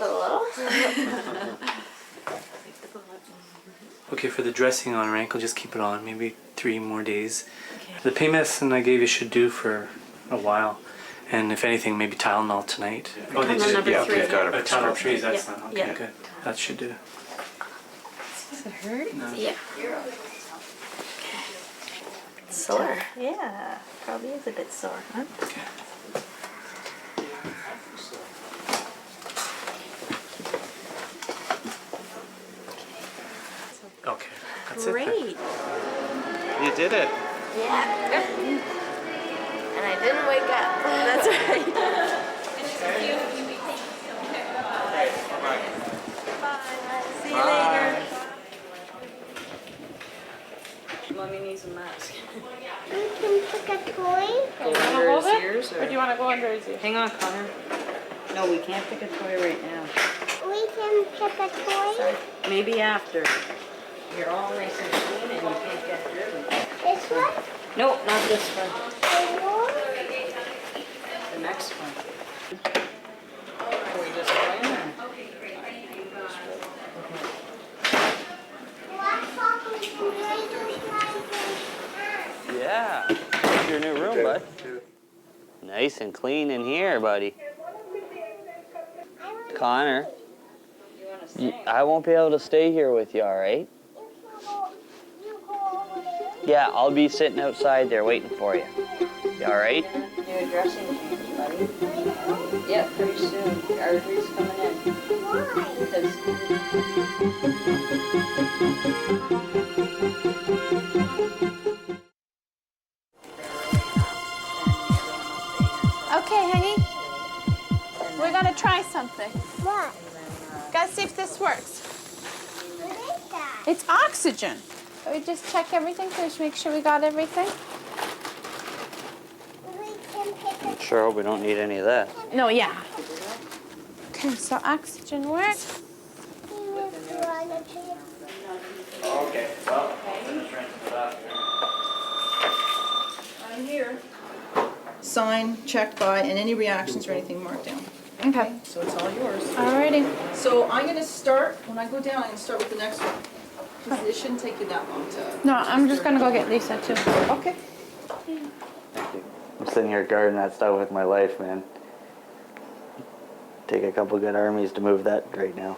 A little? Okay, for the dressing on her ankle, just keep it on, maybe 3 more days. Okay. The pain medicine I gave you should do for a while. And if anything, maybe Tylenol tonight. Oh, they just, yeah, we've got a Tylenol 3 is Yeah. excellent. Okay, Yeah. good. That should do. Does it hurt? No. Yeah. Sore. Yeah, probably is a bit sore, huh? Okay, that's Great. it. You did it. Yeah. And I didn't wake up. That's right. See you later. Mommy needs a mask. We can pick a toy. Go under his ears, Or do you want to go under his ears? Hang on, Connor. No, we can't pick a toy right now. We can pick a toy. Maybe after. You're all nice and clean and you can't get dirty. This one? No, not this one. The The next one. Are we just playing? Yeah. It's your new room, bud. Nice and clean in here, buddy. Connor, I won't be able to stay here with you, all right? Yeah, I'll be sitting outside there waiting for you. You all right? New dressing change, buddy. Yeah, pretty soon. The artery's coming in. Okay, honey. We're gonna try something. What? Gotta see if this works. What is that? It's oxygen. We just check everything, just make sure we got everything. We can pick a Sure hope we don't need any of that. No, yeah. Okay, so oxygen works. Okay, well, finish rinsing it up. I'm here. Signed, checked by, and any reactions or anything marked down. Okay. So it's all yours. Alrighty. So I'm going to start, when I go down, I'm going to start with the next one. Because it shouldn't take you that long to... No, I'm just gonna go get Lisa too. Okay. I'm sitting here guarding that stuff with my life, man. Take a couple good armies to move that right now.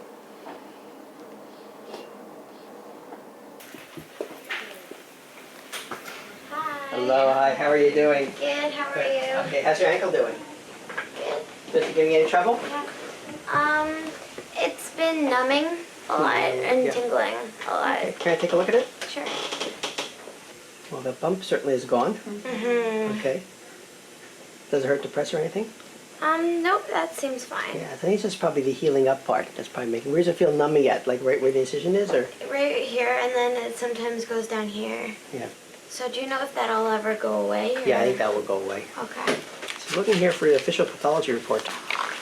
Hello, hi, how are you doing? Good, how are you? Okay, how's your ankle doing? Good. Is it giving you any trouble? It's been numbing a lot and tingling a lot. Okay, can I take a look at it? Sure. Well, the bump certainly is gone. Mm-hmm. Okay. Does it hurt to press or anything? Nope, that seems fine. Yeah, I think it's just probably the healing up part that's probably making. Where does it feel numbing at? Like right where the incision is, or? Right here, and then it sometimes goes down here. Yeah. So do you know if that'll ever go away? Yeah, I or- think that will go away. Okay. So looking here for the official pathology report,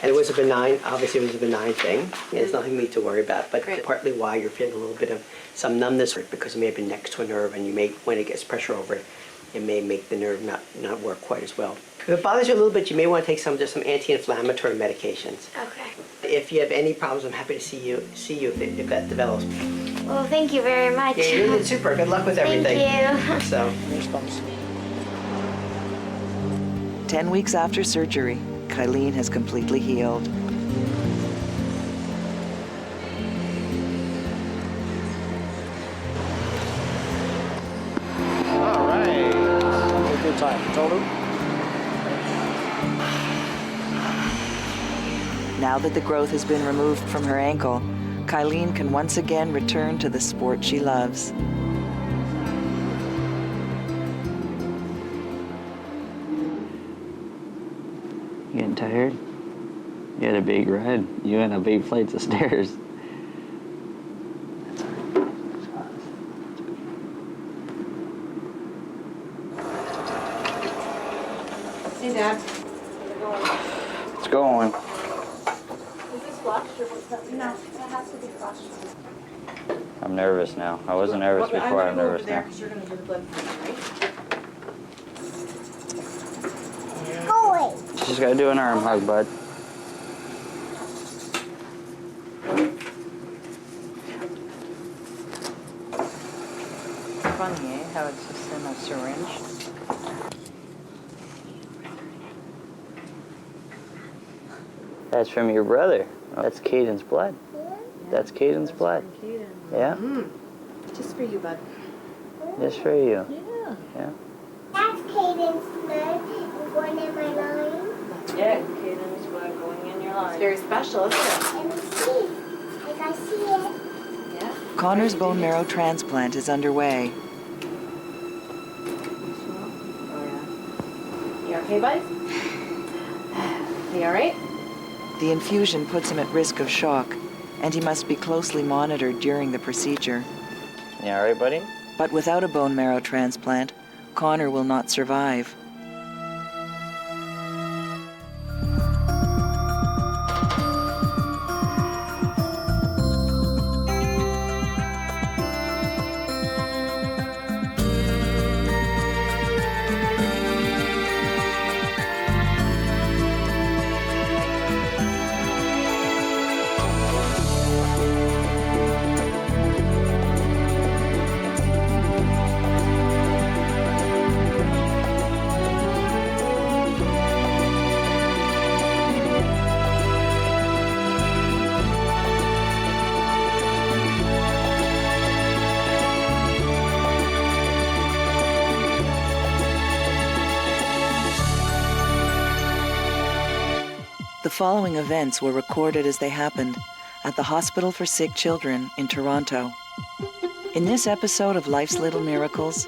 and it was a benign, obviously it was a benign thing. There's nothing we need to worry about, but partly why you're feeling a little bit of some numbness because it may have been next to a nerve, and you may, when it gets pressure over it, it may make the nerve not work quite as well. If it bothers you a little bit, you may want to take some anti-inflammatory medications. Okay. If you have any problems, I'm happy to see you if that develops. Well, thank you very much. Yeah, you're doing super. Good luck with everything. Thank you. So, 10 weeks after surgery, Kylene has completely healed. All right. Have a good time. Total? Now that the growth has been removed from her ankle, Kylene can once again return to the sport she loves. You getting tired? You had a big ride. You had a big flight of stairs. Hey, Dad. It's going. Is this flushed or what's that? No, it has to be flushed. I'm nervous now. I wasn't nervous before. I'm nervous now. Because you're going to do the blood pressure, right? Go away. Just gotta do an arm hug, bud. funny, eh? How it's just in a syringe. That's from your brother. Oh, that's Caden's blood. That's Caden's blood. Yeah? Just for you, bud. Just for you. Yeah. That's Caden's blood going in my line. Yeah, Caden's blood going in your line. It's very special, isn't it? And see, like I see it. Yeah. Connor's bone marrow transplant is underway. You okay, bud? You all right? The infusion puts him at risk of shock, and he must be closely monitored during the procedure. You all right, buddy? But without a bone marrow transplant, Connor will not survive. The following events were recorded as they happened at the Hospital for Sick Children in Toronto. In this episode of Life's Little Miracles,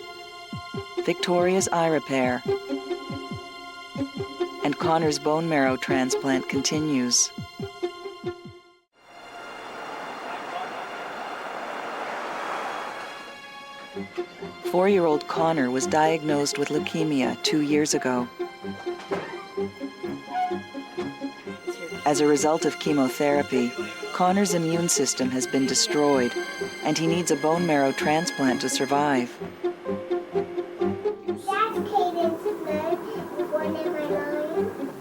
Victoria's eye repair and Connor's bone marrow transplant continues. Four-year-old Connor was diagnosed with leukemia 2 years ago. As a result of chemotherapy, Connor's immune system has been destroyed, and he needs a bone marrow transplant to survive.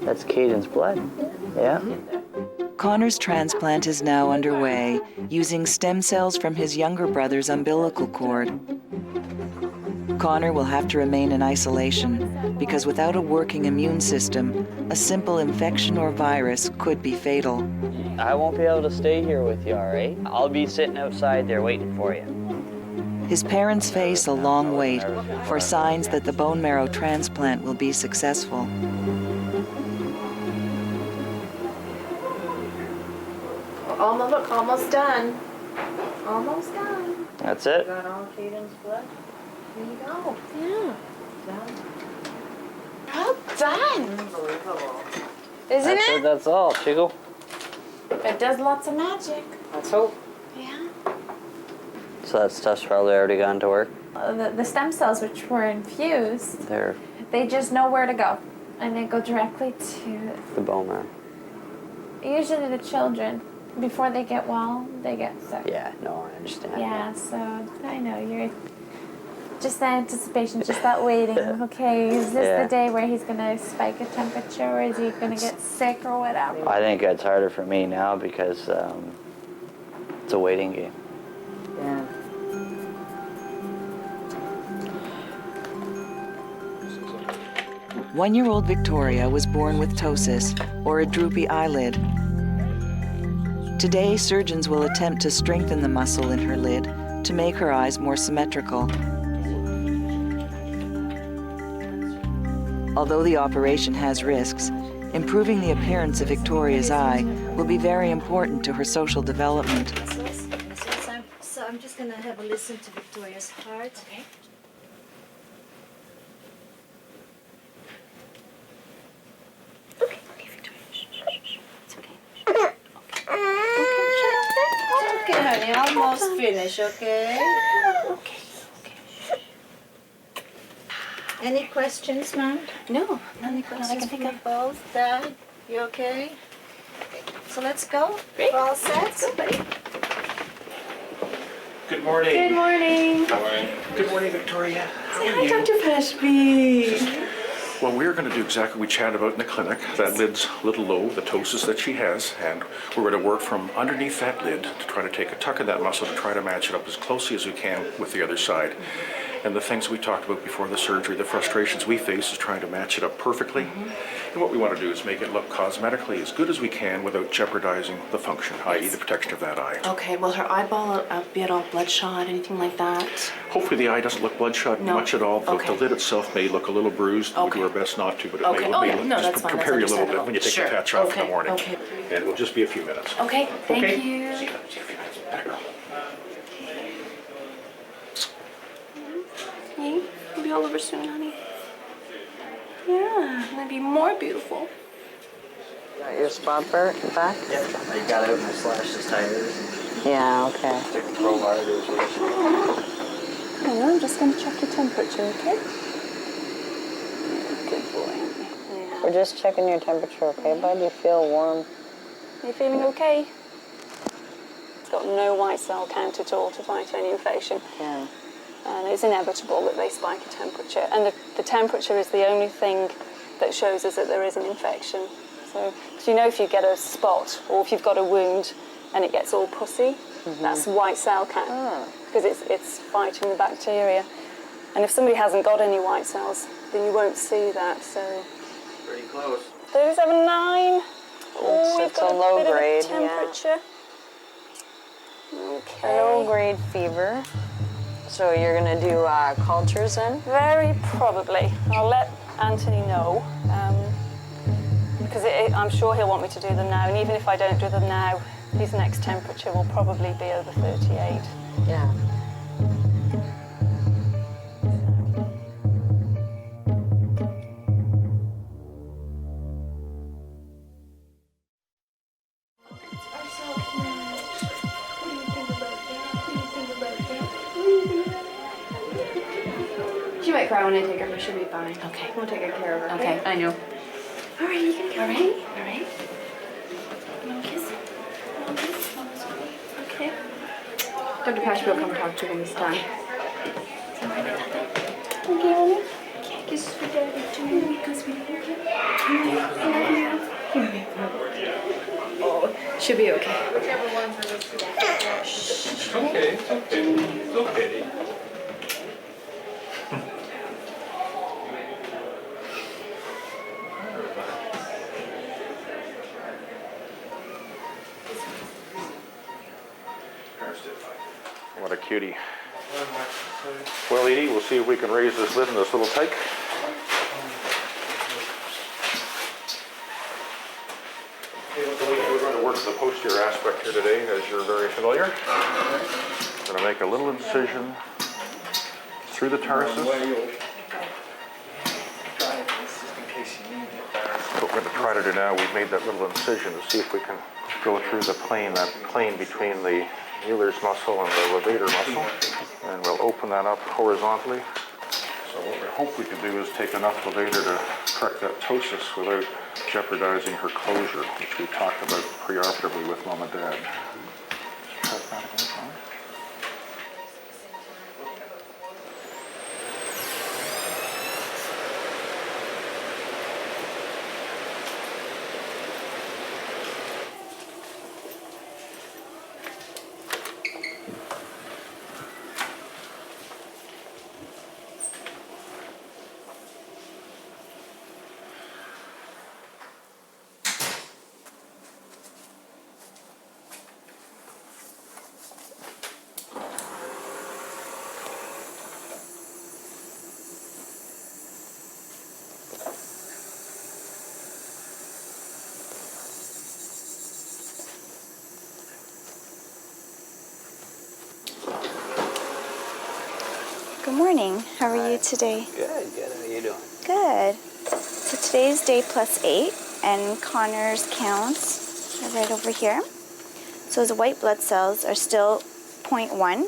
That's Caden's blood. Yeah? Connor's transplant is now underway, using stem cells from his younger brother's umbilical cord. Connor will have to remain in isolation because without a working immune system, a simple infection or virus could be fatal. I won't be able to stay here with you, all right? I'll be sitting outside there waiting for you. His parents face a long wait for signs that the bone marrow transplant will be successful. Almost done. Almost done. That's it? Got all Caden's blood. There you go. Yeah. Done. Well done. Unbelievable. Isn't it? That's all, Chico. It does lots of magic. Let's hope. Yeah. So that stuff's probably already gone to work? The stem cells which were infused, They're they just know where to go. And they go directly to, the bone marrow. usually the children. Before they get well, they get sick. Yeah, no, I understand. Yeah, so I know you're just that anticipation, just that waiting. Okay, is this the day where he's gonna spike a temperature, or is he gonna get sick or whatever? I think it's harder for me now because it's a waiting game. Yeah. One-year-old Victoria was born with ptosis, or a droopy eyelid. Today, surgeons will attempt to strengthen the muscle in her lid to make her eyes more symmetrical. Although the operation has risks, improving the appearance of Victoria's eye will be very important to her social development. So I'm just going to have a listen to Victoria's heart. Okay. Okay, honey, almost finished, okay? Okay. Any questions, ma'am? No, any questions I can think of. Both, Dad, you okay? So let's go. Great. We're all set. Good morning. Good morning. Good morning, Victoria. How Say are hi, you? Dr. Pashby. Well, we're going to do exactly what we chatted about in the clinic. That lid's a little low, the ptosis that she has, and we're going to work from underneath that lid to try to take a tuck of that muscle to try to match it up as closely as we can with the other side. And the things we talked about before the surgery, the frustrations we face is trying to match it up perfectly. And what we want to do is make it look cosmetically as good as we can without jeopardizing the function, i.e. the protection of that eye. Okay, will her eyeball be at all bloodshot, anything like that? Hopefully the eye doesn't look bloodshot much at all. The lid itself may look a little bruised. We do our best not to, but it may just prepare you a little bit when you take the patch off in the morning. Okay. And it will just be a few minutes. Okay, thank you. See you in a few minutes. Better go. Hey, you'll be all over soon, honey. Yeah, and it'd be more beautiful. Got your spot back? Yeah, I got out and I slashed his tires. Yeah, okay. Stick the crowbar to his waist. I don't know, I'm just gonna check your temperature, okay? Good boy. Yeah. We're just checking your temperature, okay, bud? You feel warm? Are you feeling okay? It's got no white cell count at all to fight any infection. Yeah. And it's inevitable that they spike a temperature. And the temperature is the only thing that shows us that there is an infection. So, because you know if you get a spot or if you've got a wound and it gets all pussy, that's white cell count. Because it's fighting the bacteria. And if somebody hasn't got any white cells, then you won't see that, so. Pretty close. 37.9. Oh, we've It's got a low bit grade, of a temperature. Okay. Low grade fever. So you're gonna do cultures then? Very probably. I'll let Anthony know, because I'm sure he'll want me to do them now, and even if I don't do them now, his next temperature will probably be over 38. Yeah. She might cry when I take her, but she'll be fine. Okay. We'll take good care of her. Okay, I know. All right, you can come. All right. You want a kiss? Okay. Dr. Pash will come talk to you when he's done. Okay, honey? Okay, kiss for daddy too. Because we love you. I love you. Oh, she'll be okay. Whichever one's for this today. It's okay. It's okay. What a cutie. Well, Edie, we'll see if we can raise this lid in this little tyke. We're going to work the posterior aspect here today, as you're very familiar. I'm going to make a little incision through the tarsus. What we're going to try to do now, we've made that little incision to see if we can go through the plane, that plane between the Mueller's muscle and the levator muscle, and we'll open that up horizontally. So what we hope we can do is take enough levator to correct that ptosis without jeopardizing her closure, which we talked about preoperatively with Mom and Dad. Cut that again, Tom. Good morning. How are you today? Good. How are you doing? Good. So today's day +8, and Connor's counts are right over here. So his white blood cells are still 0.1.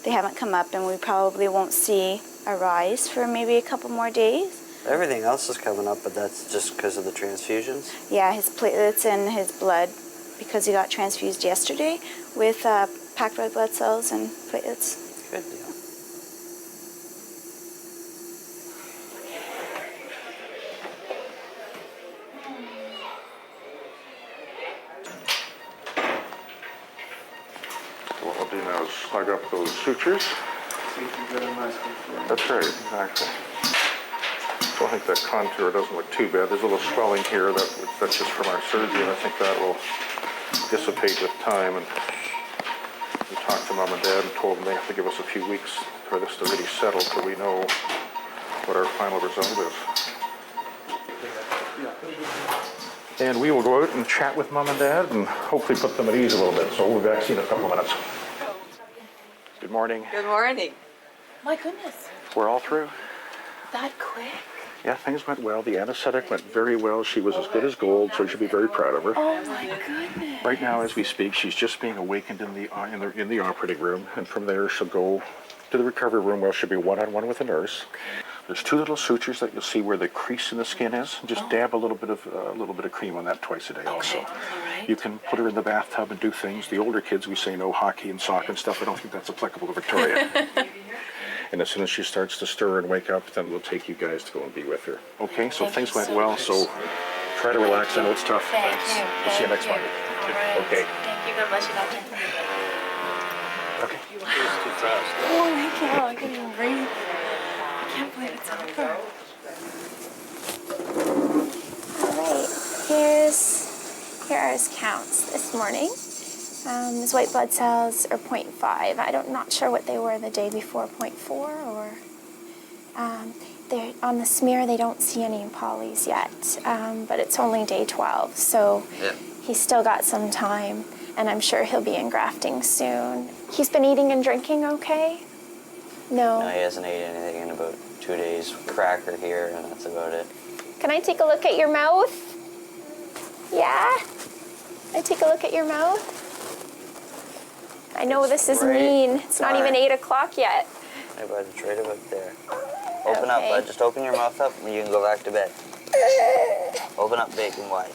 They haven't come up, and we probably won't see a rise for maybe a couple more days. Everything else is coming up, but that's just because of the transfusions? Yeah, his platelets in his blood, because he got transfused yesterday with packed red blood cells and platelets. Good deal. What we'll do now is snug up those sutures. That's right, exactly. So I think that contour doesn't look too bad. There's a little swelling here that's just from our surgery, and I think that will dissipate with time. And we talked to Mom and Dad and told them they have to give us a few weeks for this to really settle so we know what our final result is. And we will go out and chat with Mom and Dad and hopefully put them at ease a little bit. So we'll be back to you in a couple of minutes. Good morning. Good morning. My goodness, We're all through. that quick? Yeah, things went well. The anesthetic went very well. She was as good as gold, so you should be very proud of her. Oh my goodness. Right now, as we speak, she's just being awakened in the operating room, and from there she'll go to the recovery room where she'll be one-on-one with a nurse. There's two little sutures that you'll see where the crease in the skin is. Just dab a little bit of cream on that twice a day. Also, you can put her in the bathtub and do things. The older kids, we say no hockey and soccer and stuff. I don't think that's applicable to Victoria. And as soon as she starts to stir and wake up, then we'll take you guys to go and be with her. Okay, so things went well, so try to relax. I know it's tough. Thanks. We'll see you next Monday. Okay. Thank you. God bless you, Doctor. Okay. Too fast. Oh my God, I can't even breathe. I can't believe it's over. Alright, here are his counts this morning. His white blood cells are 0.5. I'm not sure what they were the day before, 0.4 or... on the smear they don't see any polys yet, but it's only day 12, so he's still got some time, and I'm sure he'll be engrafting soon. He's been eating and drinking okay? No. No, he hasn't ate anything in about 2 days. Cracker here, and that's about it. Can I take a look at your mouth? Yeah? Can I take a look at your mouth? I know this is mean. It's not even 8 o'clock yet. Hey, bud, it's right about there. Open up, bud. Just open your mouth up and you can go back to bed. Open up big and wide.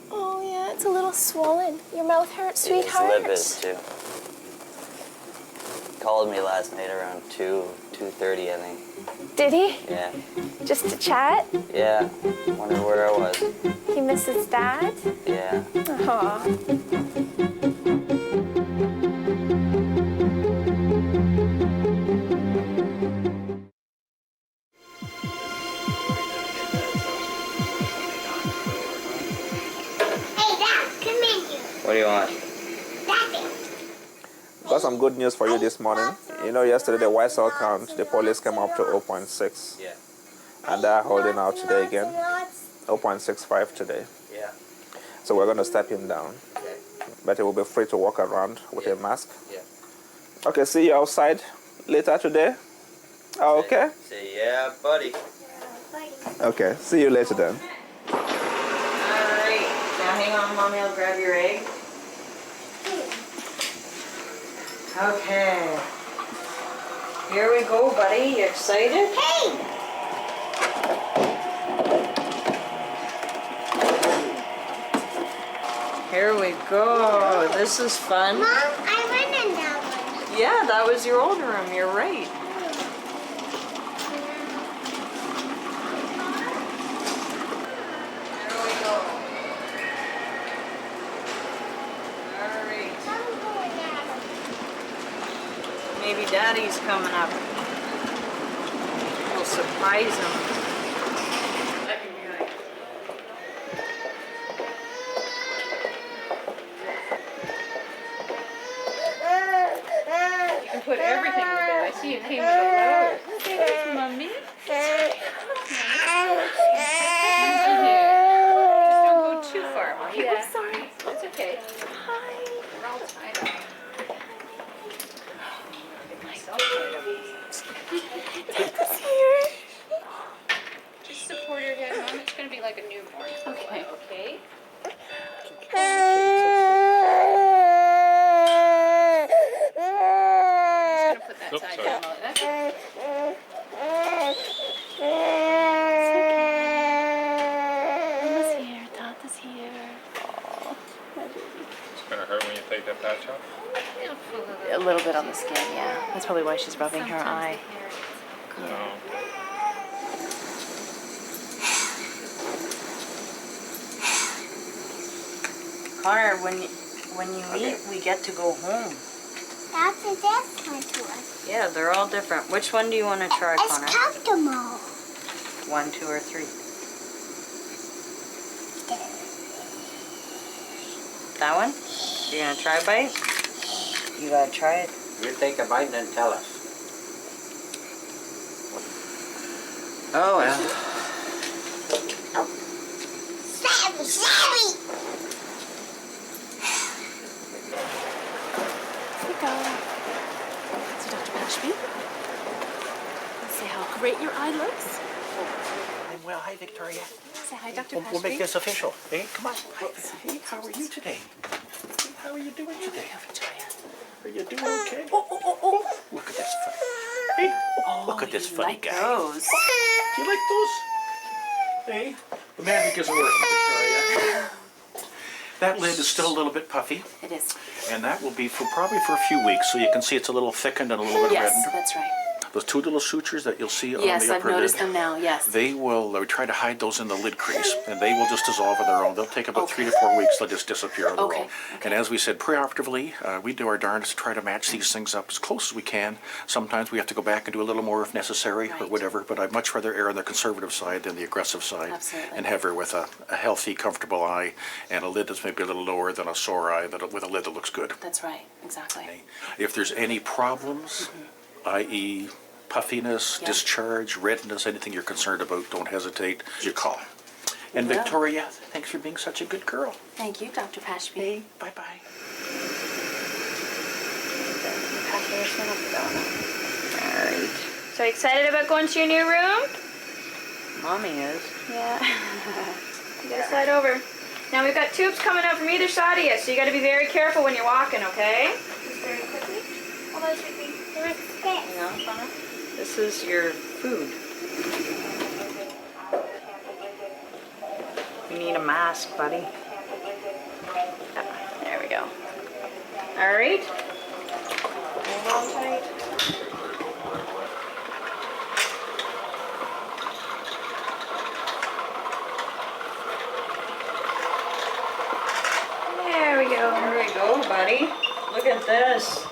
Oh, yeah, it's a little swollen. Your mouth hurts, sweetheart? His lip is, too. He called me last night around 2:30, I think. Did he? Yeah. Just to chat? Yeah. Wondered where I was. He misses Dad? Yeah. Aw. What do you want? Got some good news for you this morning. You know, yesterday the white cell count, the police came up to 0.6. Yeah. And they're holding out today again. 0.65 today. Yeah. So we're going to step him down. Okay. But he will be free to walk around with a mask. Yeah. Okay, see you outside later today. Oh, okay? Say, yeah, buddy. Okay, see you later then. Alright, now hang on, Mommy, I'll grab your egg. Okay. Here we go, buddy. You excited? Hey! Here we go. This is fun. Mom, I went in that one. Yeah, that was your old room. You're right. There we go. Alright. Maybe Daddy's coming up. We'll surprise him. You can put everything in bed. I see you came with a load. Thanks, Mommy. Just don't go too far, Mommy. Yeah. I'm sorry. It's okay. Hi. We're all tied up. Get myself tied up. Papa's here. Just support your head, Mom. It's going to be like a newborn. Okay. Okay. Put that side down. That's okay. Mama's here. Tata's here. Oh, my baby. It's gonna hurt when you take that patch off? A little bit on the skin, yeah. That's probably why she's rubbing her eye. No. Connor, when you eat, we get to go home. That's a different one. Yeah, they're all different. Which one do you want to try, Connor? It's comfortable. 1, 2, or 3? That one? You gonna try a bite? You gotta try it. You take a bite and then tell us. Oh well. Sammy! Here we go. So Dr. Pashby, let's say how great your eye looks. I'm well. Hi, Victoria. Say hi, Dr. Pashby. We'll make this official. Hey, come on. Hey, how are you today? Hey, how are you doing today? Are you doing okay? Oh. Look at this funny. Hey, look at this funny guy. Those. Do you like those? Hey, the magic isn't working, Victoria. That lid is still a little bit puffy. It is. And that will be probably for a few weeks, so you can see it's a little thickened and a little bit reddened. Yes, that's right. Those 2 little sutures that you'll see on Yes, the I've upper noticed lid, them now, yes. they will try to hide those in the lid crease, and they will just dissolve on their own. They'll take about 3 to 4 weeks. They'll just disappear on their own. And as we said, preoperatively, we do our darndest to try to match these things up as close as we can. Sometimes we have to go back and do a little more if necessary or whatever, but I'd much rather err on the conservative side than the aggressive side. Absolutely. And have her with a healthy, comfortable eye and a lid that's maybe a little lower than a sore eye, with a lid that looks good. That's right, exactly. If there's any problems, i.e., puffiness, discharge, redness, anything you're concerned about, don't hesitate. You call. And Yeah. Victoria, thanks for being such a good girl. Thank you, Dr. Pashby. Hey, bye-bye. Alright. So excited about going to your new room? Mommy is. Yeah. You gotta slide over. Now we've got tubes coming out from either side of you, so you gotta be very careful when you're walking, okay? Just very quickly. Hold on, sweetie. Hang on, Connor. This is your food. You need a mask, buddy. There we go. Alright. Hold on tight. There we go. There we go, buddy. Look at this.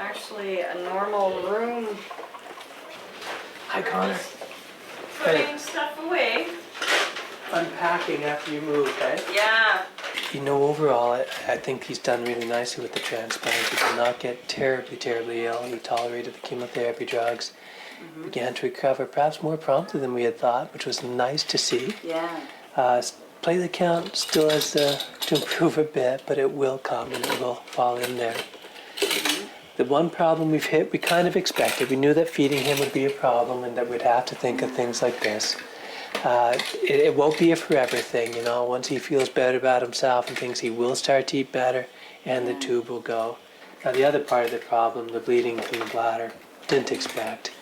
Actually, a normal room. Hi, Connor. Putting stuff away. Unpacking after you move, eh? Yeah. You know, overall, I think he's done really nicely with the transplant. He did not get terribly ill. He tolerated the chemotherapy drugs. Began to recover perhaps more promptly than we had thought, which was nice to see. Yeah. Platelet count still has to improve a bit, but it will come and it will fall in there. The one problem we've hit, we kind of expected. We knew that feeding him would be a problem and that we'd have to think of things like this. It won't be a forever thing, you know. Once he feels better about himself and things, he will start to eat better and the tube will go. Now the other part of the problem, the bleeding from the bladder, didn't expect.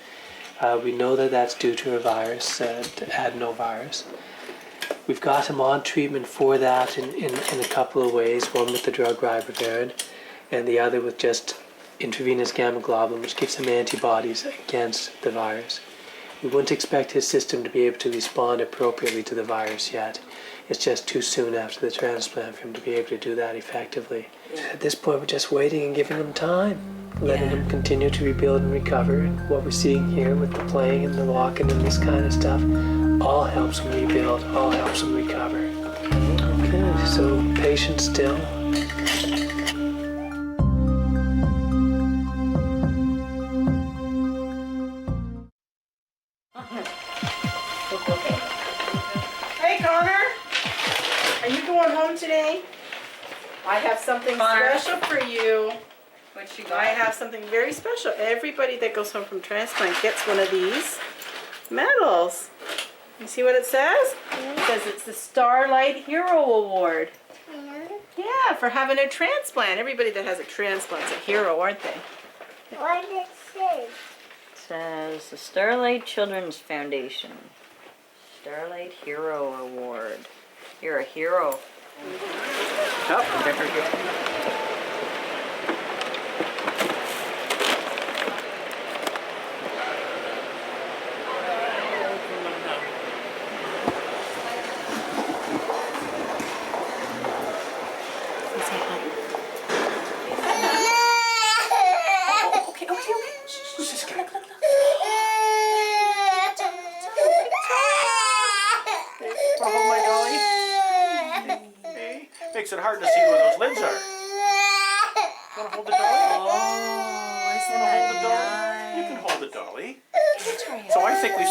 We know that that's due to a virus, adenovirus. We've got him on treatment for that in a couple of ways, one with the drug ribavirin and the other with just intravenous gamma globulin, which gives him antibodies against the virus. We wouldn't expect his system to be able to respond appropriately to the virus yet. It's just too soon after the transplant for him to be able to do that effectively. At this point, we're just waiting and giving him time, letting him continue to rebuild and recover. And what we're seeing here with the playing and the walking and this kind of stuff, all helps him rebuild, all helps him recover. Okay, so patient still. Hey, Connor. Are you going home today? I have something special for you. What you I have something very special. Everybody that goes home from transplant gets one of these medals. You see what it says? It says it's the Starlight Hero Award. Yeah, for having a transplant. Everybody that has a transplant's a hero, aren't they? What did it say? It says the Starlight Children's Foundation. Starlight Hero Award. You're a hero. Oh, there we go.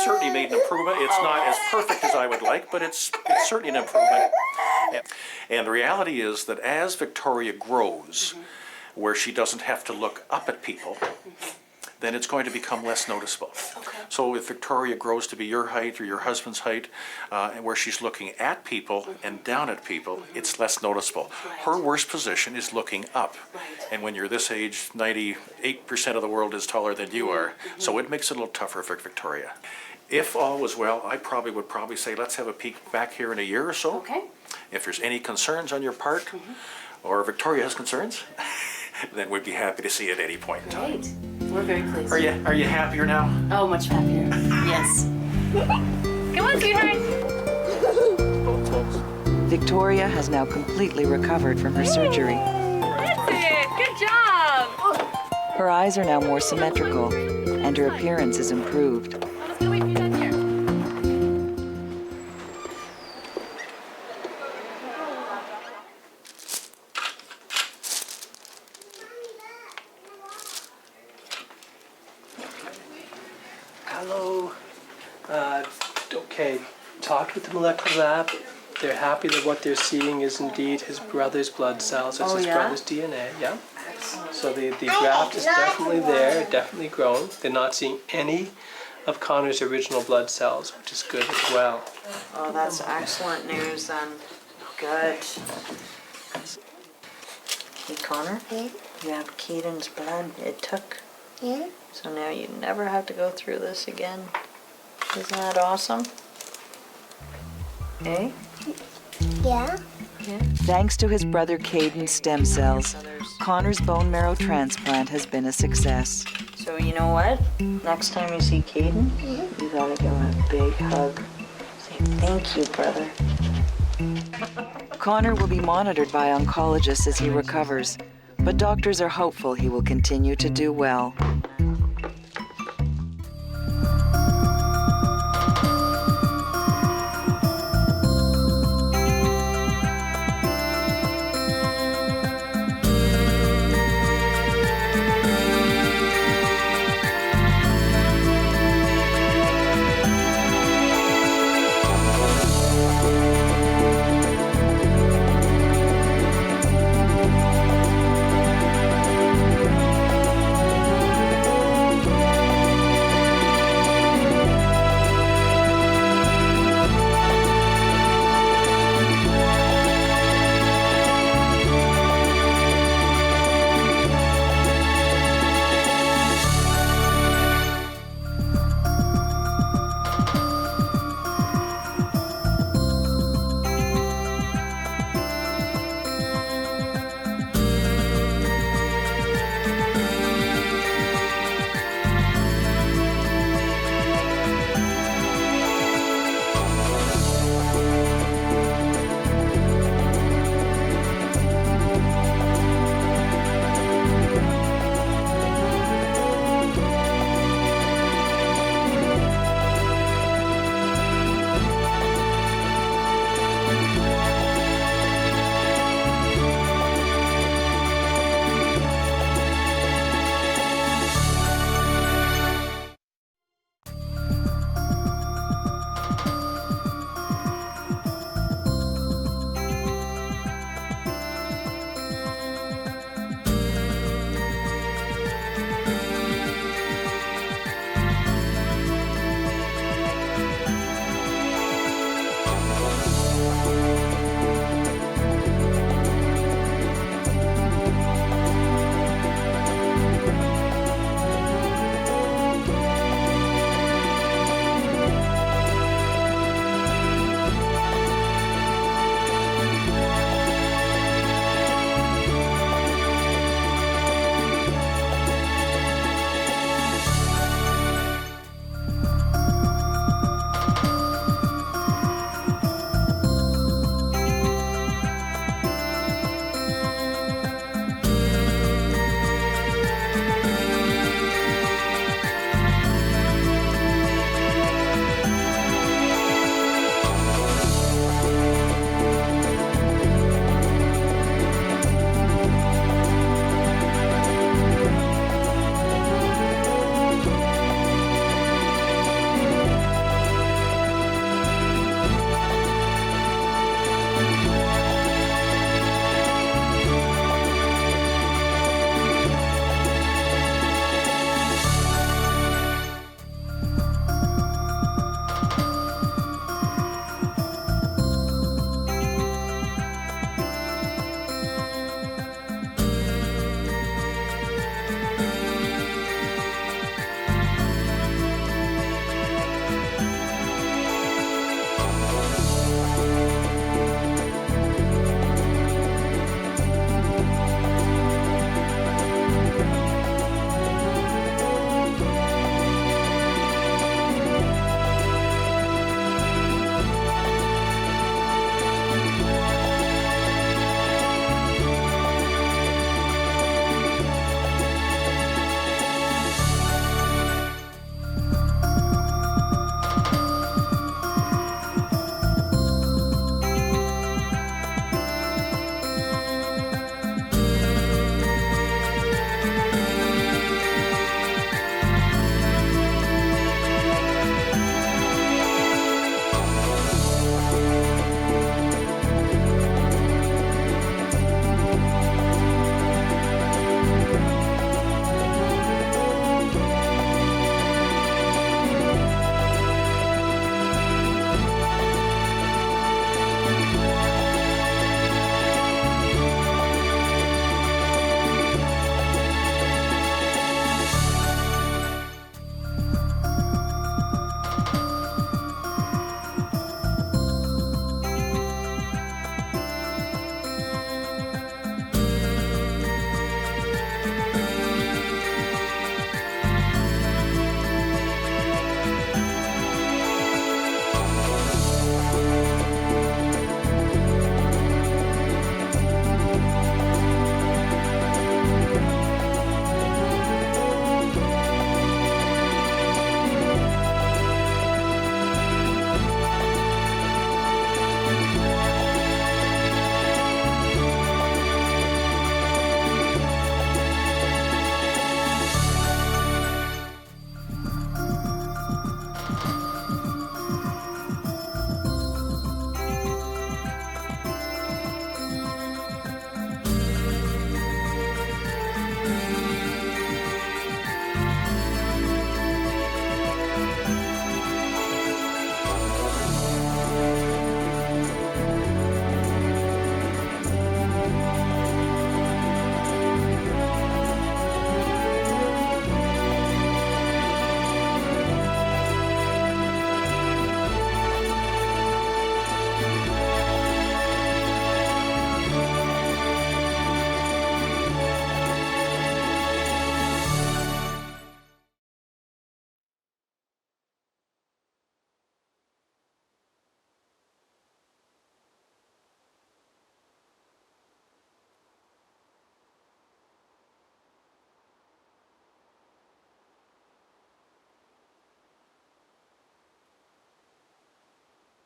certainly made an improvement. It's not as perfect as I would like, but it's certainly an improvement. And the reality is that as Victoria grows, where she doesn't have to look up at people, then it's going to become less noticeable. So if Victoria grows to be your height or your husband's height, and where she's looking at people and down at people, it's less noticeable. Her worst position is looking up. And when you're this age, 98% of the world is taller than you are. So it makes it a little tougher for Victoria. If all was well, I would probably say let's have a peek back here in a year or so. Okay. If there's any concerns on your part, or Victoria has concerns, then we'd be happy to see at any point in time. Great. We're very pleased. Are you happier now? Oh, much happier. Yes. Come on, sweetheart. Victoria has now completely recovered from her surgery. That's it. Good job. Her eyes are now more symmetrical, and her appearance is improved. I'm just gonna wait for you down here. Hello. Okay, talked with the molecular lab. They're happy that what they're seeing is indeed his brother's blood cells. It's his brother's DNA, yeah. So the graft is definitely there, definitely grown. They're not seeing any of Connor's original blood cells, which is good as well. Oh, that's excellent news then. Good. Hey, Connor, you have Keaton's blood. It took. Yeah. So now you never have to go through this again. Isn't that awesome? Eh? Yeah. Thanks to his brother Caden's stem cells, Connor's bone marrow transplant has been a success. So you know what? Next time you see Caden, you gotta give him a big hug. Say thank you, brother. Connor will be monitored by oncologists as he recovers, but doctors are hopeful he will continue to do well.